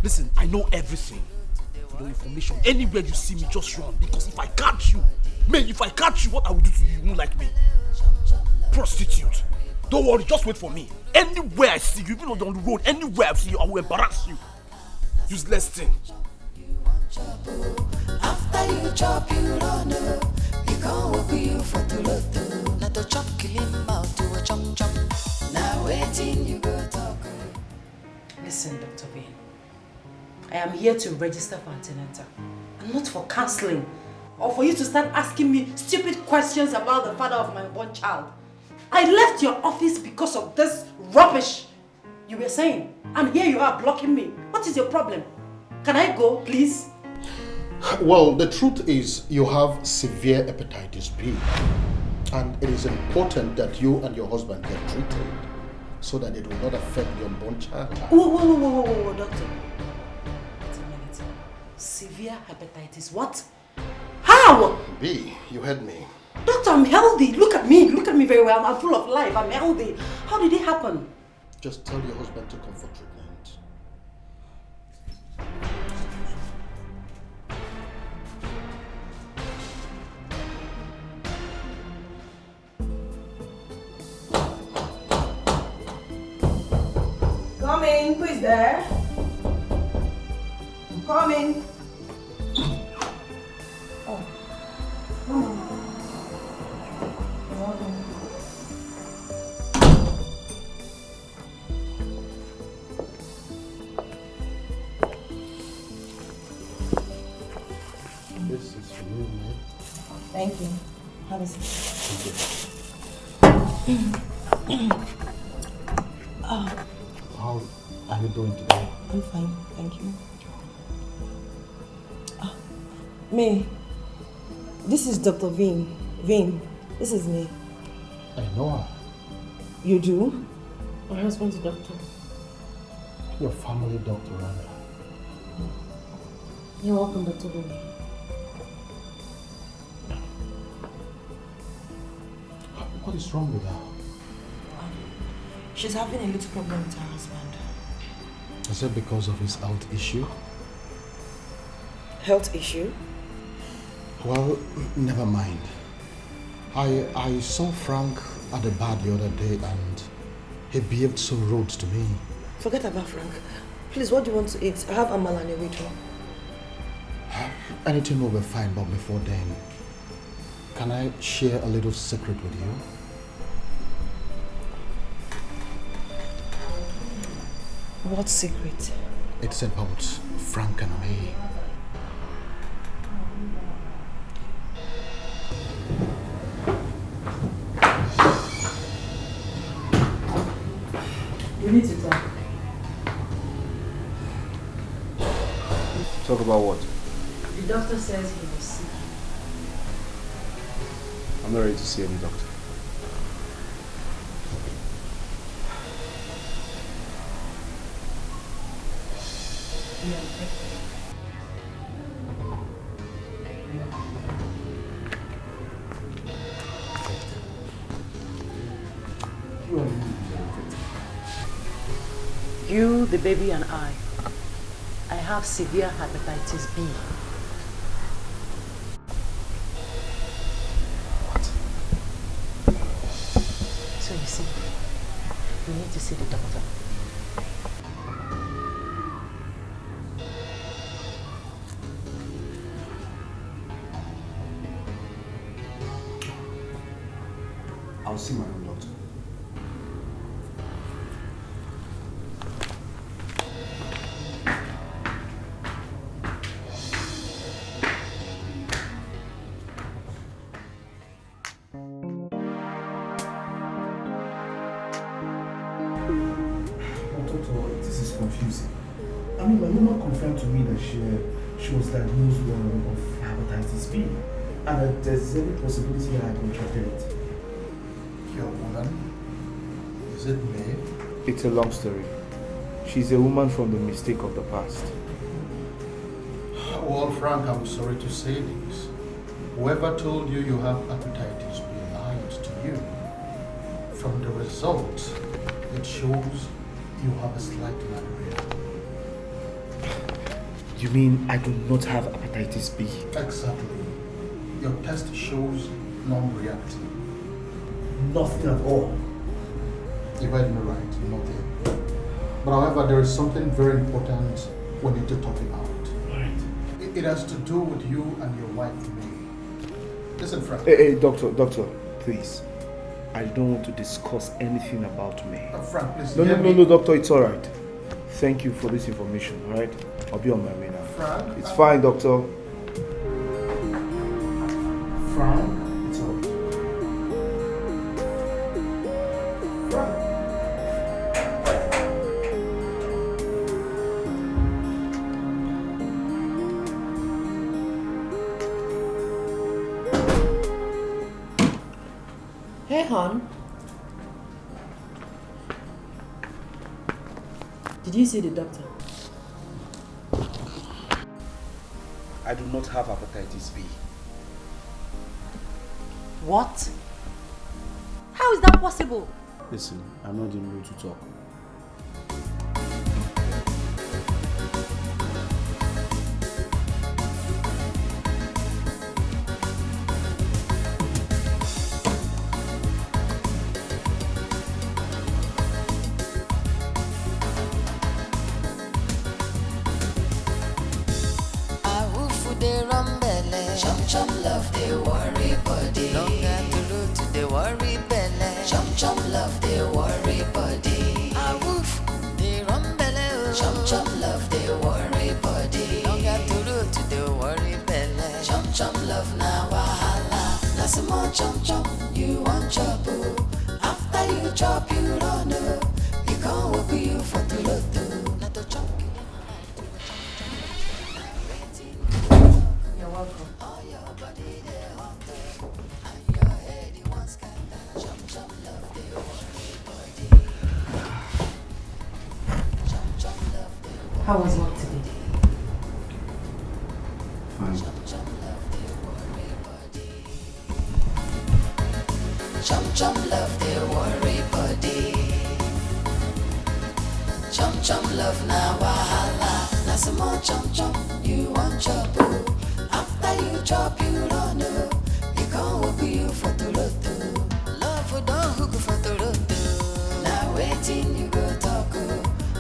S1: Listen, I know everything. For your information, anywhere you see me, just run. Because if I catch you, man, if I catch you, what I will do to you, you won't like me. Prostitute. Don't worry, just wait for me. Anywhere I see you, even on the road, anywhere I see you, I will embarrass you. Useless thing.
S10: After you chop, you run up. You can't walk you for to lot. Not to chop, kill him out to a chop chop. Now waiting, you go talk.
S7: Listen, Dr. Vane. I am here to register for antenatal, and not for counseling, or for you to start asking me stupid questions about the father of my unborn child. I left your office because of this rubbish you were saying, and here you are blocking me. What is your problem? Can I go, please?
S5: Well, the truth is you have severe hepatitis B, and it is important that you and your husband get treated so that it will not affect your unborn child.
S7: Whoa, doctor. Severe hepatitis. What? How?
S5: B, you heard me.
S7: Doctor, I'm healthy. Look at me very well. I'm full of life. I'm healthy. How did it happen?
S5: Just tell your husband to come for treatment.
S16: Come in. Who is there? I'm coming.
S5: This is for you, man.
S16: Thank you. Have a seat.
S5: How are you doing today?
S16: I'm fine, thank you. May, this is Dr. Vane. Vane, this is me.
S5: I know her.
S16: You do? My husband's a doctor.
S5: Your family doctor, Randa.
S16: You're welcome, Dr. Vane.
S5: What is wrong with her?
S16: She's having a little problem with her husband.
S5: Is it because of his health issue?
S16: Health issue?
S11: Well, never mind. I saw Frank at the bar the other day and he behaved so rude to me.
S16: Forget about Frank. Please, what do you want to eat? I have amala and a wheat.
S11: Anything will be fine, but before then, can I share a little secret with you?
S16: What secret?
S11: It's about Frank and me.
S16: We need to talk.
S1: Talk about what?
S16: The doctor says he was sick.
S1: I'm not ready to see any doctor.
S3: You, the baby, and I have severe hepatitis B.
S11: What?
S3: So you see, we need to see the doctor.
S1: I'll see my own doctor.
S8: This is confusing. I mean, my mama confirmed to me that she was diagnosed of hepatitis B, and that there's every possibility that I contracted it.
S11: Your woman? Is it me?
S1: It's a long story. She's a woman from the mistake of the past.
S11: Well, Frank, I'm sorry to say this. Whoever told you you have hepatitis B lied to you. From the results, it shows you have a slight malaria.
S1: You mean I do not have hepatitis B?
S11: Exactly. Your test shows non-reactive.
S8: Nothing at all.
S11: You heard me right, nothing. But however, there is something very important we need to talk about.
S8: Right.
S11: It has to do with you and your wife, May. Listen, Frank.
S1: Hey, doctor, please. I don't want to discuss anything about me.
S11: Frank, please.
S1: No, doctor, it's all right. Thank you for this information, all right? I'll be on my way now.
S11: Frank?
S1: It's fine, doctor.
S11: Frank? It's all right. Frank?
S16: Hey, hon. Did you see the doctor?
S1: I do not have hepatitis B.
S3: What? How is that possible?
S1: Listen, I'm not in the mood to talk.
S10: Chum love they worry body. Longer to root to the worry belly. Chum love they worry body. A woof they run belly. Chum love they worry body. Longer to root to the worry belly. Chum love na wahala. Na some more chum you want chop. After you chop you run. You can't walk you for to root. Not to chop.
S16: You're welcome. How was work today?
S1: Fine.
S10: Chum love they worry body. Chum love na wahala. Now some more chum chum, you want chop. After you chop, you don't know. You can't hook you for the road. Love for don't hook for the road. Now waiting, you go talk.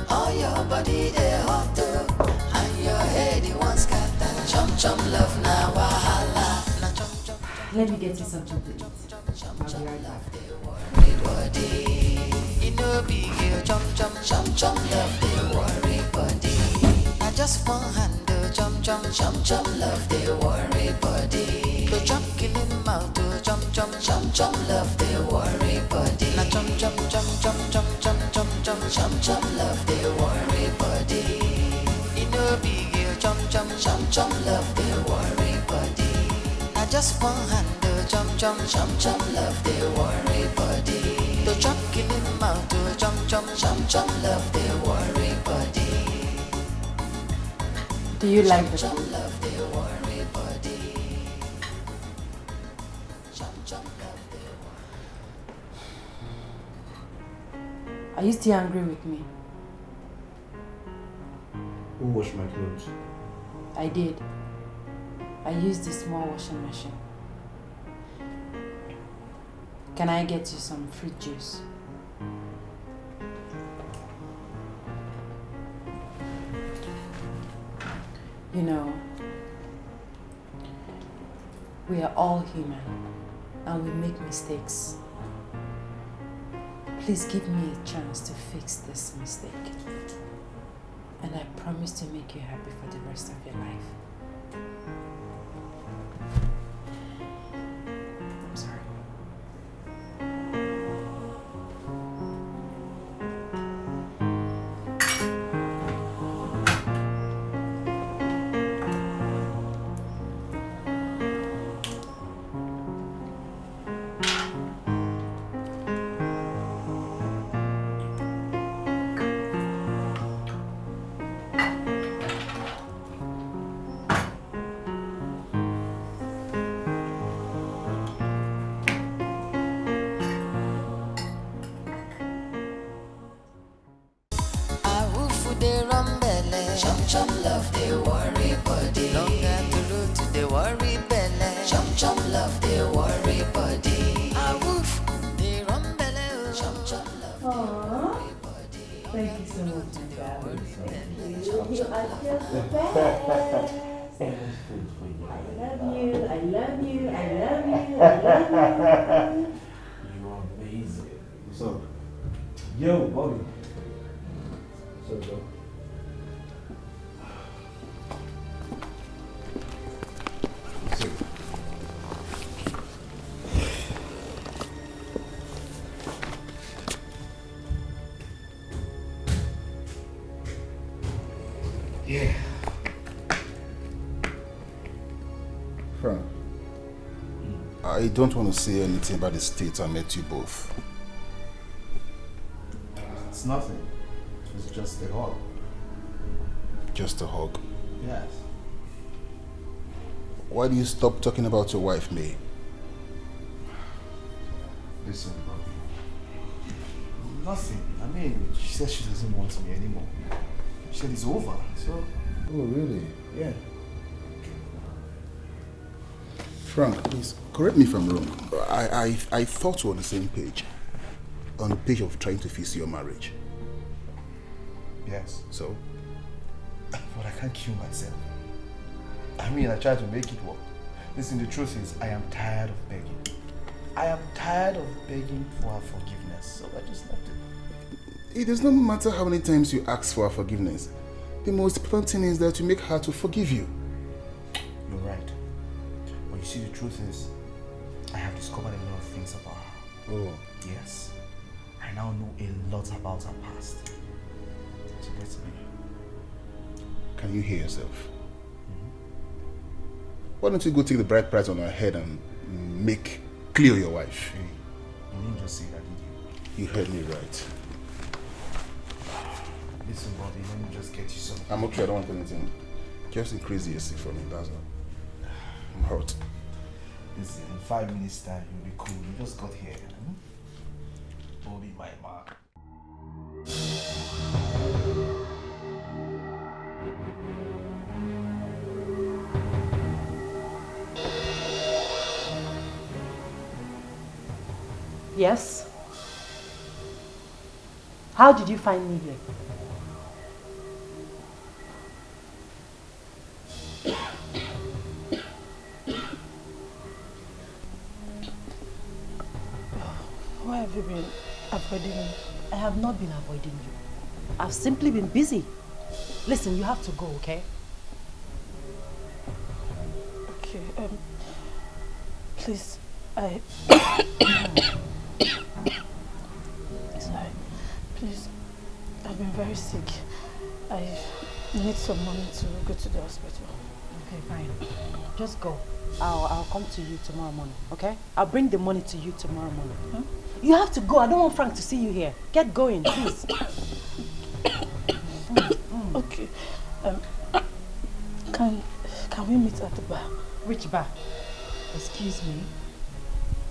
S10: All your body a hot. And your head, you want scatter. Chum chum love now, wahala. Now chum chum.
S7: Let me get you something to eat. I'll be right back.
S10: You know big girl, chum chum love the worry body. I just one hand chum chum love the worry body. The chum killing mouth chum love the worry body. Now chum love the worry body. You know big girl, chum love the worry body. I just one hand chum love the worry body. The chum killing mouth chum love the worry body.
S7: Do you like the
S10: chum love the worry body? Chum love the worry.
S7: Are you still angry with me?
S1: Who washed my clothes?
S7: I did. I used the small washing machine. Can I get you some fruit juice? You know, we are all human and we make mistakes. Please give me a chance to fix this mistake. And I promise to make you happy for the rest of your life. I'm sorry.
S10: Chum love the worry body. Longer to road to the worry belly. Chum love the worry body. A woof, the rum belly. Chum love the worry body.
S3: Thank you so much, my darling. Thank you. You are just the best. I love you. I love you. I love you. I love you.
S1: You are amazing. What's up? Yo, Bobby. What's up, bro?
S11: Yeah. Frank, I don't want to say anything about the state I met you both.
S13: It's nothing. It's just a hug.
S11: Just a hug.
S13: Yes.
S11: Why do you stop talking about your wife, May?
S13: Listen, Bobby. Nothing. I mean, she said she doesn't want me anymore. She said it's over, so...
S11: Oh, really? Yeah. Frank, please, correct me if I'm wrong. I thought we were on the same page. On the page of trying to fix your marriage.
S13: Yes.
S11: So?
S13: But I can't kill myself. I mean, I tried to make it work. Listen, the truth is, I am tired of begging. I am tired of begging for her forgiveness, so I just left it.
S11: It does not matter how many times you ask for her forgiveness. The most important thing is that you make her to forgive you.
S13: You're right. But you see, the truth is, I have discovered a lot of things about her.
S11: Oh.
S13: Yes. I now know a lot about her past. So that's me.
S11: Can you hear yourself? Why don't you go take the bride price on her head and make clear your wife?
S13: Hey, you didn't just say that, did you?
S11: You heard me right.
S13: Listen, Bobby, let me just get you something.
S11: I'm okay, I don't want anything. Just increase the AC for me, that's all. I'm hurt.
S13: Listen, in 5 minutes time, you'll be cool. You just got here. Bobby, my man.
S7: Yes? How did you find me here?
S4: Why have you been avoiding me?
S7: I have not been avoiding you. I've simply been busy. Listen, you have to go, okay?
S4: Okay, please, sorry. Please, I've been very sick. I need some money to go to the hospital.
S7: Okay, fine. Just go. I'll come to you tomorrow morning, okay? I'll bring the money to you tomorrow morning. Huh? You have to go. I don't want Frank to see you here. Get going, please.
S4: Okay. Can we meet at the bar?
S7: Which bar? Excuse me?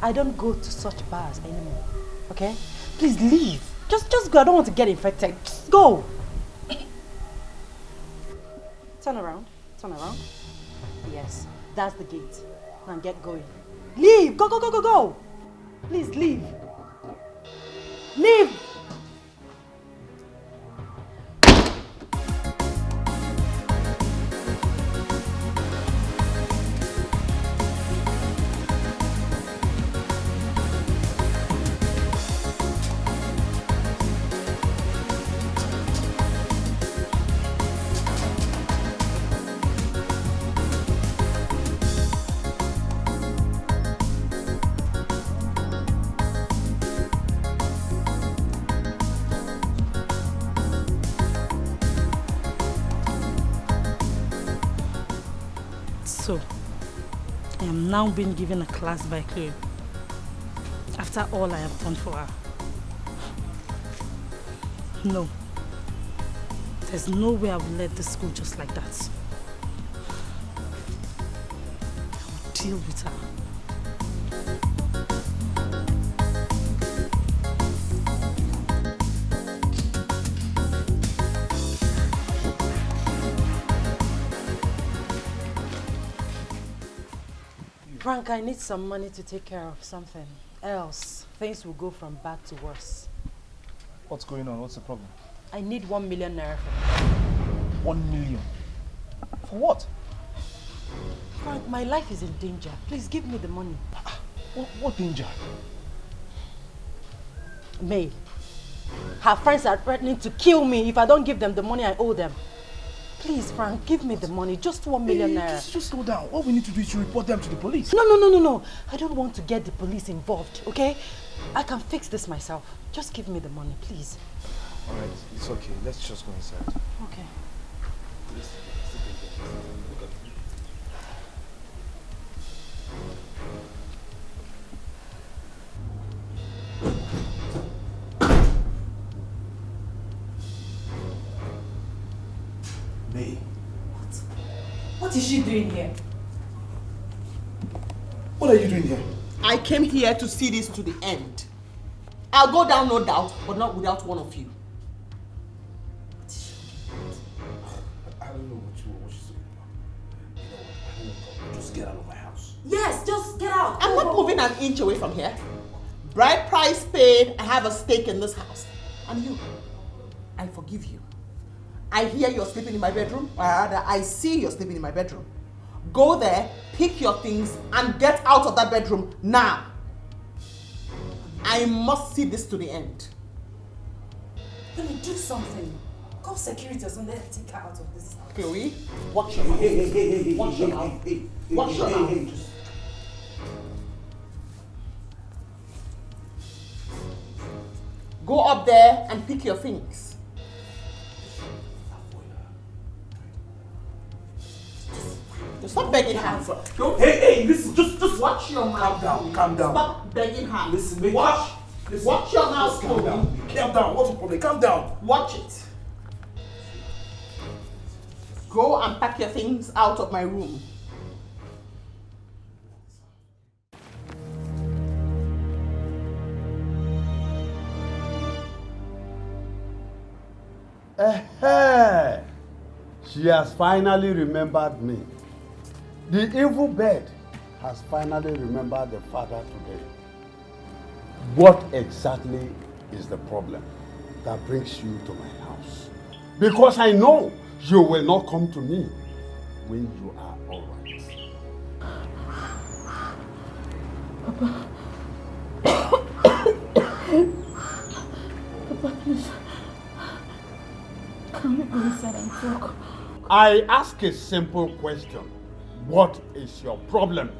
S7: I don't go to such bars anymore, okay? Please leave. Just go. I don't want to get infected. Just go. Turn around. Turn around. Yes, that's the gate. Now get going. Leave. Go, go, go, go, go. Please leave. Leave.
S4: So, I am now being given a class by Chloe. After all I have done for her. No. There's no way I will let this go just like that. I will deal with her.
S7: Frank, I need some money to take care of something. Else, things will go from bad to worse.
S13: What's going on? What's the problem?
S7: I need 1 million naira for
S13: 1 million? For what?
S7: Frank, my life is in danger. Please give me the money.
S13: What danger?
S7: May. Her friends are threatening to kill me if I don't give them the money I owe them. Please, Frank, give me the money. Just 1 million naira.
S13: Just slow down. All we need to do is to report them to the police.
S7: No. I don't want to get the police involved, okay? I can fix this myself. Just give me the money, please.
S13: Alright, it's okay. Let's just go inside.
S7: Okay.
S1: May.
S16: What is she doing here?
S1: What are you doing here?
S2: I came here to see this to the end. I'll go down, no doubt, but not without one of you.
S1: I don't know what she's doing. You know what? Just get out of my house.
S16: Yes, just get out.
S2: I'm not moving an inch away from here. Bride price paid, I have a stake in this house. And you, I forgive you. I hear you're sleeping in my bedroom, or rather, I see you're sleeping in my bedroom. Go there, pick your things, and get out of that bedroom now. I must see this to the end.
S16: Let me do something. Call security or something. Let's take her out of this house.
S2: Chloe, watch your mouth. Watch your mouth. Watch your mouth. Go up there and pick your things. Stop begging her.
S1: Hey, listen, just
S2: watch your mouth.
S1: Calm down.
S2: Stop begging her.
S1: Listen, wait.
S2: Watch your mouth.
S1: Calm down. Calm down. What's the problem? Calm down.
S2: Watch it. Go and pack your things out of my room.
S17: She has finally remembered me. The evil bird has finally remembered the father today. what exactly is the problem that brings you to my house? Because I know you will not come to me when you are all right.
S4: Papa. Papa, please. Can we go inside and talk?
S17: I ask a simple question. What is your problem?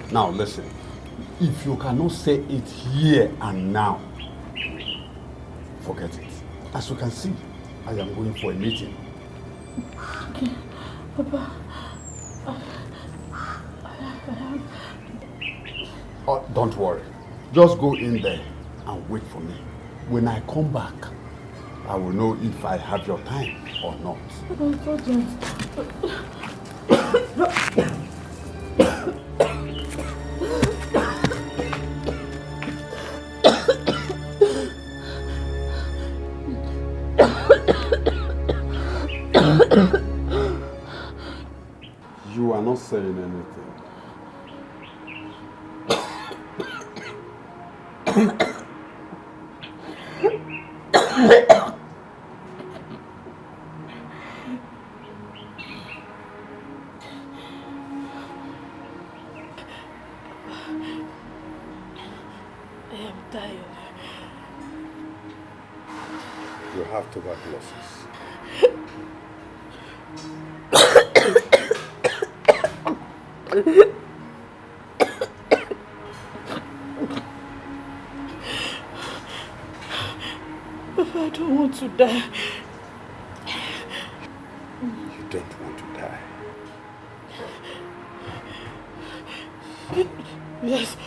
S17: Now listen, if you cannot say it here and now, forget it. As you can see, I am going for a meeting.
S4: Okay, Papa.
S17: Oh, don't worry. Just go in there and wait for me. When I come back, I will know if I have your time or not. You are not saying anything.
S4: I am tired.
S17: You have tuberculosis.
S4: Papa, I don't want to die.
S17: You don't want to die.
S4: Yes.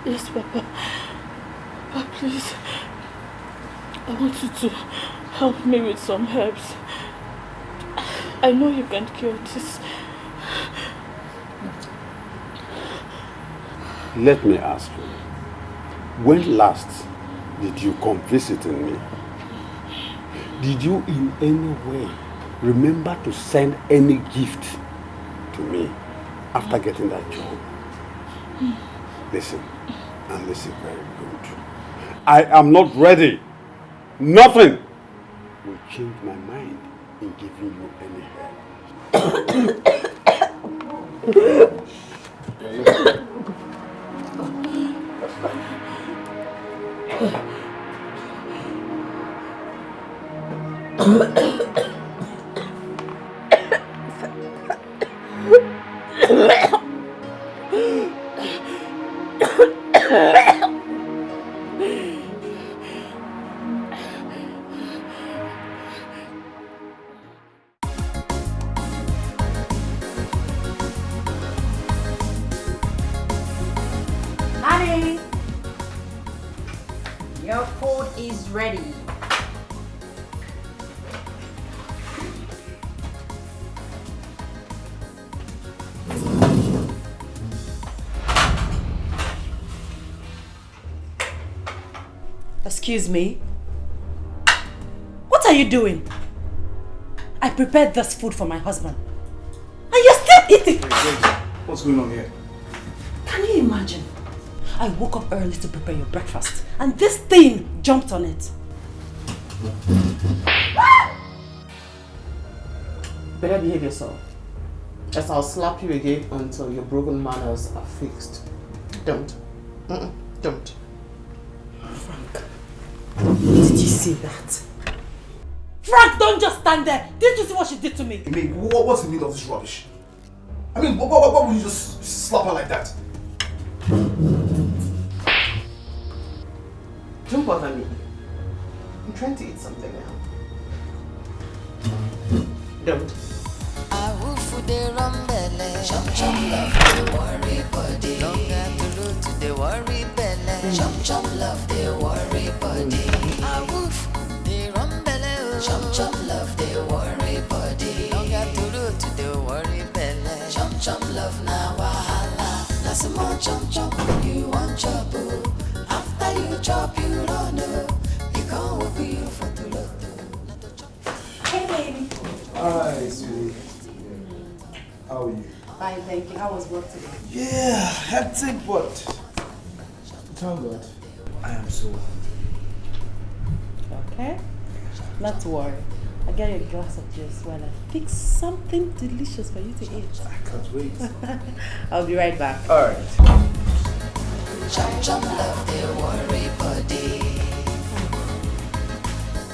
S4: Yes, Papa. Papa, please. I want you to help me with some herbs. I know you can cure this.
S17: Let me ask you, when last did you come visiting me? Did you in any way remember to send any gift to me after getting that job? Listen, and listen very good. I am not ready. Nothing will change my mind in giving you any help.
S7: Honey, your food is ready.
S3: Excuse me? What are you doing? I prepared this food for my husband. And you're still eating!
S1: What's going on here?
S3: Can you imagine? I woke up early to prepare your breakfast and this thing jumped on it.
S2: Better behave yourself. Else I'll slap you again until your broken manners are fixed. Don't. Don't.
S3: Frank, did you see that? Frank, don't just stand there. Didn't you see what she did to me?
S5: I mean, what's the meaning of this rubbish? I mean, why would you just slap her like that?
S2: Don't bother me. I'm trying to eat something now. Don't.
S10: Chum chum love the worry body. Long afternoon to the worry belly. Chum chum love the worry body. A woof the rum belly. Chum chum love the worry body. Long afternoon to the worry belly. Chum chum love na wahala. Na some more chum chum you want chop. After you chop you run.
S7: thank you. How was work today?
S1: Yeah, hectic, but thank God. I am so happy.
S7: Okay. Not to worry. I'll get you a glass of juice while I fix something delicious for you to eat.
S1: I can't wait.
S7: I'll be right back.
S1: Alright.
S10: Chum chum love their worry body.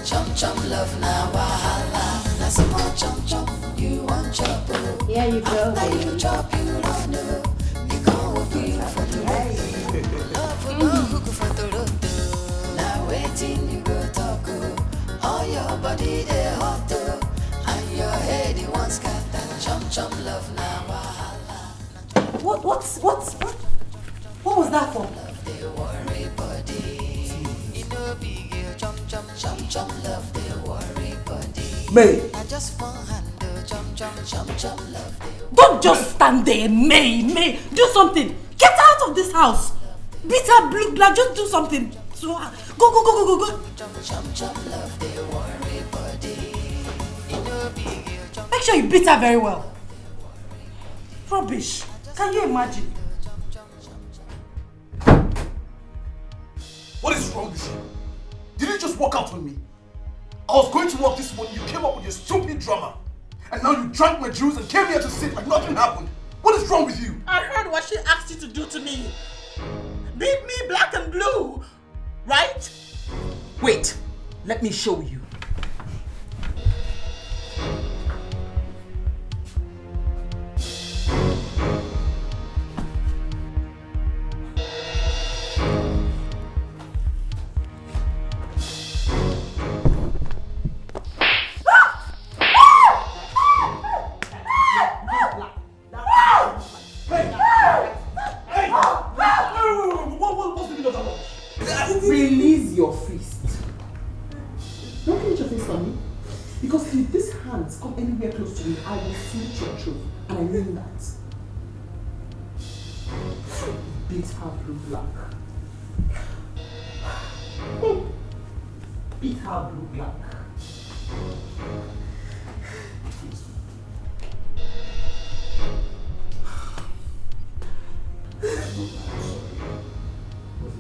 S10: Chum chum love na wahala. Na some more chum chum you want chop.
S7: Here you go,
S10: now you chop you don't know. You go with you for the road. Love for no hook for the road. Now waiting you go talk. All your body they hot and your head you want scatter. Chum chum love na wahala.
S7: What was that for?
S10: Love they worry body. You know big chum chum chum chum love they worry body.
S1: May.
S10: I just want handle chum chum chum chum love they.
S4: Don't just stand there, May. Do something. Get out of this house. Beat her blue black. Just do something. So, go.
S10: Chum chum chum love they worry body. You know big.
S4: Make sure you beat her very well. Rubbish. Can you imagine?
S5: What is wrong with you? Did you just walk out on me? I was going to work this morning, you came up with your stupid drama. And now you drank my juice and came here to sit like nothing happened. What is wrong with you?
S6: I heard what she asked you to do to me. Beat me black and blue, right? Wait, let me show you. Release your fist. Don't finish your fist on me. Because if these hands come anywhere close to me, I will slit your throat. And I mean that. Beat her blue black. Beat her blue black.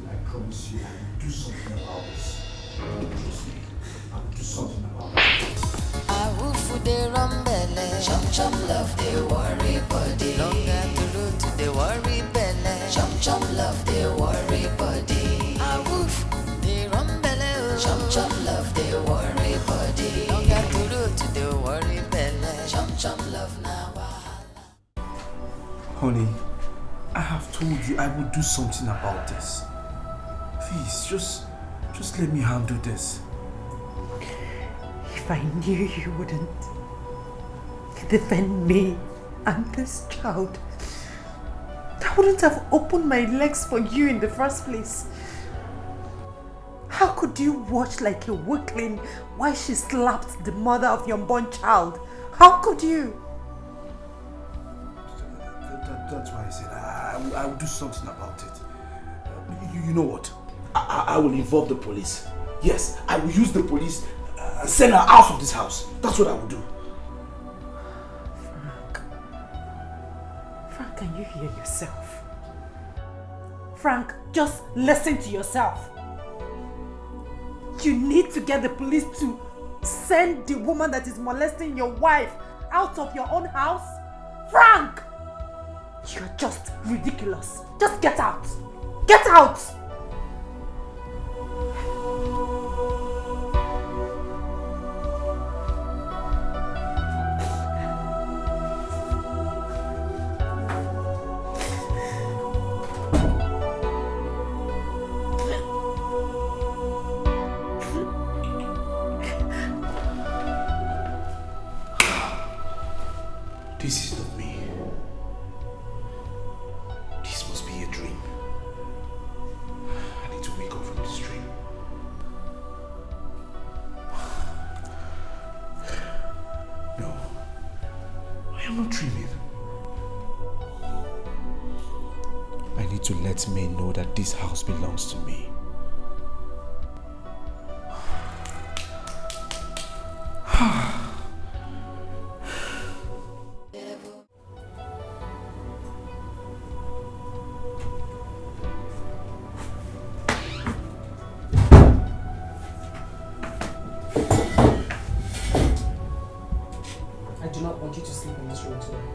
S1: I promise you I will do something about this. Trust me, I will do something about it.
S10: I will food they run belly. Chum chum love they worry body. Longer to road to the worry belly. Chum chum love they worry body. I will they run belly. Chum chum love they worry body. Longer to road to the worry belly. Chum chum love now.
S1: Honey, I have told you I will do something about this. Please, just let me handle this.
S3: If I knew you wouldn't defend me and this child, I wouldn't have opened my legs for you in the first place. How could you watch like a weakling while she slapped the mother of your unborn child? How could you?
S1: That's why I said I will do something about it. You know what? I will involve the police. Yes, I will use the police and send her out of this house. That's what I will do.
S3: Frank, can you hear yourself? Frank, just listen to yourself. You need to get the police to send the woman that is molesting your wife out of your own house. Frank! You're just ridiculous. Just get out. Get out!
S1: This is not me. This must be a dream. I need to wake up from this dream. No, I am not dreaming. I need to let May know that this house belongs to me.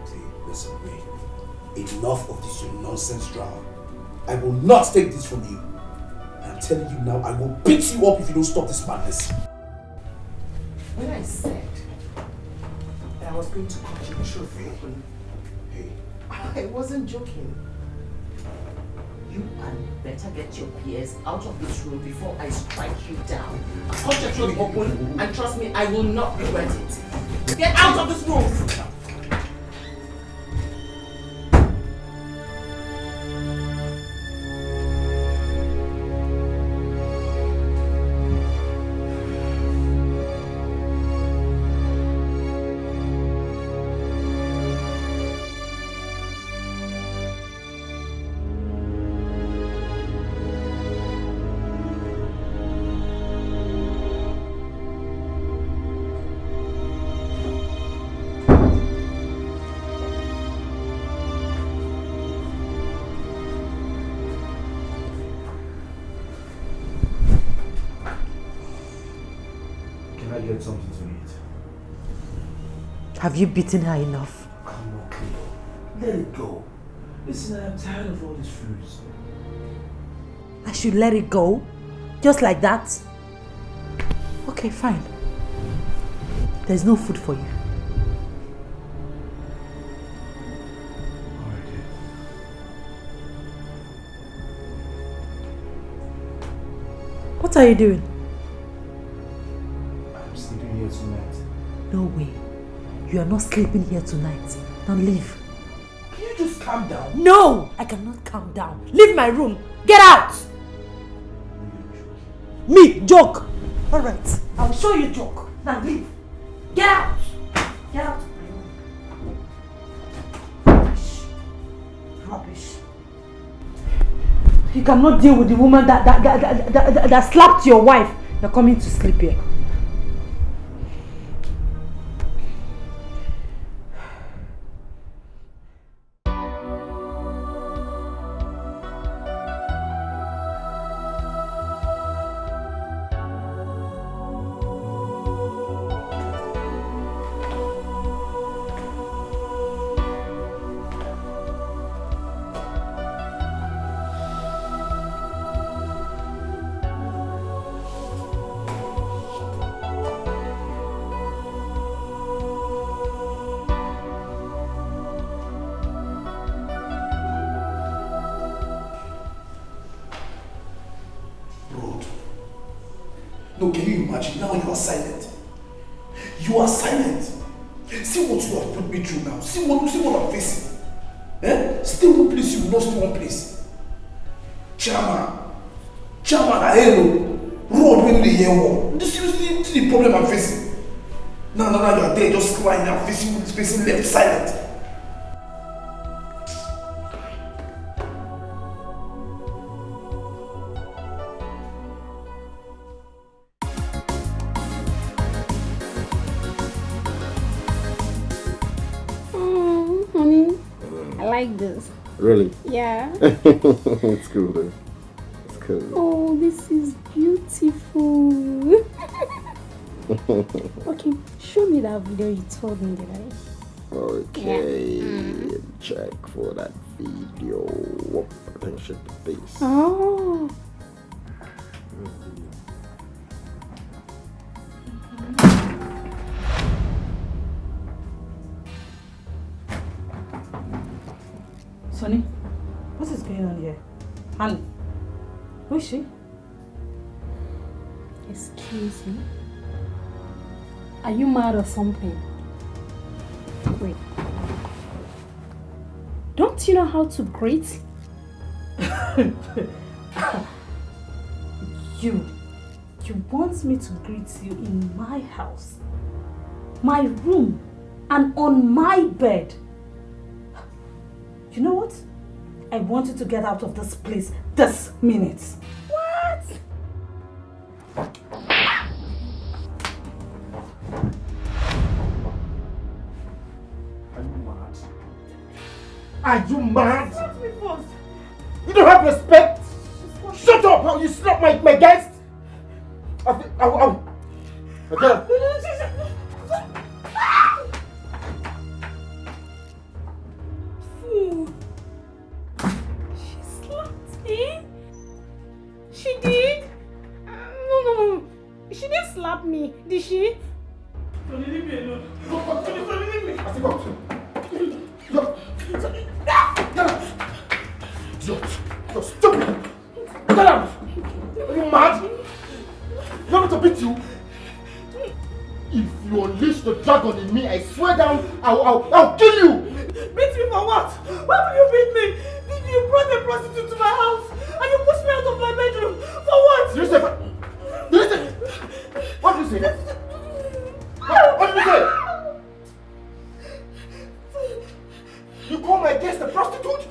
S1: See, listen, Ray. Enough of this your nonsense drama. I will not take this from you. I'm telling you now, I will beat you up if you don't stop this madness.
S2: When I said that I was going to cut you the truth open, I wasn't joking. You had better get your peers out of this room before I strike you down. Cut your throat open, and trust me, I will not regret it. Get out of this room!
S1: Get something to eat.
S3: Have you beaten her enough?
S1: Come on, Cleo. Let it go. Listen, I'm tired of all these foods.
S3: I should let it go? Just like that? Okay, fine. There's no food for you. What are you doing?
S1: Tonight.
S3: No way. You are not sleeping here tonight. Now leave.
S1: Can you just calm down?
S3: No! I cannot calm down. Leave my room. Get out! Me? Joke? Alright. I'll show you joke. Now leave. Get out! Get out of my room. Rubbish. Rubbish. You cannot deal with the woman that slapped your wife. You're coming to sleep here.
S1: No, can you imagine? Now you are silent. You are silent. See what you have put me through now. See what I'm facing. Eh? Stay one place, you will not stay one place. Chairman, I hello. Road when they hear war. This is the problem I'm facing. Now you are there just crying and facing left silent.
S18: Like this.
S14: Really?
S18: Yeah.
S14: It's cool though. It's cool.
S18: Oh, this is beautiful. Okay, show me that video you told me, did I?
S14: Okay,
S18: yeah.
S14: Check for that video. Attention please.
S18: Oh.
S4: Sonny, what is going on here? Honey, who is she?
S18: Excuse me? Are you mad or something? Wait. Don't you know how to greet?
S4: You want me to greet you in my house, my room, and on my bed? You know what? I want you to get out of this place this minute.
S18: What?
S1: Are you mad?
S4: Stop me first.
S1: You don't have respect? Shut up! How you slap my guest?
S18: She didn't slap me, did she?
S5: Tony, leave me alone. Tony, leave me. I think You're stupid! Get out! Are you mad? You want me to beat you? If you unleash the dragon in me, I swear down, I'll kill you!
S18: Beat me for what? Why will you beat me? You brought a prostitute to my house and you pushed me out of my bedroom. For what?
S5: Did you say? What did you say? What did you say? You call my guest a prostitute?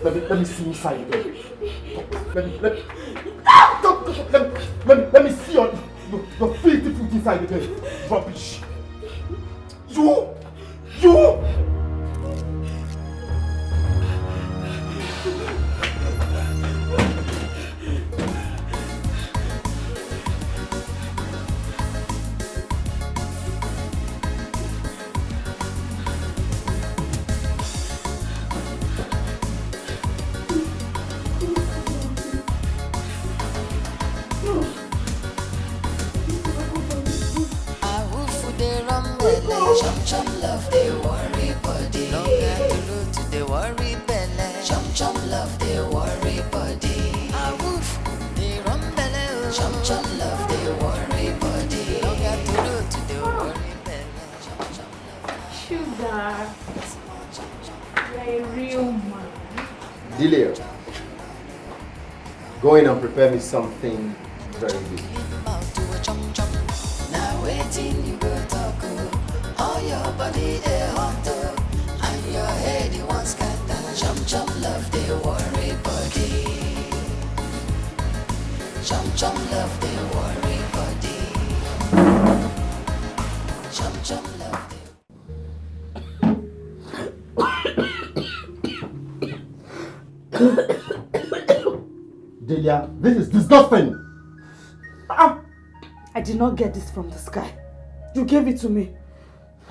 S5: Let me see inside again. Let me see your filthy foot inside again. Rubbish. You!
S10: Chum chum love they worry body. No get to look to the worry belly. Chum chum love they worry body. A woof they run belly. Chum chum love they worry body. No get to look to the worry belly.
S18: Sugar, you're a real man.
S12: Delia, go in and prepare me something very good.
S10: Now waiting you go talk. All your body they hot and your head you want scatter. Chum chum love they worry body. Chum chum love they worry body. Chum chum love
S5: Delia, this is disgusting.
S2: I did not get this from the sky. You gave it to me.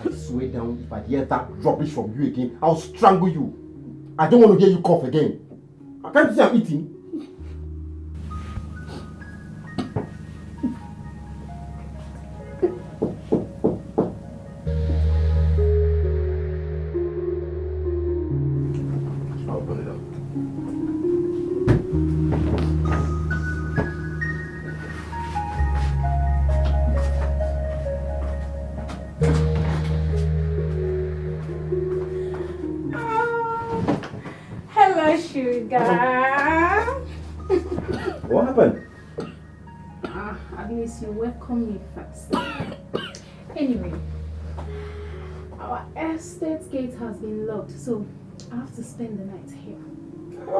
S5: I swear down, if I hear that rubbish from you again, I'll strangle you. I don't want to hear you cough again. I can't see I'm eating. I'll open it up.
S18: Hello, sugar.
S5: What happened?
S18: At least you welcome me first. Anyway, our estate gate has been locked, so I have to spend the night here.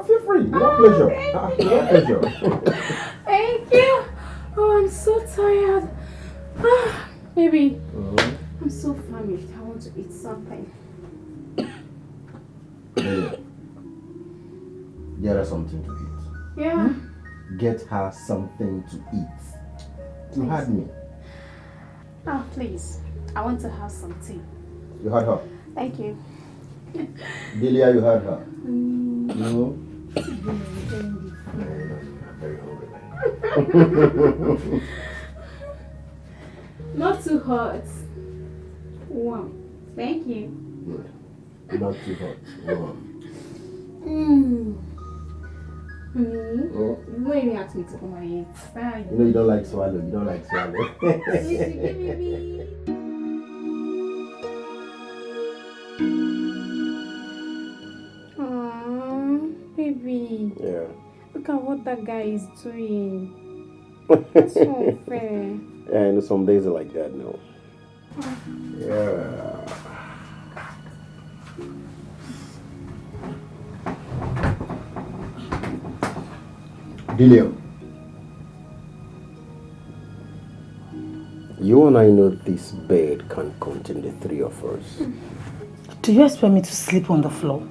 S5: Feel free. Your pleasure. Your pleasure.
S18: Thank you. Oh, I'm so tired. Baby, I'm so famished. I want to eat something.
S5: Yeah. Get her something to eat.
S18: Yeah.
S5: Get her something to eat. You heard me.
S18: Oh, please. I want to have some tea.
S5: You heard her.
S18: Thank you.
S5: Delia, you heard her. No? Very hungry.
S18: Not too hot. Warm. Thank you.
S5: Good. Not too hot. Warm.
S18: You ain't ask me to come and eat. Bye.
S5: You know you don't like swallow. You don't like swallow.
S18: Aww, baby.
S5: Yeah.
S18: Look at what that guy is doing. It's so unfair.
S5: Yeah, I know some days are like that, no. Yeah. Delia, you and I know this bed can contain the three of us.
S2: Do you expect me to sleep on the floor?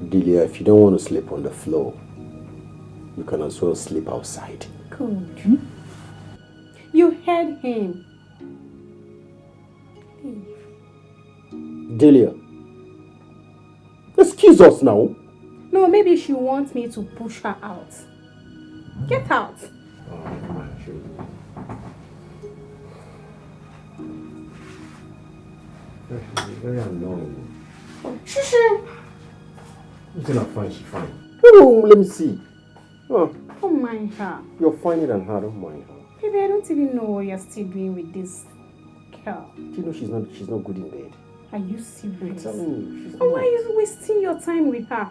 S5: Delia, if you don't want to sleep on the floor, you can as well sleep outside.
S18: Cool. You heard him.
S5: Delia,
S17: Excuse us now.
S18: No, maybe she wants me to push her out. Get out.
S14: Very annoying.
S18: Shush.
S14: You're gonna find she fine. Oh, let me see. Oh,
S18: Don't mind her.
S14: you're finer than her, don't mind her.
S18: Baby, I don't even know what you're still doing with this girl.
S14: Do you know she's not good in bed?
S18: Are you serious?
S14: I'm telling you, she's
S18: Oh,
S14: not.
S18: why are you wasting your time with her?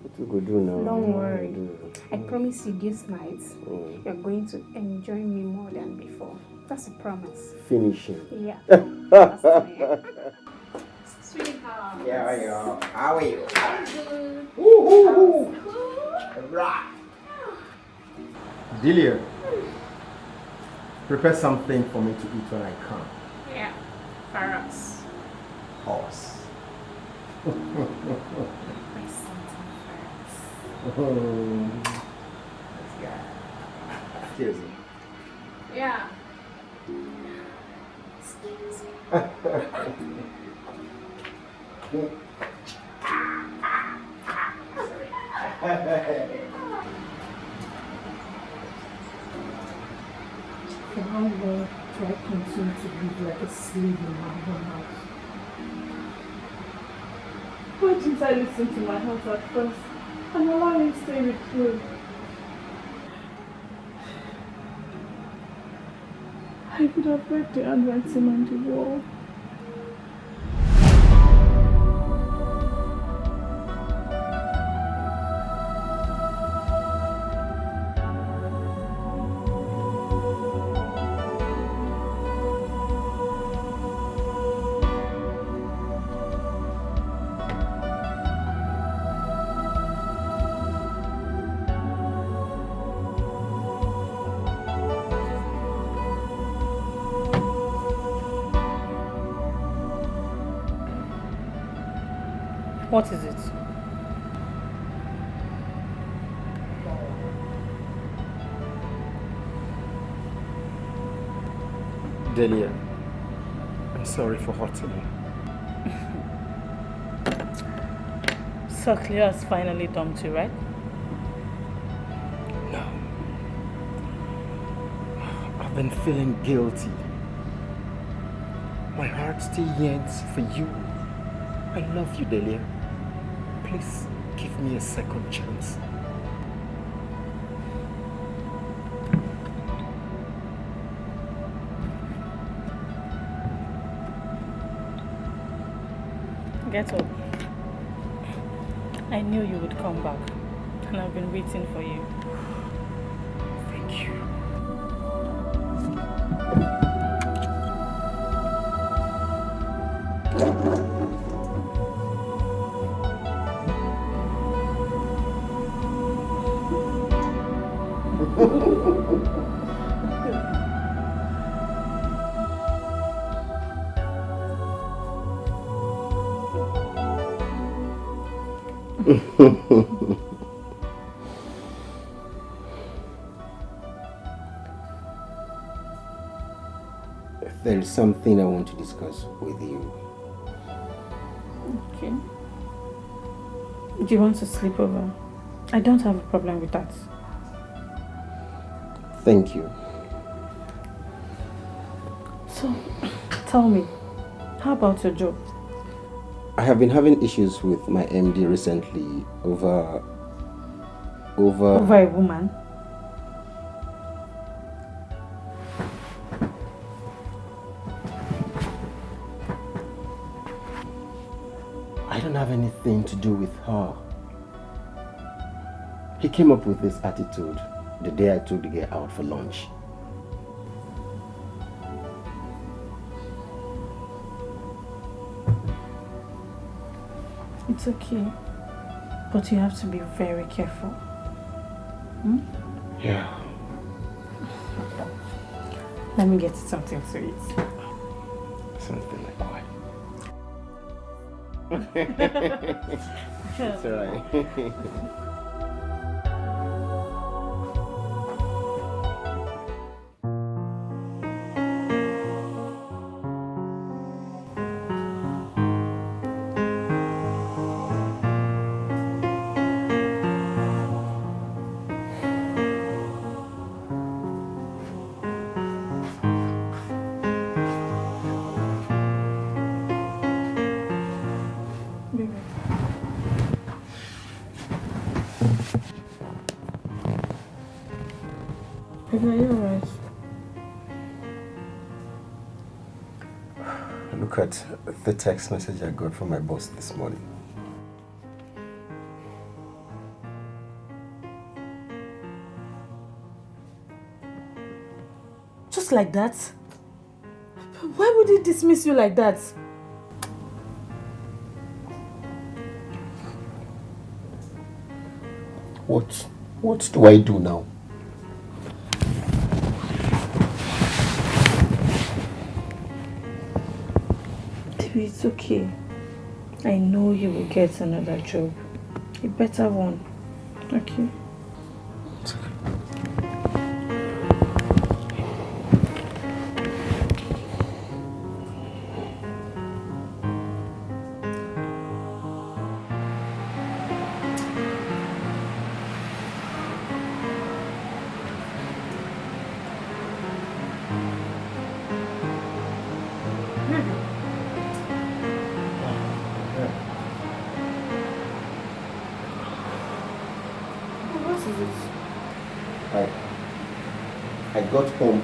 S14: What we go do now?
S18: Don't
S14: What
S18: worry.
S14: we do?
S18: I promise you this night,
S14: Mm.
S18: you're going to enjoy me more than before. That's a promise.
S14: Finishing.
S18: Yeah. Sweetheart.
S15: Yeah. How are you?
S12: Right. Delia, prepare something for me to eat when I come.
S18: Yeah. For us.
S12: Horse.
S18: Prepare something for us.
S12: Cheers.
S18: Yeah.
S4: For how long do I continue to live like a slave in my own house? Why didn't I listen to my heart at first and allow him to stay with you? I could have read the handwriting on the wall.
S2: What is it?
S12: Delia, I'm sorry for hurting you.
S2: So Cleo has finally dumped you, right?
S12: No. I've been feeling guilty. My heart still yearns for you. I love you, Delia. Please give me a second chance.
S2: Get up. I knew you would come back, and I've been waiting for you.
S12: Thank you.
S14: There is something I want to discuss with you.
S4: Okay. Do you want to sleep over? I don't have a problem with that.
S14: Thank you.
S4: So, tell me, how about your job?
S14: I have been having issues with my MD recently over
S4: a woman?
S14: I don't have anything to do with her. He came up with this attitude the day I took the girl out for lunch.
S4: It's okay. But you have to be very careful. Hmm?
S14: Yeah.
S4: Let me get you something to eat.
S14: Something like what? It's alright.
S4: Baby, are you alright?
S19: Look at the text message I got from my boss this morning.
S4: Just like that? Why would he dismiss you like that?
S19: What do I do now?
S4: Baby, it's okay. I know you will get another job. A better one. Okay?
S19: It's okay. I got home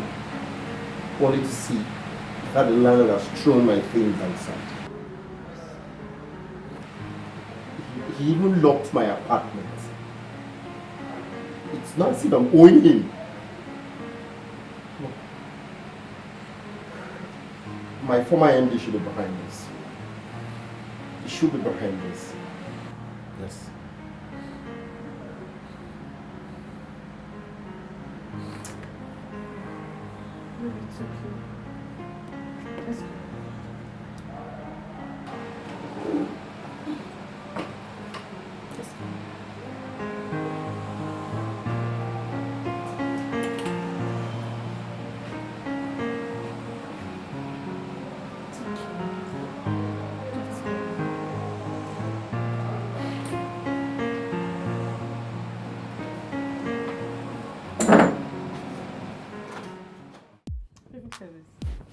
S19: only to see that the landlord has thrown my things outside. He even locked my apartment. It's not as if I'm owing him. My former MD should be behind this. He should be behind this. Yes.
S4: It's okay. Let's go.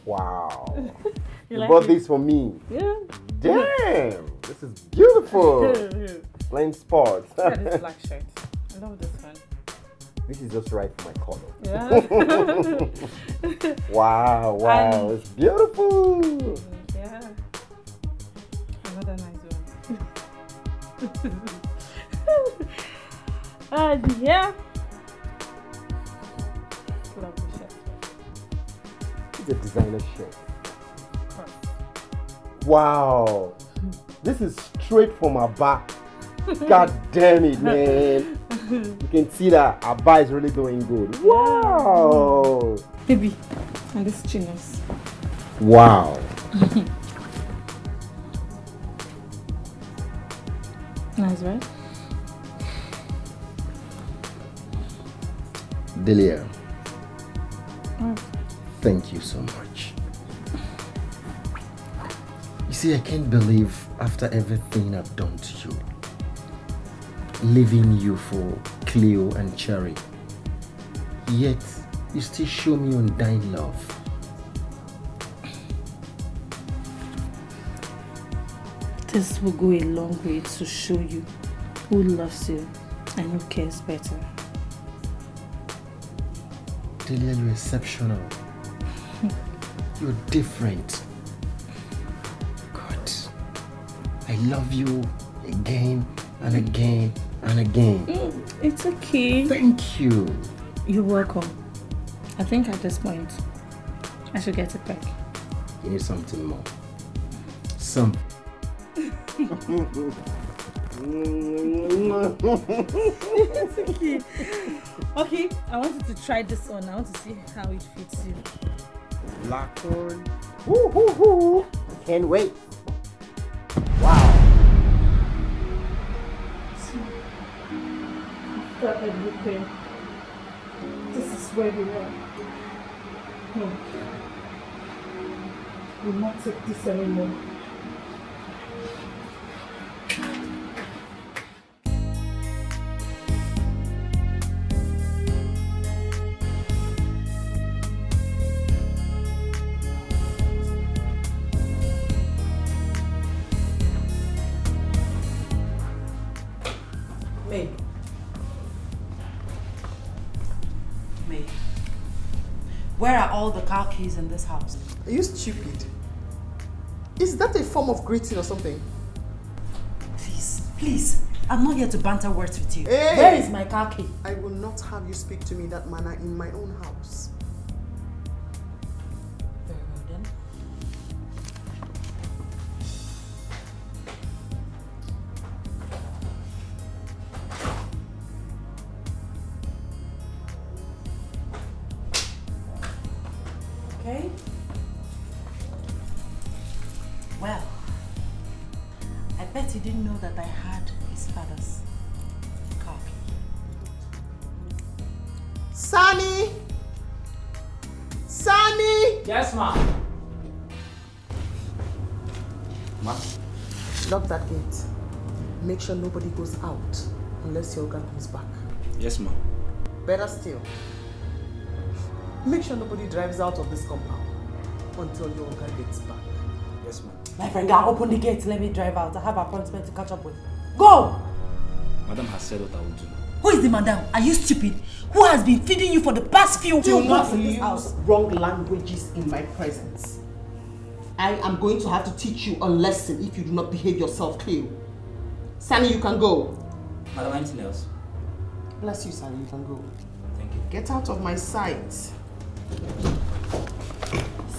S19: Wow. You
S4: like
S19: bought
S4: it?
S19: this for me.
S4: Yeah.
S19: Damn. This is beautiful. Playing sports.
S4: Look at this black shirt. I love this one.
S19: This is just right for my color.
S4: Yeah.
S19: Wow,
S4: And-
S19: it's beautiful.
S4: Yeah. Another nice one. And yeah. Love the shirt.
S19: It's a designer shirt. Wow. This is straight from our back. God damn it, man. You can see that our bar is really doing good. Wow.
S4: Baby, and this chinos.
S19: Wow.
S4: Nice, right?
S19: Delia,
S4: Oh.
S19: thank you so much. You see, I can't believe after everything I've done to you, leaving you for Cleo and Cherry, yet you still show me undying love.
S4: This will go a long way to show you who loves you and who cares better.
S19: Delia, you're exceptional. You're different. God, I love you again and again and again.
S4: It's okay.
S19: Thank you.
S4: You're welcome. I think at this point, I should get it back.
S19: You need something more. Some.
S4: It's okay. Okay, I wanted to try this on. I want to see how it fits you.
S19: Black one. Woo hoo hoo. Can't wait. Wow.
S4: After everything, this is where we are. We'll not take this anymore.
S7: May. May. Where are all the car keys in this house?
S2: Are you stupid? Is that a form of greeting or something?
S7: Please. I'm not here to banter words with you.
S2: Hey!
S7: Where is my car key?
S2: I will not have you speak to me in that manner in my own house.
S7: Very well then. Okay. Well, I bet you didn't know that I had his father's car key.
S2: Sunny! Sunny!
S20: Yes, ma'am.
S2: Ma? Lock that gate. Make sure nobody goes out unless your Oga comes back.
S20: Yes, ma'am.
S2: Better still, make sure nobody drives out of this compound until your Oga gets back.
S20: Yes, ma'am.
S7: My friend, I'll open the gate. Let me drive out. I have an appointment to catch up with. Go!
S20: Madam has said what I will do.
S7: Who is the madam? Are you stupid? Who has been feeding you for the past few
S2: Do
S7: months
S2: not
S7: in this
S2: use
S7: house?
S2: wrong languages in my presence. I am going to have to teach you a lesson if you do not behave yourself, Cleo. Sunny, you can go.
S20: Madam, anything else?
S2: Bless you, Sunny, you can go.
S20: Thank you.
S2: Get out of my sight.
S7: This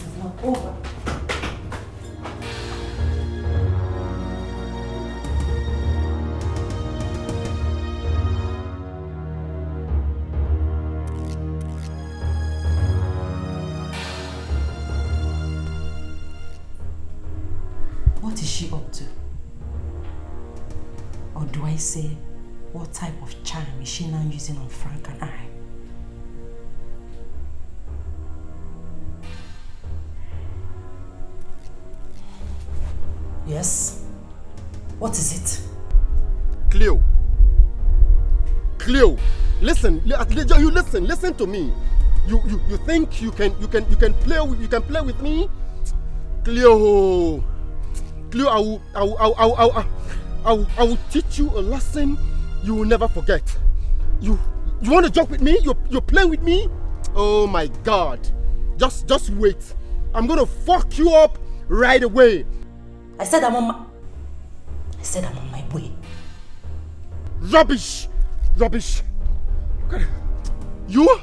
S7: is not over. What is she up to? Or do I say, what type of charm is she now using on Frank and I? Yes? What is it?
S19: Cleo. Cleo, listen. You listen to me. You think you can play with me? Cleo, I will teach you a lesson you will never forget. You want to joke with me? You're playing with me? Oh my God! Just wait. I'm gonna fuck you up right away.
S7: I said I'm on my way.
S19: Rubbish! Look at it. You?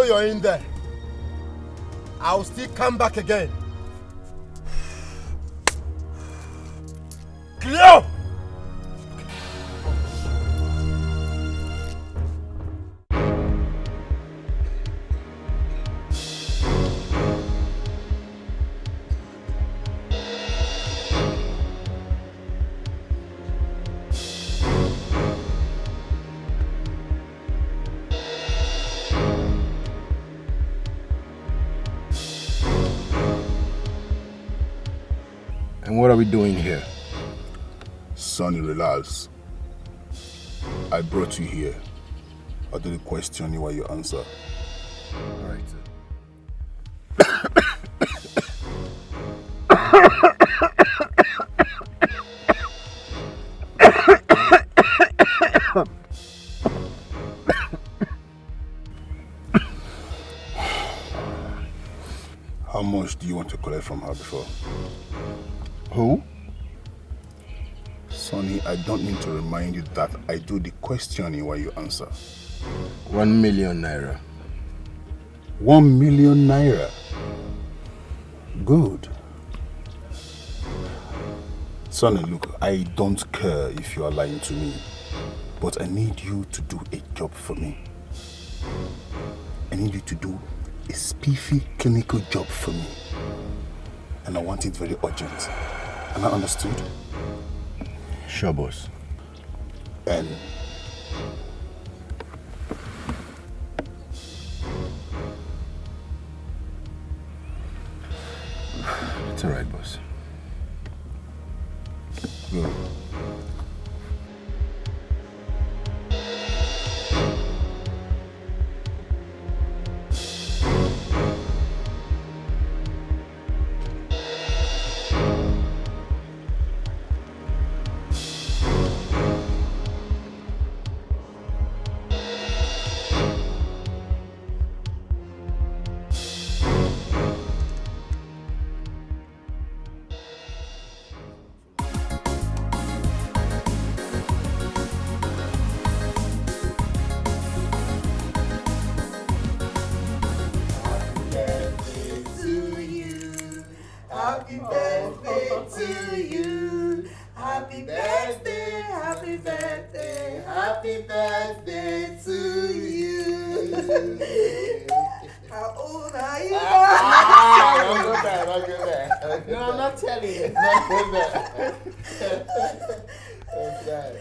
S19: You're in there. I'll still come back again. Cleo!
S11: What are we doing here? Sonny, relax. I brought you here. I didn't question you while you answer. All right. How much do you want to collect from her before? Who? Sonny, I don't need to remind you that I do the questioning while you answer.
S14: 1 million naira.
S11: 1 million naira? Good. Sonny, look, I don't care if you are lying to me, but I need you to do a job for me. I need you to do a spiffy clinical job for me. And I want it very urgent. Am I understood?
S12: Sure, boss.
S11: And
S12: it's all right, boss. Go.
S21: Happy birthday to you. Happy birthday, happy birthday, happy birthday to you. How old are you?
S12: Don't go there, don't go there.
S21: No, I'm not telling you.
S12: Don't go there. Don't die.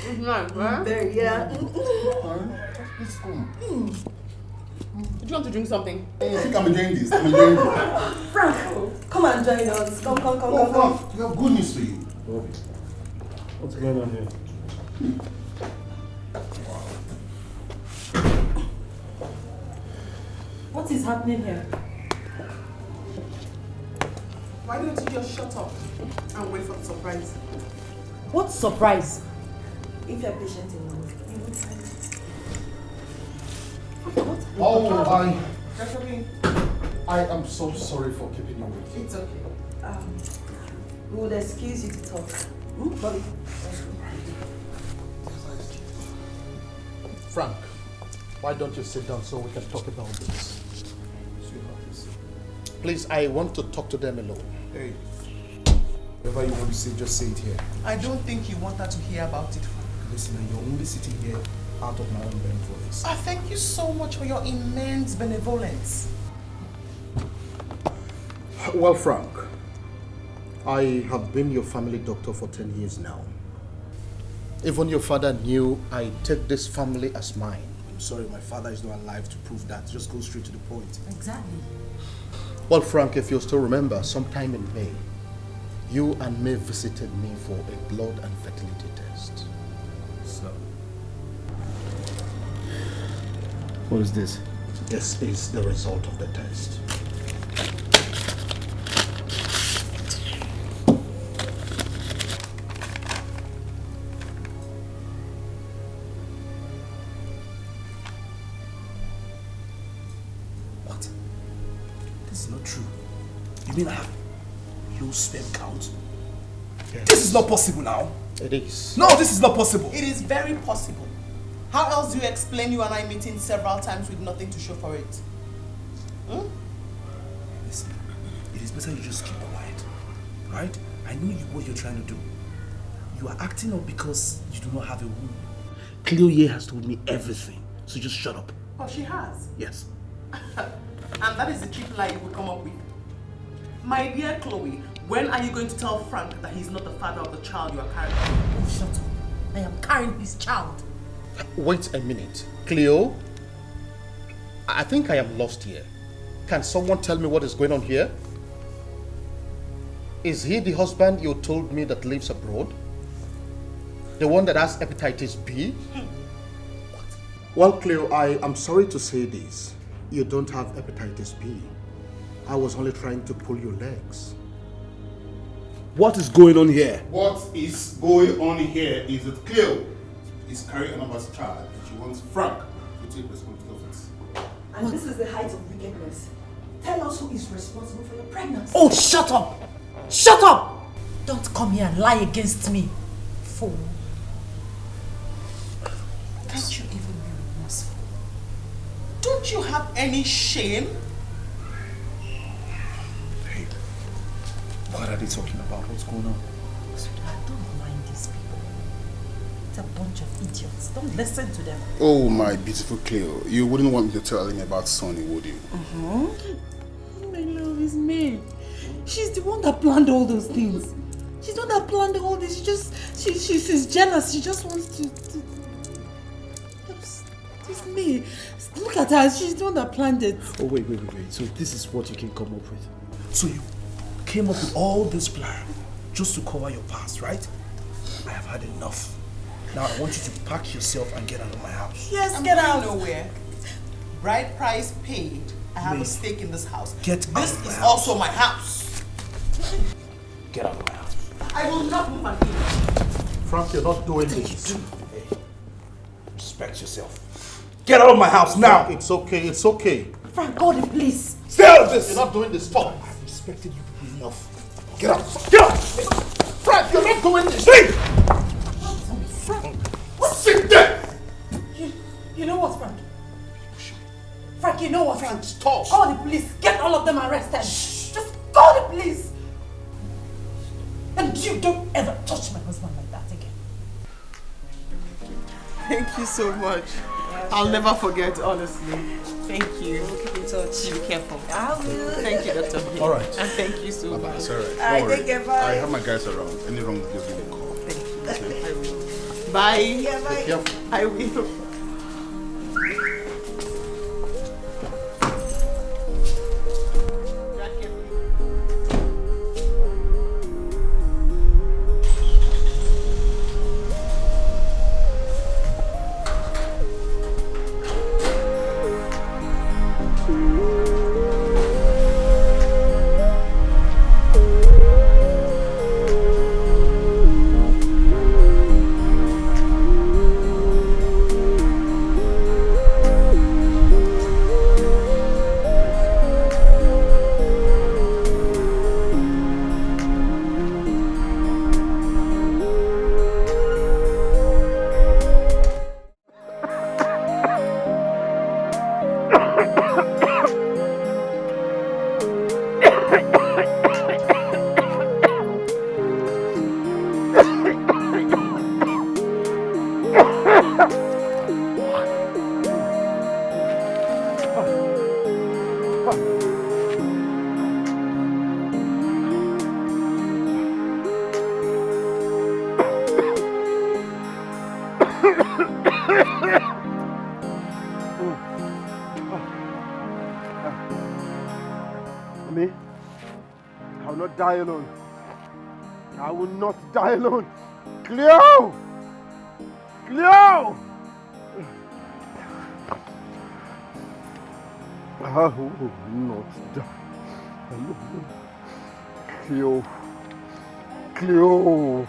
S21: It's nice, right? Very, yeah.
S12: It's cool.
S21: Do you want to drink something?
S11: Hey, I think I'm enjoying this. I'm enjoying this.
S16: Frank, come and join us. Come.
S11: We have good news for you.
S1: What's going on here?
S16: What is happening here?
S21: Why don't you just shut up and wait for the surprise?
S16: What surprise?
S21: If you're patient enough, you will find it.
S5: Oh, I am so sorry for keeping you waiting.
S21: It's okay.
S16: We would excuse you to talk. Bobby.
S5: Frank, why don't you sit down so we can talk about this? Please, I want to talk to them alone.
S1: Hey, whatever you want to say, just say it here.
S21: I don't think you want her to hear about it.
S1: Listen, you're only sitting here out of my own benevolence.
S21: I thank you so much for your immense benevolence.
S5: Well, Frank, I have been your family doctor for 10 years now. Even your father knew I take this family as mine.
S1: I'm sorry, my father is not alive to prove that. Just go straight to the point.
S16: Exactly.
S5: Well, Frank, if you still remember, sometime in May, you and May visited me for a blood and fertility test.
S1: So, what is this?
S5: This is the result of the test.
S1: What? This is not true. You mean I have low sperm count?
S5: Yes.
S1: This is not possible now.
S5: It is.
S1: No, this is not possible.
S21: It is very possible. How else do you explain you and I meeting several times with nothing to show for it?
S1: Listen, it is better you just keep quiet, right? I know what you're trying to do. You are acting up because you do not have a womb. Cleo has told me everything, so just shut up.
S21: Oh, she has?
S1: Yes.
S21: And that is the cheap lie you will come up with. My dear Chloe, when are you going to tell Frank that he's not the father of the child you are carrying?
S16: Oh, shut up. I am carrying his child.
S5: Wait a minute. Cleo? I think I am lost here. Can someone tell me what is going on here? Is he the husband you told me that lives abroad? The one that has hepatitis B? What? Well, Cleo, I am sorry to say this. You don't have hepatitis B. I was only trying to pull your legs.
S1: What is going on here?
S11: What is going on here is that Cleo is carrying another child and she wants Frank to take responsibility of it.
S16: And this is the height of wickedness. Tell us who is responsible for your pregnancy.
S7: Oh, shut up! Shut up! Don't come here and lie against me, fool.
S21: Can't you even be remorseful? Don't you have any shame?
S1: Hey, what are they talking about? What's going on?
S7: I don't mind these people. It's a bunch of idiots. Don't listen to them.
S11: Oh, my beautiful Cleo. You wouldn't want me to tell him about Sonny, would you?
S7: My love is me. She's the one that planned all those things. She's the one that planned all this. She's jealous. She just wants to it's me. Look at her. She's the one that planned it.
S1: Oh, wait. So this is what you can come up with. So you came up with all this plan just to cover your past, right? I have had enough. Now I want you to pack yourself and get out of my house.
S2: Yes,
S21: I'm
S2: get
S21: going
S2: out.
S21: nowhere. Bride price paid. I have a stake in this house.
S1: Get out
S21: This
S1: of my
S21: is
S1: house.
S21: also my house.
S1: Get out of my house.
S21: I will not move an inch.
S1: Frank, you're not doing this. Hey, respect yourself. Get out of my house now!
S8: It's okay, it's okay.
S7: Frank, God, please.
S1: Stay out of this!
S8: You're not doing this. Stop.
S1: I've respected you enough. Get out! Get out!
S8: Frank, you're not doing this.
S1: Leave!
S7: Frank.
S1: Sit there!
S7: You know what, Frank? Frank, you know what?
S8: Frank, stop.
S7: Call the police. Get all of them arrested. Just call the police. And you don't ever touch my husband like that again.
S21: Thank you so much. I'll never forget, honestly. Thank you.
S16: We'll keep in touch.
S21: Be careful.
S16: I will.
S21: Thank you, Dr. B.
S11: All right.
S21: And thank you so
S11: Bye-bye.
S21: much.
S11: It's all right.
S16: Alright,
S11: Don't worry.
S16: take care, bye.
S11: I have my guys around. Any wrong, just give me a call.
S21: Bye.
S16: Yeah, bye.
S11: Be careful.
S21: I will.
S19: Me, I will not die alone. I will not die alone. Cleo! Cleo! I will not die alone. Cleo. Cleo.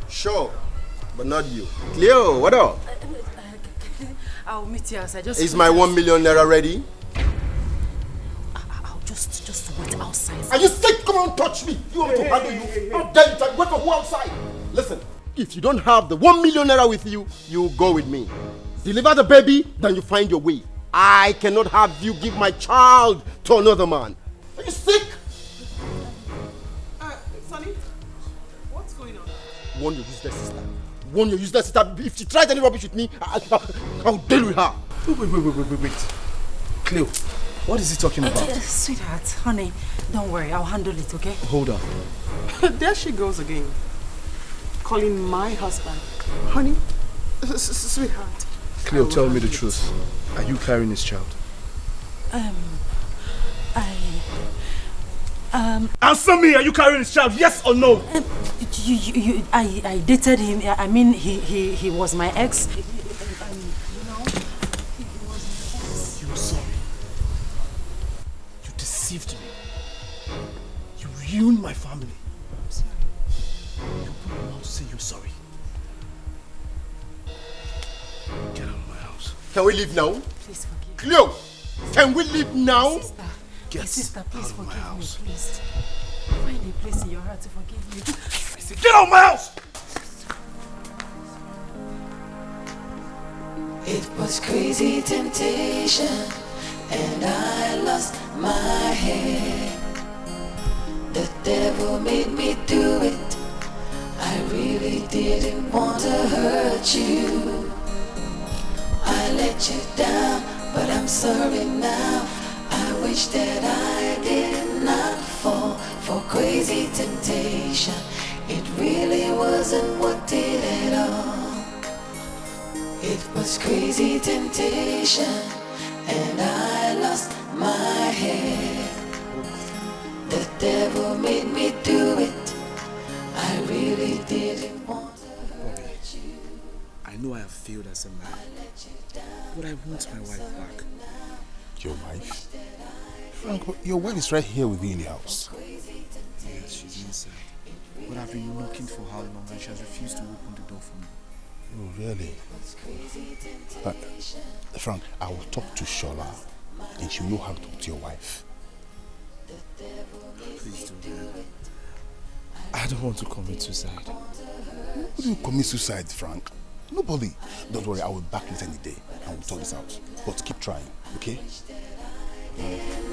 S12: Sure, but not you. Cleo, what up?
S7: I'll meet you outside. Just
S12: Is my 1 million naira ready?
S7: I'll just wait outside.
S12: Are you sick? Come on, touch me. You want me to handle you? How dare you? Wait for who outside? Listen, if you don't have the 1 million naira with you, you go with me. Deliver the baby, then you find your way. I cannot have you give my child to another man. Are you sick?
S21: Sonny, what's going on?
S12: Warn your useless sister. Warn your useless sister. If she tries any rubbish with me, I'll deal with her.
S1: Wait. Cleo, what is he talking about?
S7: Sweetheart, honey, don't worry. I'll handle it, okay?
S1: Hold on.
S21: There she goes again. Calling my husband. Honey, sweetheart.
S1: Cleo, tell me the truth. Are you carrying this child? Answer me! Are you carrying this child? Yes or no?
S7: I dated him. I mean, he was my ex.
S1: You were sorry. You deceived me. You ruined my family. I'm sorry. You will not say you're sorry. Get out of my house.
S12: Can we leave now?
S7: Please forgive
S12: Cleo, can we leave now?
S7: My sister, please forgive me, please. Find a place in your heart to forgive me.
S1: I said, get out of my house!
S10: It was crazy temptation, and I lost my head. The devil made me do it. I really didn't want to hurt you. I let you down, but I'm sorry now. I wish that I did not fall for crazy temptation. It really wasn't worth it at all. It was crazy temptation, and I lost my head. The devil made me do it. I really didn't want to hurt you.
S1: I know I have failed as a man, but I want my wife back.
S11: Your wife? Frank, your wife is right here with you in the house.
S1: Yes, she's inside. But I've been knocking for how long and she has refused to open the door for me.
S11: Oh, really? Frank, I will talk to Shola and she will know how to talk to your wife.
S1: Please do that. I don't want to commit suicide.
S11: Who do you commit suicide, Frank? Nobody. Don't worry, I will back this any day and we'll sort this out. But keep trying, okay?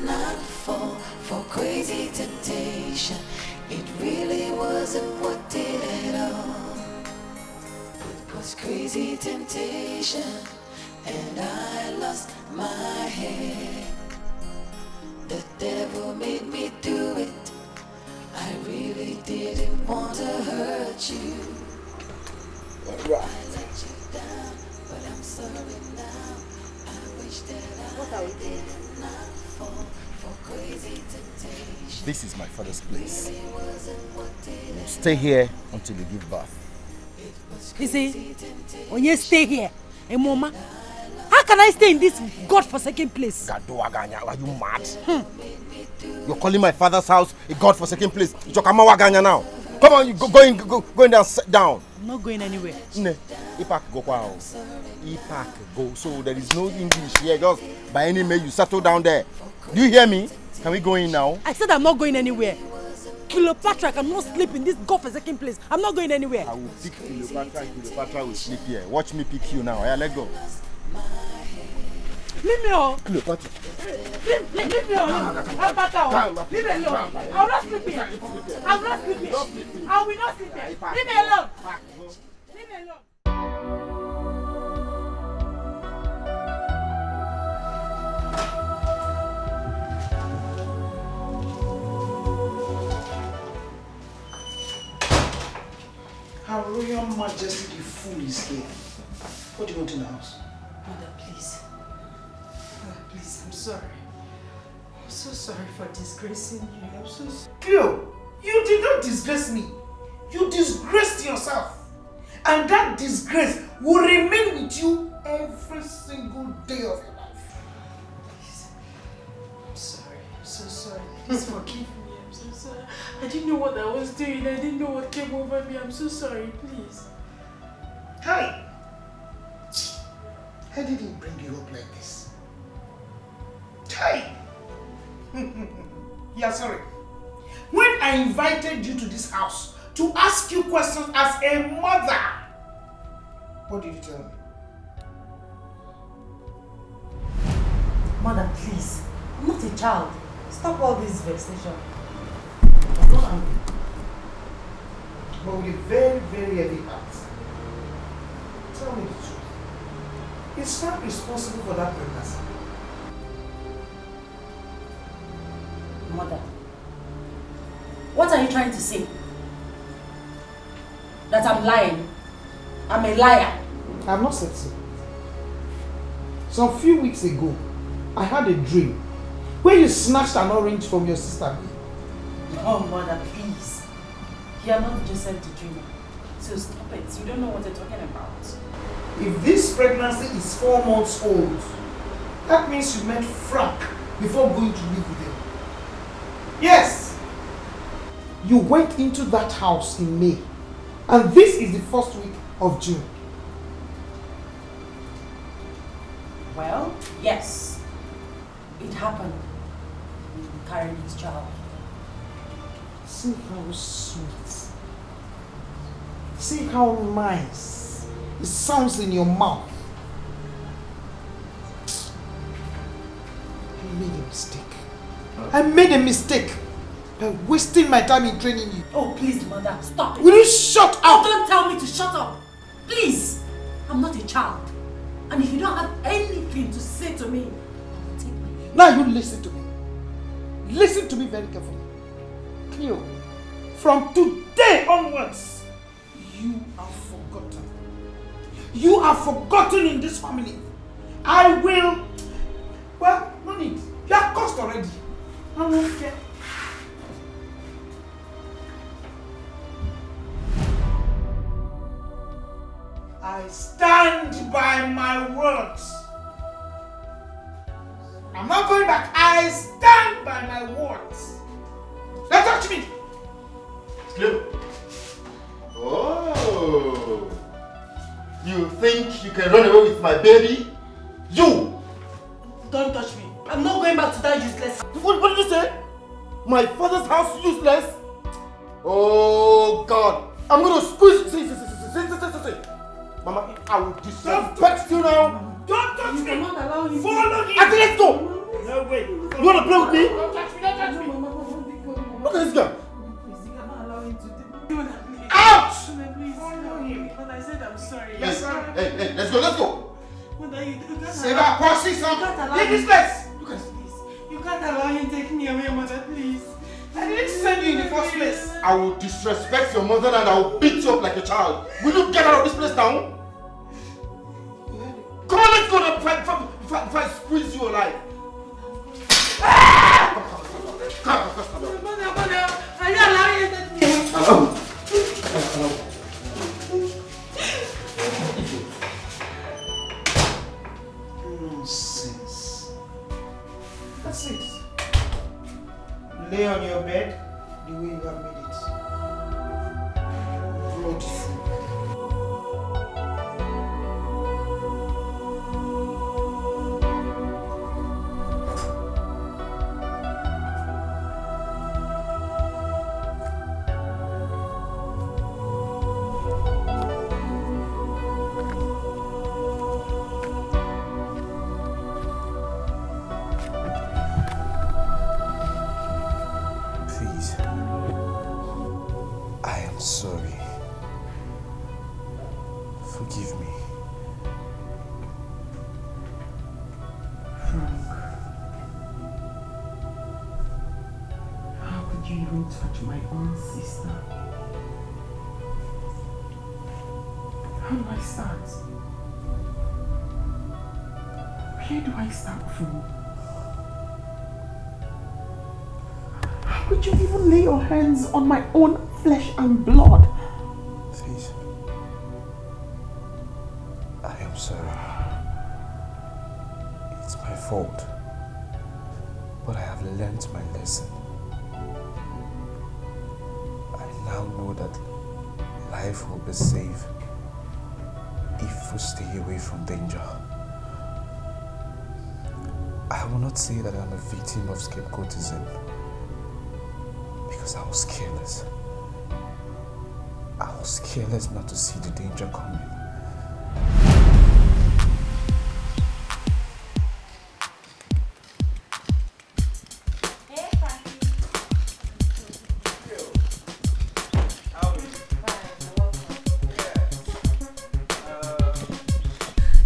S10: Not fall for crazy temptation. It really wasn't worth it at all. It was crazy temptation, and I lost my head. The devil made me do it. I really didn't want to hurt you. I let you down, but I'm sorry now. I wish that I did not fall for crazy temptation.
S12: This is my father's place. You stay here until you give birth.
S3: You see, when you stay here, hey mama, how can I stay in this godforsaken place?
S12: Gadowaganya, are you mad? You're calling my father's house a godforsaken place. Jokamawaganya now. Come on, you go in there and sit down.
S3: I'm not going anywhere.
S12: Ne, Ipak go wow. Ipak go. So there is no English here. Just by any means, you settle down there. Do you hear me? Can we go in now?
S3: I said I'm not going anywhere. Cleopatra, I cannot sleep in this godforsaken place. I'm not going anywhere.
S12: I will pick Cleopatra and Cleopatra will sleep here. Watch me pick you now. Yeah, let go.
S3: Leave me alone.
S12: Cleopatra.
S3: Leave me alone. I'm back out. Leave me alone. I will not sleep here. I will not sleep here. I will not sleep here. Leave me alone. Leave me alone.
S1: Her Royal Majesty the Fool is here. What do you want in the house?
S7: Mother, please. Mother, please, I'm sorry. I'm so sorry for disgracing you. I'm so sorry.
S1: Cleo, you did not disgrace me. You disgraced yourself. And that disgrace will remain with you every single day of your life.
S7: Please. I'm sorry. I'm so sorry. Please forgive me. I'm so sorry. I didn't know what I was doing. I didn't know what came over me. I'm so sorry. Please.
S1: Hi. I didn't bring you up like this. Hi. Yeah, sorry. When I invited you to this house to ask you questions as a mother, what did you tell me?
S7: Mother, please. I'm not a child. Stop all this vexation.
S1: I'm not angry. But with a very, very heavy heart. Tell me the truth. Is Frank responsible for that pregnancy?
S7: Mother, what are you trying to say? That I'm lying? I'm a liar?
S1: I have not said so. Some few weeks ago, I had a dream where you snatched an orange from your sister.
S7: Oh, Mother, please. You are not Joseph the dreamer. So stop it. You don't know what you're talking about.
S1: If this pregnancy is 4 months old, that means you met Frank before going to live with him. Yes! You went into that house in May, and this is the first week of June.
S7: Well, yes. It happened. You carried his child.
S8: See how sweet. See how nice it sounds in your mouth. I made a mistake. I made a mistake by wasting my time in training you.
S7: Oh, please, mother, stop it.
S8: Will you shut up?
S7: Oh, don't tell me to shut up. Please. I'm not a child. And if you don't have anything to say to me, I will take my leave.
S8: Now you listen to me. Listen to me very carefully. Cleo, from today onwards, you are forgotten. You are forgotten in this family. I will... Well, no need. You are cursed already. I don't care. I stand by my words. I'm not going back. I stand by my words. Don't touch me.
S12: Cleo. Oh. You think you can run away with my baby? You!
S8: Don't touch me. I'm not going back to that useless.
S12: What did you say? My father's house useless? Oh God. I'm gonna squeeze. See. Mama, I will disrespect you now.
S8: Don't touch me.
S7: I'm not allowing you.
S8: Follow me.
S12: I think let's go.
S8: No way.
S12: You wanna play with me?
S8: Don't touch me. Don't touch me.
S12: Look at this guy.
S6: Please, you cannot allow him to do that. Please.
S12: Ouch!
S6: Please, follow him. But I said I'm sorry.
S12: Yes. Hey, let's go.
S6: Mother, you can't
S12: Say that, Kwasi, son. Leave this place.
S6: Look at this. You can't allow him to take me away, mother, please. I didn't send you in the first place.
S12: I will disrespect your mother and I will beat you up like a child. Will you get out of this place now? Come on, let's go now if I squeeze you alive.
S6: Mother, are you allowing him to take me?
S8: Nonsense. That's it. Lay on your bed the way you have made it. Bloody fool.
S1: Please. I am sorry. Forgive me.
S2: How could you even touch my own sister? How do I start? Where do I start from? How could you even lay your hands on my own flesh and blood?
S1: Please. I am sorry. It's my fault. But I have learned my lesson. I now know that life will be safe if we stay away from danger. I will not say that I'm a victim of scapegoatism because I was careless. I was careless not to see the danger coming.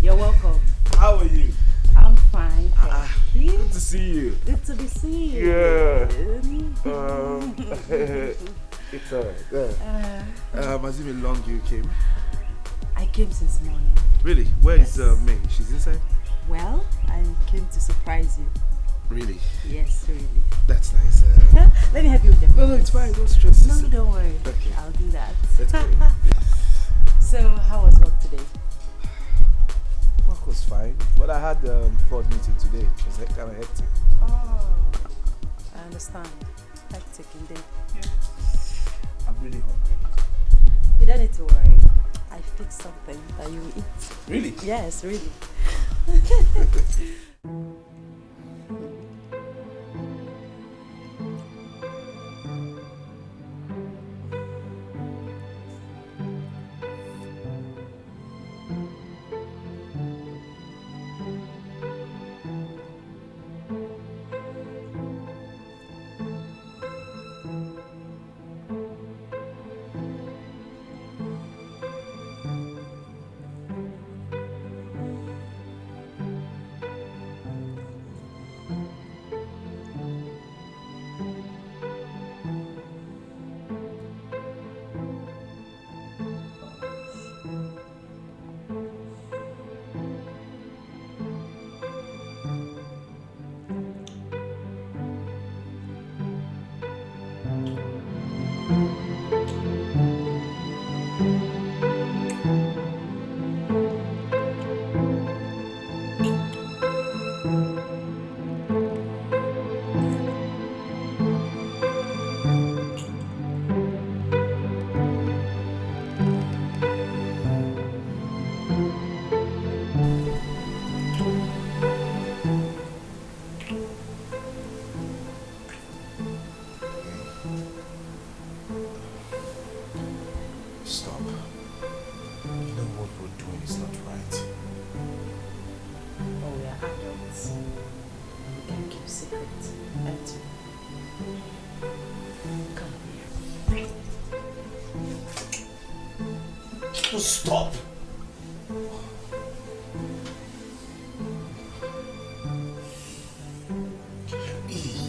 S3: You're welcome.
S13: How are you?
S3: I'm fine. Thank you.
S13: Good to see you.
S3: Good to be seen.
S13: Yeah. It's alright. Has it been long you came?
S3: I came since morning.
S13: Really? Where is May? She's inside?
S3: Well, I came to surprise you.
S13: Really?
S3: Yes, really.
S13: That's nice.
S3: Let me help you with them.
S13: No, it's fine. Don't stress.
S3: No, don't worry.
S13: Okay.
S3: I'll do that.
S13: Let's go.
S3: So, how was work today?
S13: Work was fine, but I had board meeting today. It was kind of hectic.
S3: Oh, I understand. Hectic indeed.
S13: I'm really hungry.
S3: You don't need to worry. I fixed something that you will eat.
S13: Really?
S3: Yes, really.
S2: secret. Empty. Come here.
S1: Just stop. Please,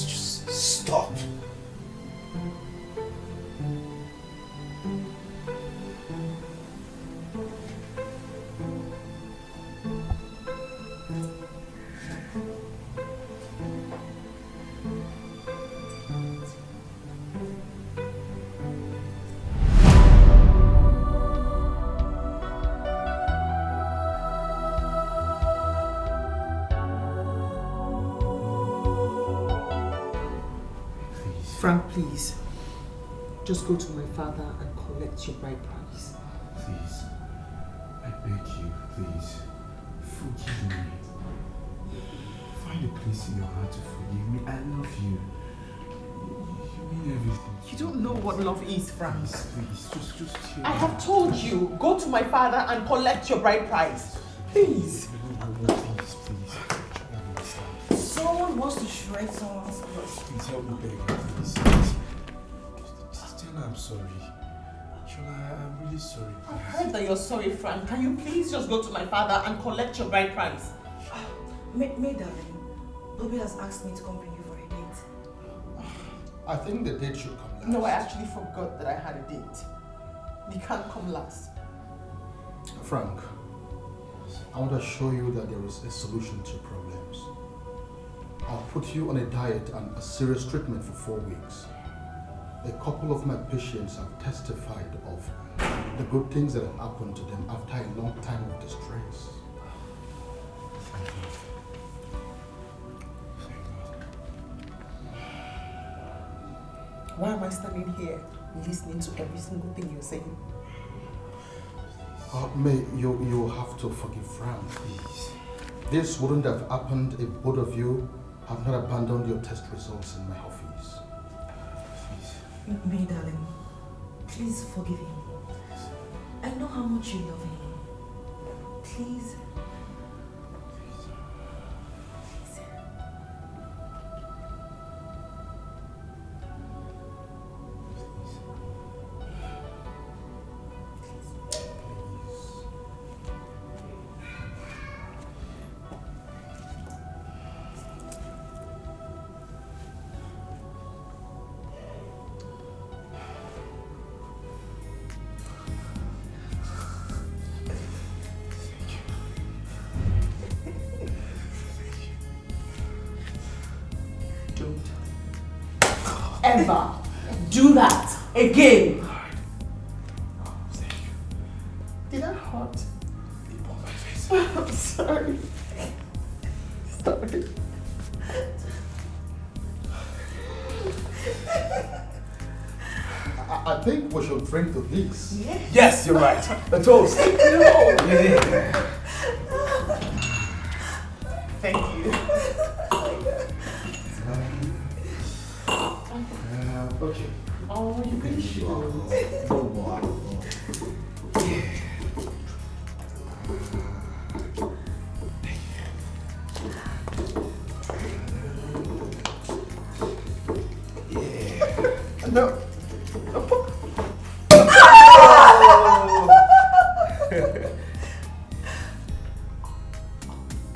S1: just stop.
S2: Frank, please. Just go to my father and collect your bride price.
S1: Please, I beg you, please, forgive me. Find a place in your heart to forgive me. I love you. You mean everything.
S2: You don't know what love is, Frank.
S1: Please, just chill.
S2: I have told you, go to my father and collect your bride price. Please.
S1: Please.
S16: Someone wants to shred someone's clothes.
S1: Please help me beg, please. Just tell her I'm sorry. Shola, I'm really sorry.
S2: I heard that you're sorry, Frank. Can you please just go to my father and collect your bride price?
S16: May darling, Bobby has asked me to come bring you for a date.
S5: I think the date should come last.
S2: No, I actually forgot that I had a date. You can't come last.
S5: Frank, I want to assure you that there is a solution to problems. I'll put you on a diet and a serious treatment for 4 weeks. A couple of my patients have testified of the good things that have happened to them after a long time of distress.
S1: Thank you.
S2: Why am I standing here listening to every single thing you're saying?
S5: May, you have to forgive Frank, please. This wouldn't have happened if both of you have not abandoned your test results in my office.
S16: May darling, please forgive him. I know how much you love him. Please.
S2: Ever do that again. Did I hurt? I'm sorry. Sorry.
S5: I think we should drink to this.
S1: Yes, you're right. A toast.
S2: No.
S1: Yeah.
S2: Thank you.
S1: Okay.
S2: Oh, you can shoot.
S1: No.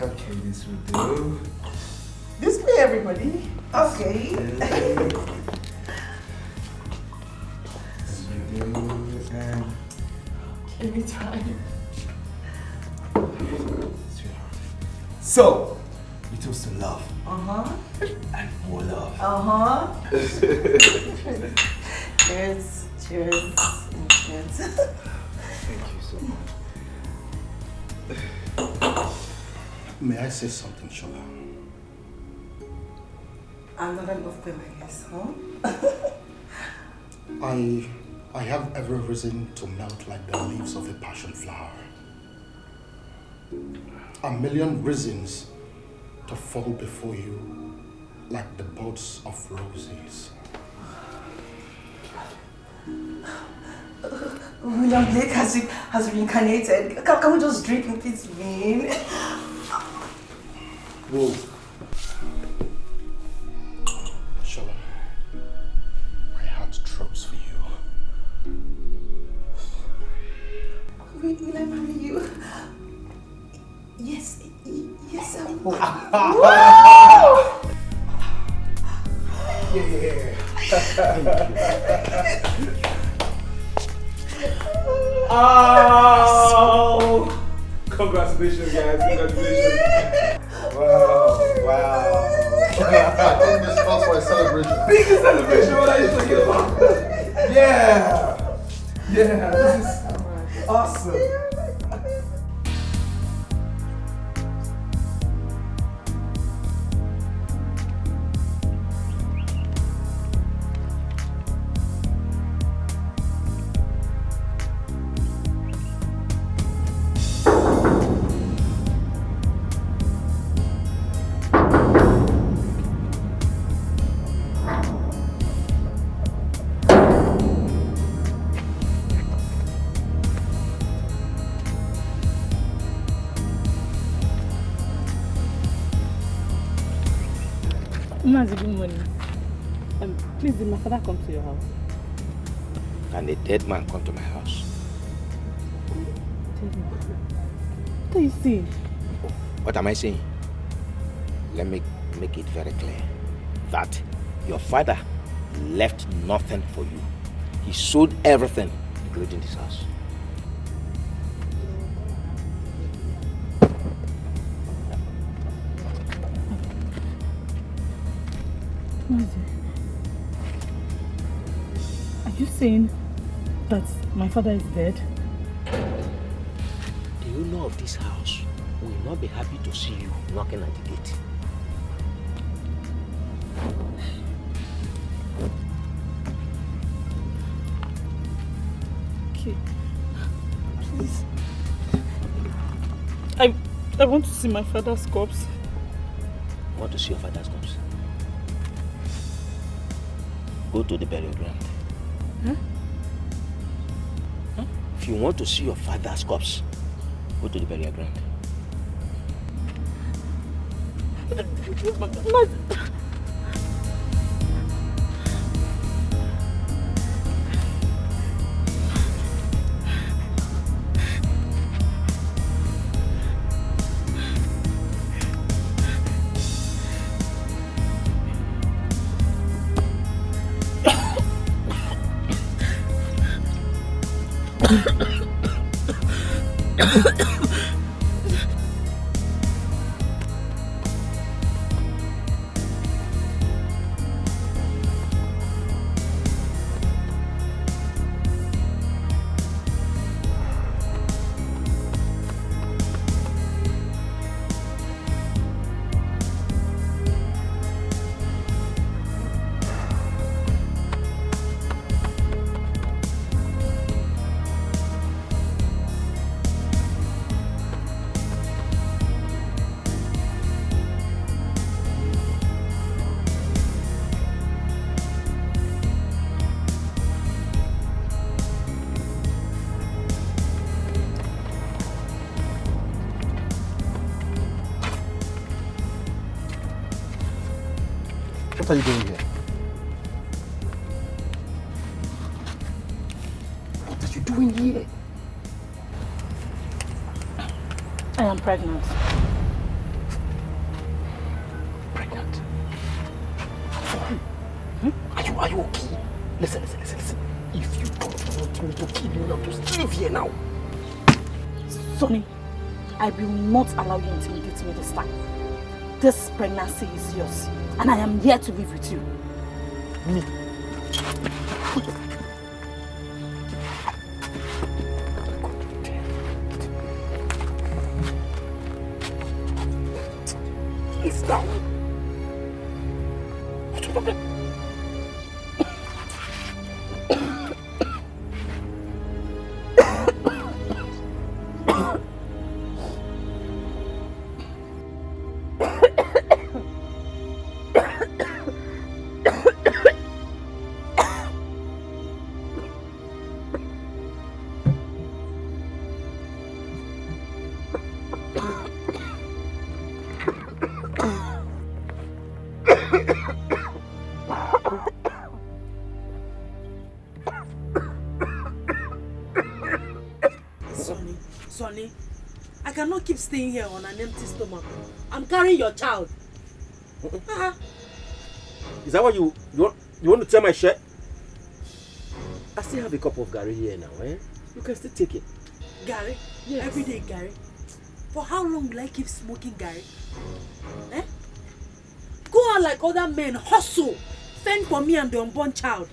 S1: Okay, this will do.
S2: This way, everybody.
S16: Okay.
S2: Anytime.
S1: So, we toast to love.
S16: Uh-huh.
S1: And more love.
S16: Uh-huh. Cheers. Cheers. Cheers.
S1: Thank you so much.
S5: May I say something, Shola?
S16: Another love poem, I guess, huh?
S5: I have every reason to melt like the leaves of a passion flower. A million reasons to fall before you like the buds of roses.
S16: William Blake has reincarnated. Can we just drink in peace, Vin?
S5: Whoa.
S13: Oh! Congratulations, guys. Congratulations. Wow.
S5: I think this calls for a celebration.
S13: Biggest celebration, what are you talking about? Yeah, this is awesome.
S4: Mazi, good morning. Please, did my father come to your house?
S14: Can a dead man come to my house?
S4: What are you saying?
S14: What am I saying? Let me make it very clear that your father left nothing for you. He sold everything, including this house.
S4: Are you saying that my father is dead?
S14: Do you know of this house? We will not be happy to see you knocking at the gate.
S4: Okay. Please. I want to see my father's corpse.
S14: You want to see your father's corpse? Go to the burial ground.
S4: Huh?
S14: Huh? If you want to see your father's corpse, go to the burial ground.
S5: What are you doing here? What are you doing here?
S4: I am pregnant.
S5: Pregnant? Are you okay? Listen. If you don't want me to kill you now, just leave here now.
S4: Sonny, I will not allow you to intimidate me this time. This pregnancy is yours, and I am here to live with you.
S5: Me? It's down. What's your problem?
S3: can't keep staying here on an empty stomach. I'm carrying your child.
S12: Is that what you want to tear my shirt? I still have a cup of Gary here now, eh? You can still take it.
S3: Gary?
S12: Yes.
S3: Every day, Gary? For how long will I keep smoking Gary? Eh? Go out like other men, hustle, fend for me and the unborn child.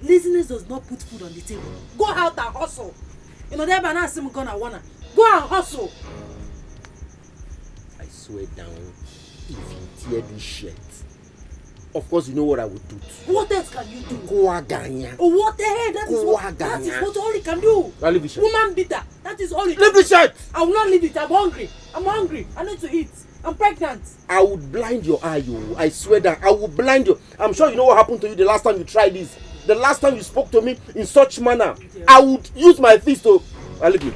S3: Laziness does not put food on the table. Go out and hustle. You know, that banana sim gonna wanna. Go and hustle.
S12: I swear down, if you tear this shirt, of course you know what I would do.
S3: What else can you do?
S12: Kuaganya.
S3: Oh, what the hell? That is what all he can do.
S12: I'll leave the shirt.
S3: Woman beater. That is all he can
S12: do. Leave the shirt!
S3: I will not leave it. I'm hungry. I need to eat. I'm pregnant.
S12: I would blind your eye, you. I swear that I will blind you. I'm sure you know what happened to you the last time you tried this. The last time you spoke to me in such manner. Yeah. I would use my fist to... I'll leave you.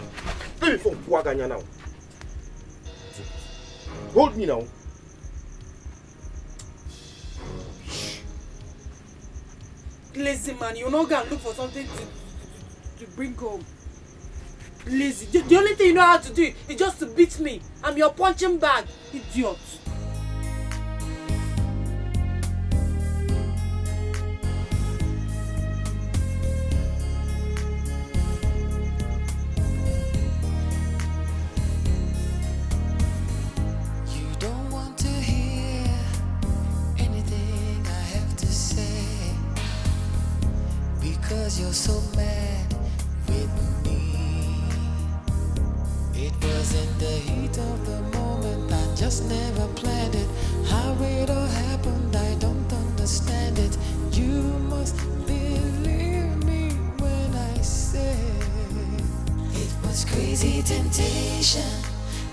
S12: Leave me for Kuaganya now. Hold me now.
S3: Lazy man, you're not gonna look for something to bring home. Lazy. The only thing you know how to do is just to beat me. I'm your punching bag, idiot.
S10: You're so mad with me. It was in the heat of the moment. I just never planned it. How it all happened, I don't understand it. You must believe me when I say it was crazy temptation,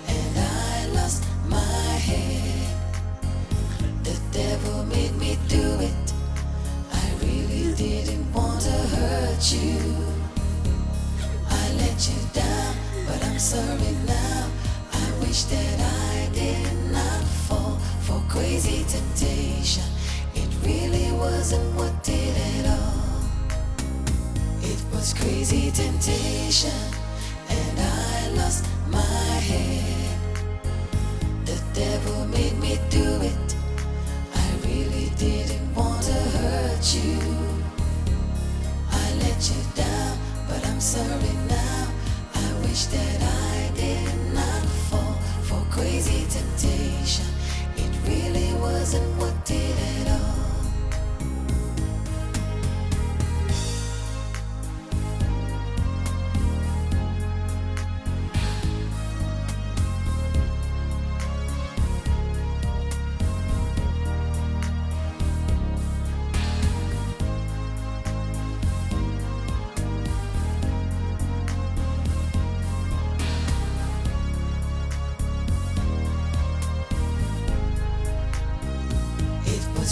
S10: and I lost my head. The devil made me do it. Didn't want to hurt you. I let you down, but I'm sorry now. I wish that I did not fall for crazy temptation. It really wasn't what did it all. It was crazy temptation, and I lost my head. The devil made me do it. I really didn't want to hurt you. Let you down, but I'm sorry now. I wish that I did not fall for crazy temptation. It really wasn't what did it all.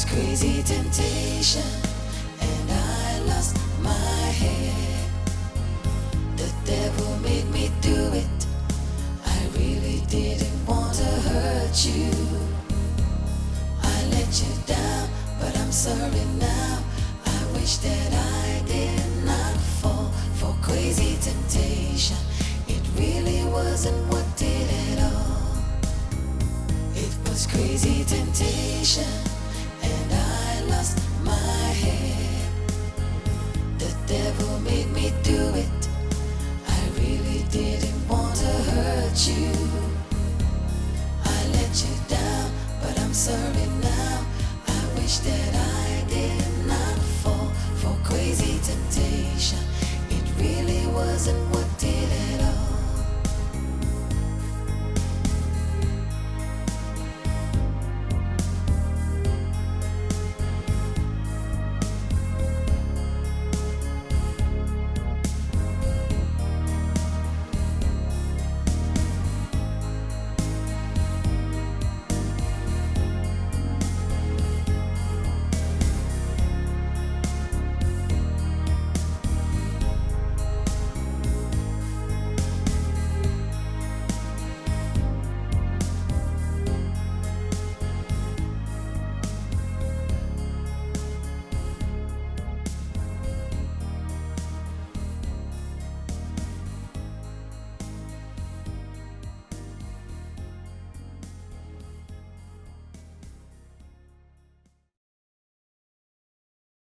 S10: Crazy temptation, and I lost my head. The devil made me do it. I really didn't want to hurt you. I let you down, but I'm sorry now. I wish that I did not fall for crazy temptation. It really wasn't what did it all. It was crazy temptation, and I lost my head. The devil made me do it. I really didn't want to hurt you. I let you down, but I'm sorry